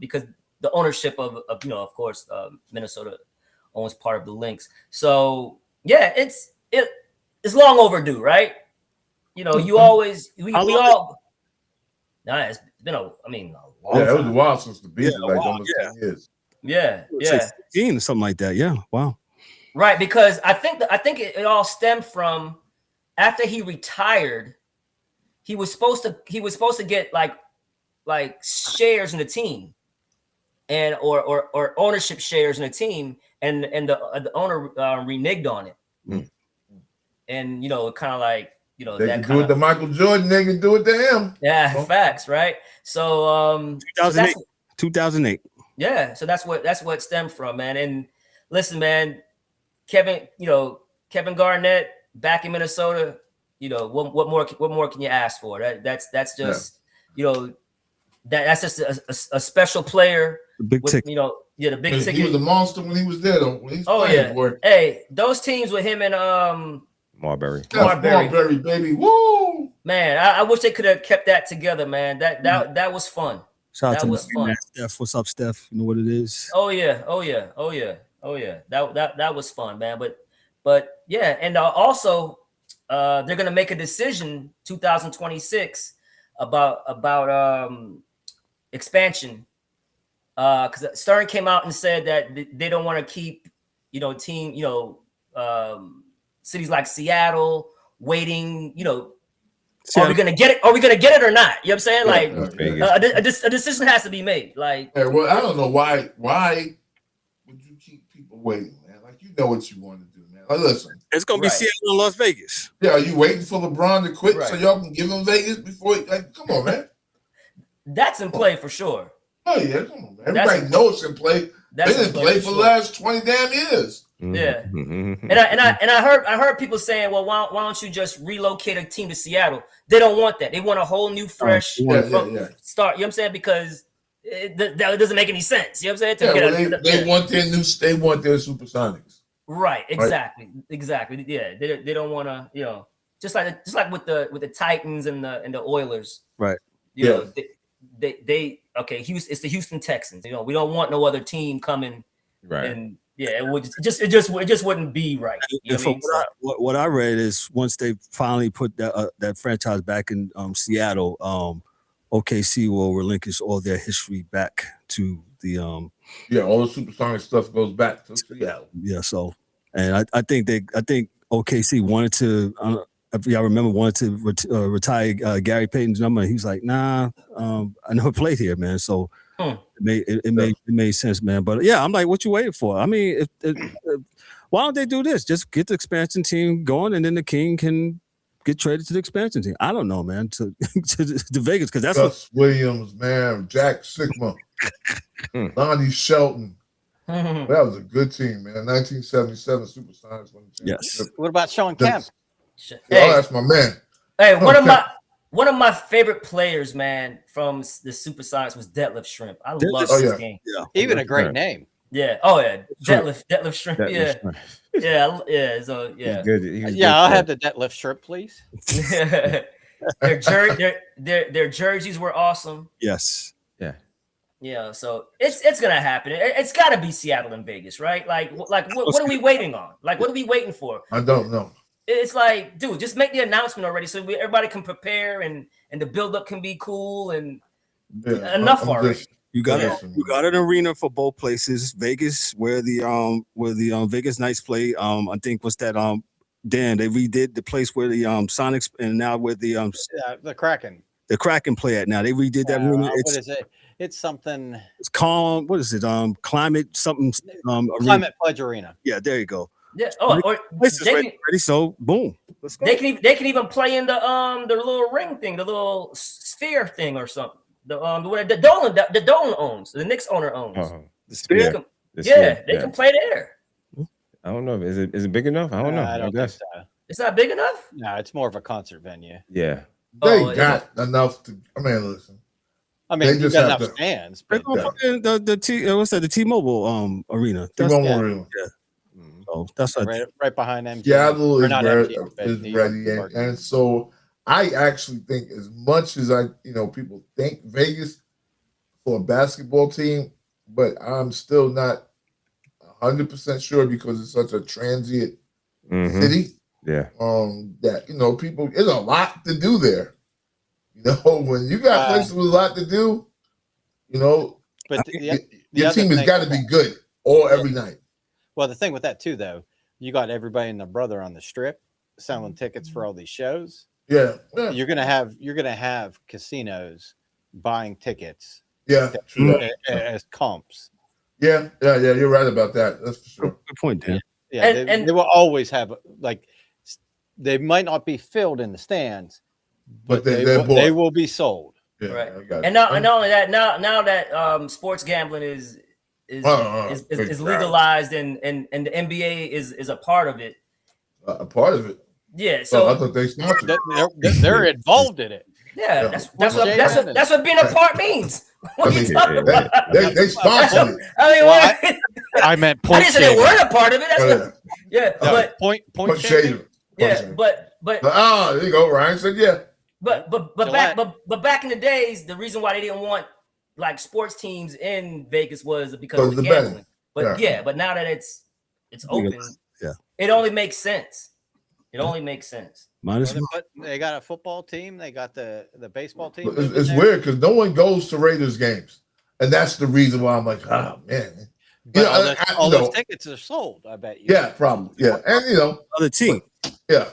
because the ownership of you know, of course, Minnesota owns part of the Lynx. So yeah, it's long overdue, right? You know, you always we all. Nah, it's been a long it was a while since the beat, almost 10 years. Yeah. 16 or something like that. Yeah, wow. Right, because I think it all stemmed from after he retired. He was supposed to get like shares in the team, and or ownership shares in the team, and the owner reneged on it, and you know, kind of like. You know, they can do it to Michael Jordan. They can do it to him. Yeah, facts, right? So, 2008. Yeah, so that's what stemmed from, man. And listen, man, Kevin Garnett back in Minnesota. You know, what more can you ask for? That's just you know that's just a special player. The big ticket. You know, the big ticket. He was a monster when he was there, though. When he was for it. Hey, those teams with him and Marbury, baby, woo! Man, I wish they could have kept that together, man. That was fun. Shout out that to was fun. Steph. What's up, Steph? You know what it is? Oh yeah. That was fun, man. But yeah, and also they're gonna make a decision 2026 about expansion. Because Stern came out and said that they don't want to keep cities like Seattle waiting, you know, are we gonna get it? Are we gonna get it or not? You know what I'm saying? Like a decision has to be made. Like, well, I don't know why would you keep people waiting, man? Like, you know what you want to do, man. Like, listen, it's gonna be Seattle and Las Vegas. Yeah, are you waiting for LeBron to quit so y'all can give him Vegas before? Like, come on, man. That's in play for sure. Oh yeah, come on, man. Everybody knows it's in play. They didn't play for the last 20 damn years. Yeah, and I heard people saying, well, why don't you just relocate a team to Seattle? They don't want that. They want a whole new fresh start. You know what I'm saying? Because that doesn't make any sense. You know what I'm saying? They want their Supersonics. Right. Exactly. Yeah. They don't want to. You know, just like with the Titans and the Oilers. Right. You know, they it's the Houston Texans. You know, we don't want no other team coming. Right. And yeah, it just wouldn't be right. You know what I read is once they finally put that franchise back in Seattle, OKC will relinquish all their history back to the all the Supersonic stuff goes back to Seattle. Yeah, so and I think OKC wanted to. If y'all remember, wanted to retire Gary Payton's number. He's like, nah, I never played here, man. So. It made sense, man. But yeah, I'm like, what you waiting for? I mean, why don't they do this? Just get the expansion team going, and then the King can get traded to the expansion team. I don't know, man. To Vegas, because that's Gus Williams, man, Jack Sigma, Lonnie Shelton. That was a good team, man. 1977 Supersonics won the championship. Yes. What about Sean Kemp? That's my man. Hey, one of my favorite players, man, from the Supersonics was Detlef Schrempf. I love this game. Yeah. Even a great name. Yeah. Oh yeah. Detlef Schrempf. Yeah. So yeah. Good. I'll have the Detlef Schrempf, please. Their jerseys were awesome. Yes. Yeah. Yeah. So it's gonna happen. It's got to be Seattle and Vegas, right? Like what are we waiting on? Like what are we waiting for? I don't know. It's like, dude, just make the announcement already so everybody can prepare and the buildup can be cool and enough already. You got an arena for both places. Vegas, where the Vegas Knights play. I think what's that Dan, they redid the place where the Sonics and now where the Kraken. The Kraken play at now. They redid that arena. What is it? It's something. It's calm. What is it? Climate something. Climate Pledge Arena. Yeah, there you go. Yeah. Oh, or place is ready. So boom. Let's go. They can even play in the little ring thing, the little sphere thing or something. The Dolan owns. The Knicks owner owns. The sphere. They can play there. I don't know. Is it big enough? I don't know. I don't guess so. It's not big enough. No, it's more of a concert venue. Yeah. They got enough to. I mean, listen. I mean, you got enough stands. But the T-Mobile arena. T-Mobile arena. Yeah. So that's right behind MGM. Seattle is ready, and so I actually think, as much as people think Vegas for a basketball team, but I'm still not 100% sure because it's such a transient city. Yeah. That people, there's a lot to do there. When you got places with a lot to do, but your team has got to be good every night. Well, the thing with that too, though, you got everybody and their brother on the strip selling tickets for all these shows. Yeah. You're gonna have casinos buying tickets. Yeah, as comps. Yeah. You're right about that. That's for sure. Good point, Dan. Yeah, they will always have, like, they might not be filled in the stands, but they will be sold. Yeah, right. And not only that, now that sports gambling is legalized and the NBA is a part of it. A part of it. Yeah. So I thought they sponsored it. They're involved in it. Yeah, that's what being a part means. They sponsored it. I mean, I meant point. I didn't say they weren't a part of it. But point shaving. Yeah, but there you go. Ryan said But back in the days, the reason why they didn't want like sports teams in Vegas was because of the gambling. But but now that it's open, it only makes sense. It only makes sense. They got a football team. They got the baseball team. It's weird because no one goes to Raiders games, and that's the reason why I'm like, oh man. But all those tickets are sold. I bet you. Yeah, probably. Yeah, and other team. Yeah.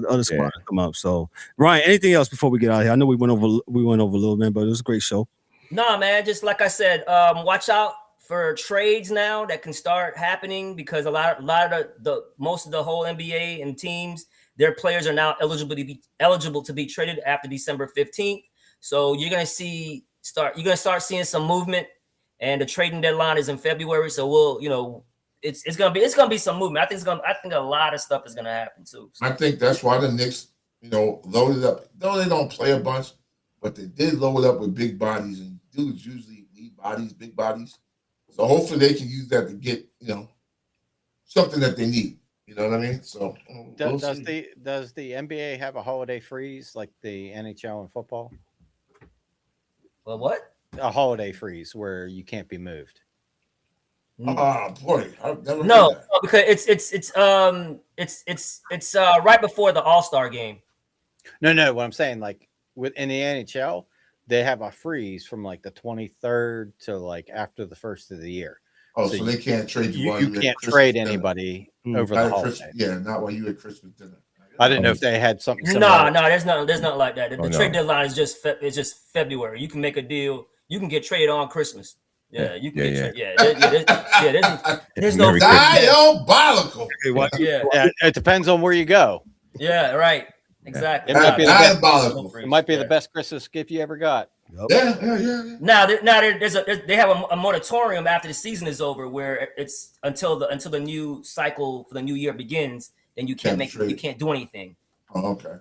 Other squad come up. So Ryan, anything else before we get out of here? I know we went over a little bit, but it was a great show. No, man. Just like I said, watch out for trades now that can start happening because a lot of most of the whole NBA and teams, their players are now eligible to be traded after December 15th. So you're gonna start seeing some movement, and the trading deadline is in February. So it's gonna be some movement. I think a lot of stuff is gonna happen too. So. I think that's why the Knicks, loaded up. Though they don't play a bunch, but they did load up with big bodies, and dudes usually need big bodies. So hopefully they can use that to get, something that they need. You know what I mean? So does the NBA have a holiday freeze like the NHL and football? Well, what? A holiday freeze where you can't be moved. Oh boy, I've never no, because it's right before the All-Star game. No. What I'm saying, like in the NHL, they have a freeze from like the 23rd to like after the first of the year. Oh, so they can't trade you. You can't trade anybody over the holiday. Yeah, not while you at Christmas dinner. I didn't know if they had something similar. No, there's nothing like that. The trade deadline is just February. You can make a deal. You can get traded on Christmas. Yeah, you can get traded. There's no diabolical. Yeah, it depends on where you go. Yeah, right. Exactly. It might be the best Christmas gift you ever got. Yeah. Now they have a moratorium after the season is over, where it's until the new cycle for the new year begins. Then you can't do anything. Oh, okay.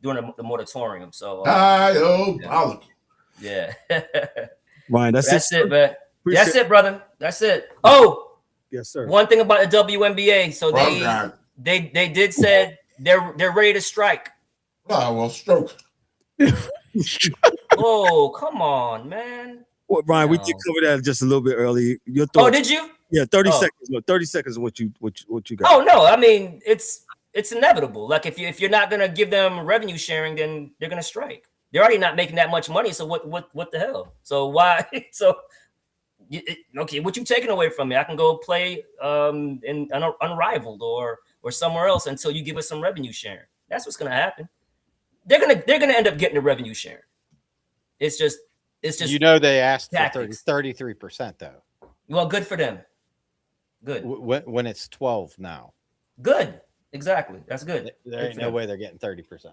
During the moratorium. So diabolical. Yeah. Ryan, that's it, man. That's it, brother. That's it. Oh, yes, sir. One thing about the WNBA. So they did said they're ready to strike. Oh, well, stroke. Oh, come on, man. Well, Ryan, we did cover that just a little bit early. Your thoughts? Oh, did you? Yeah, 30 seconds. No, 30 seconds. What you got? Oh no, I mean it's inevitable. Like if you're not gonna give them revenue sharing, then they're gonna strike. They're already not making that much money. So what the hell? So why? So okay, what you taking away from me? I can go play in Unrivaled or somewhere else until you give us some revenue sharing. That's what's gonna happen. They're gonna end up getting the revenue sharing. It's just they asked tactics. for 33% though. Well, good for them. Good. When it's 12 now. Good. Exactly. That's good. There ain't no way they're getting 30%.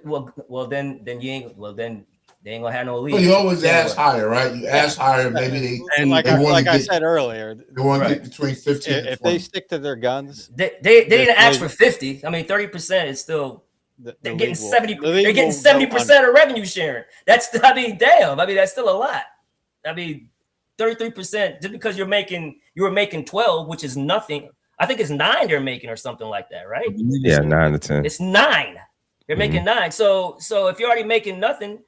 Well, then you ain't. Well, then they ain't gonna have no lead. Well, you always ask higher, right? You ask higher, maybe they. And like I said earlier, they want to get between 15. If they stick to their guns, they didn't ask for 50. I mean, 30% is still. They're getting 70%. They're getting 70% of revenue sharing. That's. I mean, damn. I mean, that's still a lot. I mean, 33% just because you were making 12, which is nothing. I think it's 9 they're making or something like that, right? Yeah, 9 to 10. It's 9. They're making 9. So if you're already making nothing.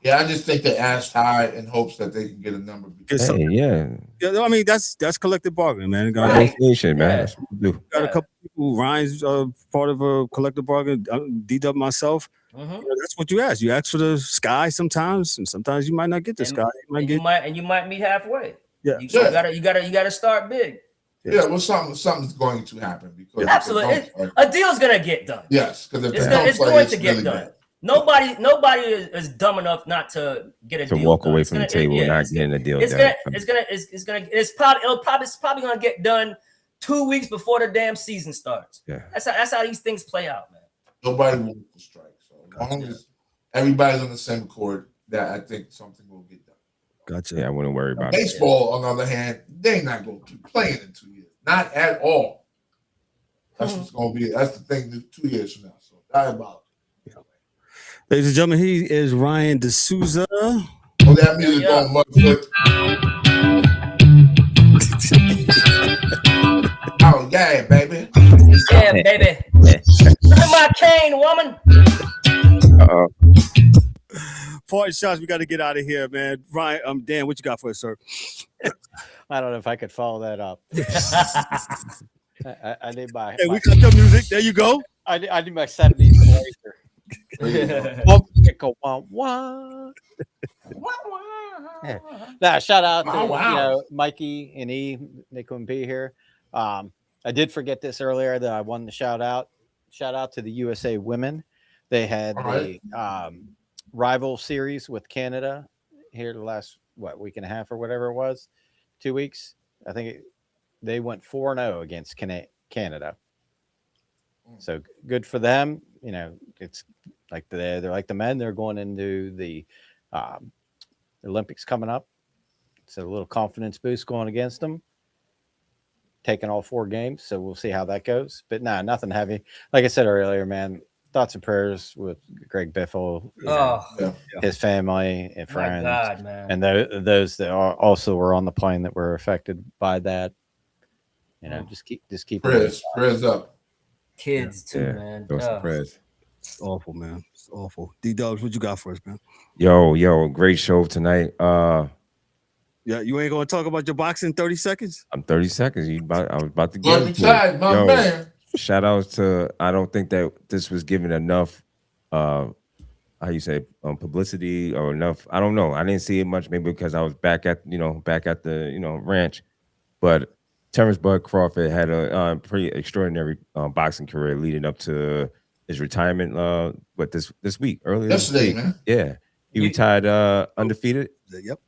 Yeah, I just think they asked high in hopes that they can get a number. Yeah. I mean, that's collective bargaining, man. Negotiation, man. That's what we do. Got a couple people. Ryan's part of a collective bargain. D-Dub myself. That's what you ask. You ask for the sky sometimes, and sometimes you might not get the sky. You might meet halfway. Yeah, you gotta start big. Yeah, well, something's going to happen because absolutely a deal's gonna get done. Yes, because it's going to get done. Nobody is dumb enough not to get a deal. To walk away from the table and not getting a deal done. It's probably gonna get done 2 weeks before the damn season starts. Yeah, that's how these things play out, man. Nobody will strike. So as long as everybody's on the same accord, that I think something will get done. Gotcha. Yeah, I wouldn't worry about baseball, on the other hand, they're not going to keep playing in 2 years. Not at all. That's what's going to be. That's the thing 2 years from now. So diabolical. Yeah. Ladies and gentlemen, he is Ryan D'Souza. Oh, that means it's going much good. Oh, yeah, baby. Yeah, baby. Look at my cane, woman. Uh-oh. 40 shots. We got to get out of here, man. Ryan, Dan, what you got for us, sir? I don't know if I could follow that up. I need my. Hey, we got the music. There you go. I need my 70s yeah. Nah, shout out to Mikey and E. They couldn't be here. I did forget this earlier that I wanted to shout out. Shout out to the USA women. They had the rival series with Canada here the last week and a half or whatever it was, 2 weeks. I think they went 4-0 against Canada. So good for them. You know, it's like they're like the men. They're going into the Olympics coming up. It's a little confidence boost going against them. Taking all 4 games, so we'll see how that goes. But nothing heavy. Like I said earlier, man. Thoughts and prayers with Greg Biffle, his family and friends, and those that also were on the plane that were affected by that. You know, just keep prayers up. Kids too, man. Those prayers. It's awful, man. It's awful. D-Dubs, what you got for us, man? Yo, great show tonight. Yeah, you ain't gonna talk about your boxing in 30 seconds? I'm 30 seconds. I was about to get into it. My man. Shout out to, I don't think that this was given enough, publicity or enough. I don't know. I didn't see it much, maybe because I was back at the ranch. But Terence Bud Crawford had a pretty extraordinary boxing career leading up to his retirement. This week, earlier yesterday, this week. man. Yeah, he retired undefeated. Yep.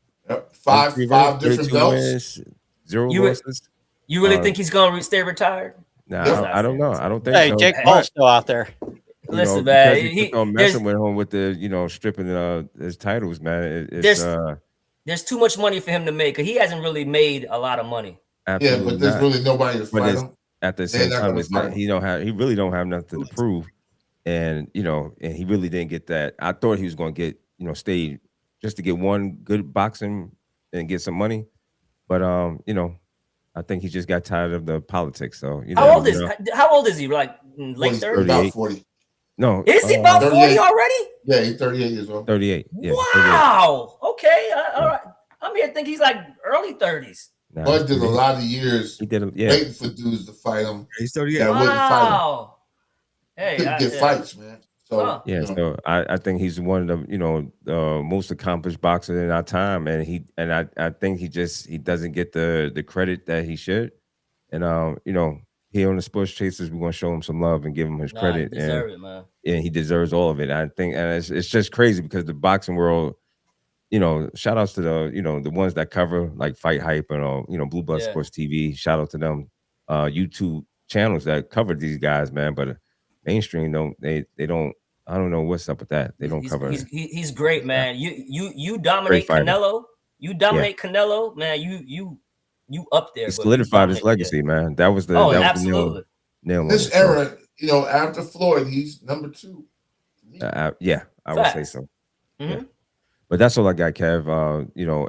Five different belts. Wins, 0 losses. You really think he's gonna stay retired? Nah, I don't know. I don't think so. so. Jake Paul's still out there. Listen, man. He's messing with him with the stripping his titles, man. There's too much money for him to make because he hasn't really made a lot of money. Absolutely but there's really nobody to fight him. At the same time, he really don't have nothing to prove, and he really didn't get that. I thought he was going to get stay just to get one good boxing and get some money, but I think he just got tired of the politics. So how old is he? Like late 30s? About 40. No, is he about 40 already? Yeah, he's 38 years old. 38. Yeah, wow. 38. Okay. All right. I'm here to think he's like early 30s. Bud did a lot of years. He did waiting for dudes to fight him. He's 38. That wouldn't fight him. Hey, couldn't get fights, man. So yeah, so I think he's one of the most accomplished boxers in our time, and I think he doesn't get the credit that he should, and here on the Sports Chasers we're gonna show him some love and give him his credit, he deserves it, man. And he deserves all of it. I think, and it's just crazy because the boxing world, shout outs to the ones that cover like Fight Hype and Blue Blood Sports TV. Shout out to them, YouTube channels that cover these guys, man, but. Mainstream they don't. I don't know what's up with that. They don't cover. He's great, man. You dominate Canelo. You dominate Canelo, man. You up there. He solidified his legacy, man. That was the absolutely. Nail this era. After Floyd, he's number 2. Yeah, I would say so. Mm-hmm. Yeah. But that's all I got, Kev.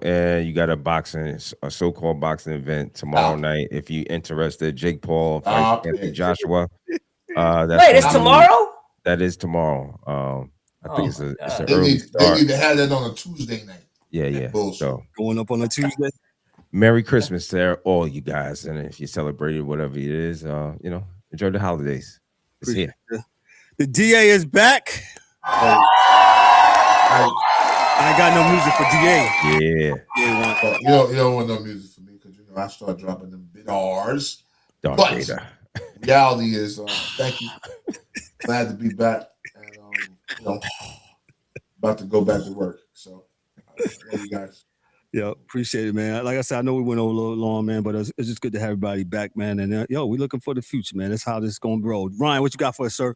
And you got a so-called boxing event tomorrow night. If you're interested, Jake Paul fights Anthony Joshua. Wait, it's tomorrow? That is tomorrow. I think it's an they early start. They need to have that on a Tuesday night. Yeah. So going up on a Tuesday. Merry Christmas to all you guys, and if you celebrate whatever it is, enjoy the holidays. It's here. The DA is back. I ain't got no music for DA. Yeah. You don't want no music for me because I start dropping them big R's. Darth Vader. Reality is, thank you. Glad to be back, and about to go back to work. So, love you guys. Yeah, appreciate it, man. Like I said, I know we went over a little long, man, but it's just good to have everybody back, man. And we're looking for the future, man. That's how this is gonna roll. Ryan, what you got for us, sir?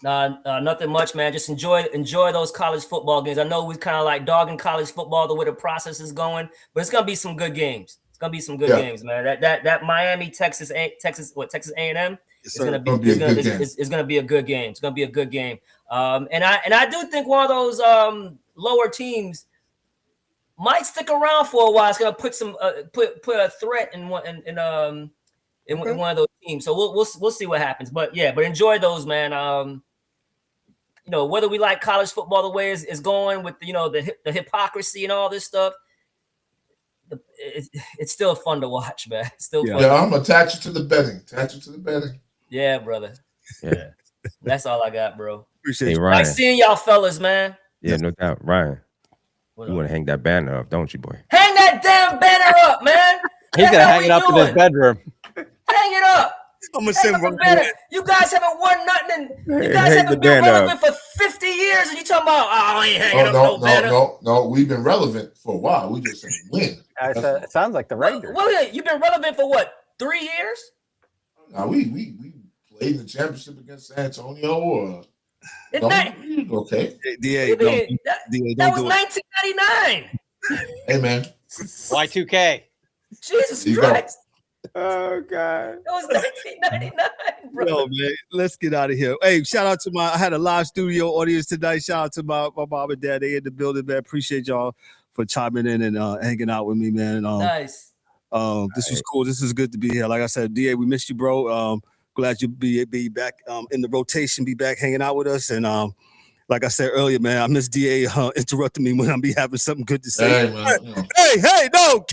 Nothing much, man. Just enjoy those college football games. I know we kind of like dogging college football the way the process is going, but it's gonna be some good games. Gonna be some good games, man. That Miami, Texas A&M is gonna be a good game. It's gonna be a good game. It's gonna be a good game. And I do think one of those lower teams might stick around for a while. It's gonna put some put a threat in one of those teams. So we'll see what happens. But enjoy those, man. Whether we like college football the way it's going with the hypocrisy and all this stuff. It's still fun to watch, man. It's still fun. Yeah, I'm attached to the betting. Yeah, brother. Yeah. That's all I got, bro. Appreciate it. Ryan. Like seeing y'all fellas, man. Yeah, no doubt. Ryan, you want to hang that banner up, don't you, boy? Hang that damn banner up, man. He's going to hang it up in his bedroom. Hang it up. I'm going to send one. You guys haven't won nothing. You guys haven't been relevant for 50 years, and you talking about, I ain't hanging up no banner. No. We've been relevant for a while. We just didn't win. It sounds like the Rangers. Well, you've been relevant for what, 3 years? No, we played in the championship against San Antonio. Okay. That was 1999. Hey, man. Y2K. Jesus Christ. Oh God! It was 1999, bro. Yo, man, let's get out of here. Hey, shout out to I had a live studio audience tonight. Shout out to my mom and dad. They in the building, man. Appreciate y'all for chiming in and hanging out with me, man. Nice. This was cool. This is good to be here. Like I said, DA, we missed you, bro. Glad you be back in the rotation, be back hanging out with us. And like I said earlier, man, I miss DA interrupting me when I be having something good to say. Hey, man. Hey, no,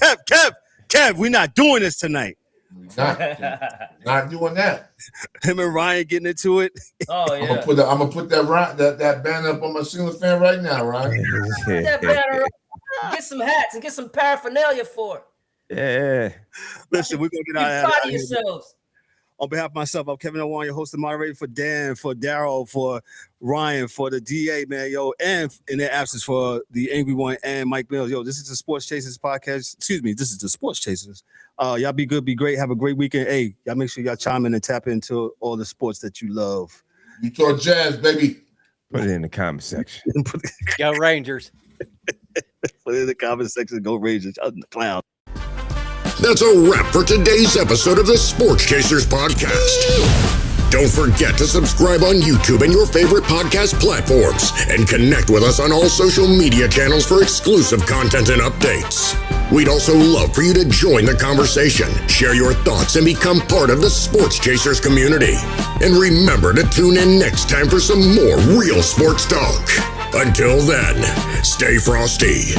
Kev, we're not doing this tonight. Not doing that. Him and Ryan getting into it. Oh yeah. I'm gonna put that banner up on my ceiling fan right now, Ryan. Put that banner up. Get some hats and get some paraphernalia for it. Yeah. Listen, we're gonna get out of proud of yourselves. On behalf of myself, I'm Kevin Elwan, your host and moderator, for Dan, for Daryl, for Ryan, for the DA, man, and in their absence for the Angry One and Mike Mills. This is the Sports Chasers podcast. Excuse me, this is the Sports Chasers. Y'all be good, be great, have a great weekend. Hey, y'all make sure y'all chime in and tap into all the sports that you love. You talk jazz, baby. Put it in the comment section. Go Rangers. Put it in the comment section. Go Rangers. I'm the clown. That's a wrap for today's episode of the Sports Chasers podcast. Don't forget to subscribe on YouTube and your favorite podcast platforms and connect with us on all social media channels for exclusive content and updates. We'd also love for you to join the conversation, share your thoughts, and become part of the Sports Chasers community. And remember to tune in next time for some more real sports talk. Until then, stay frosty.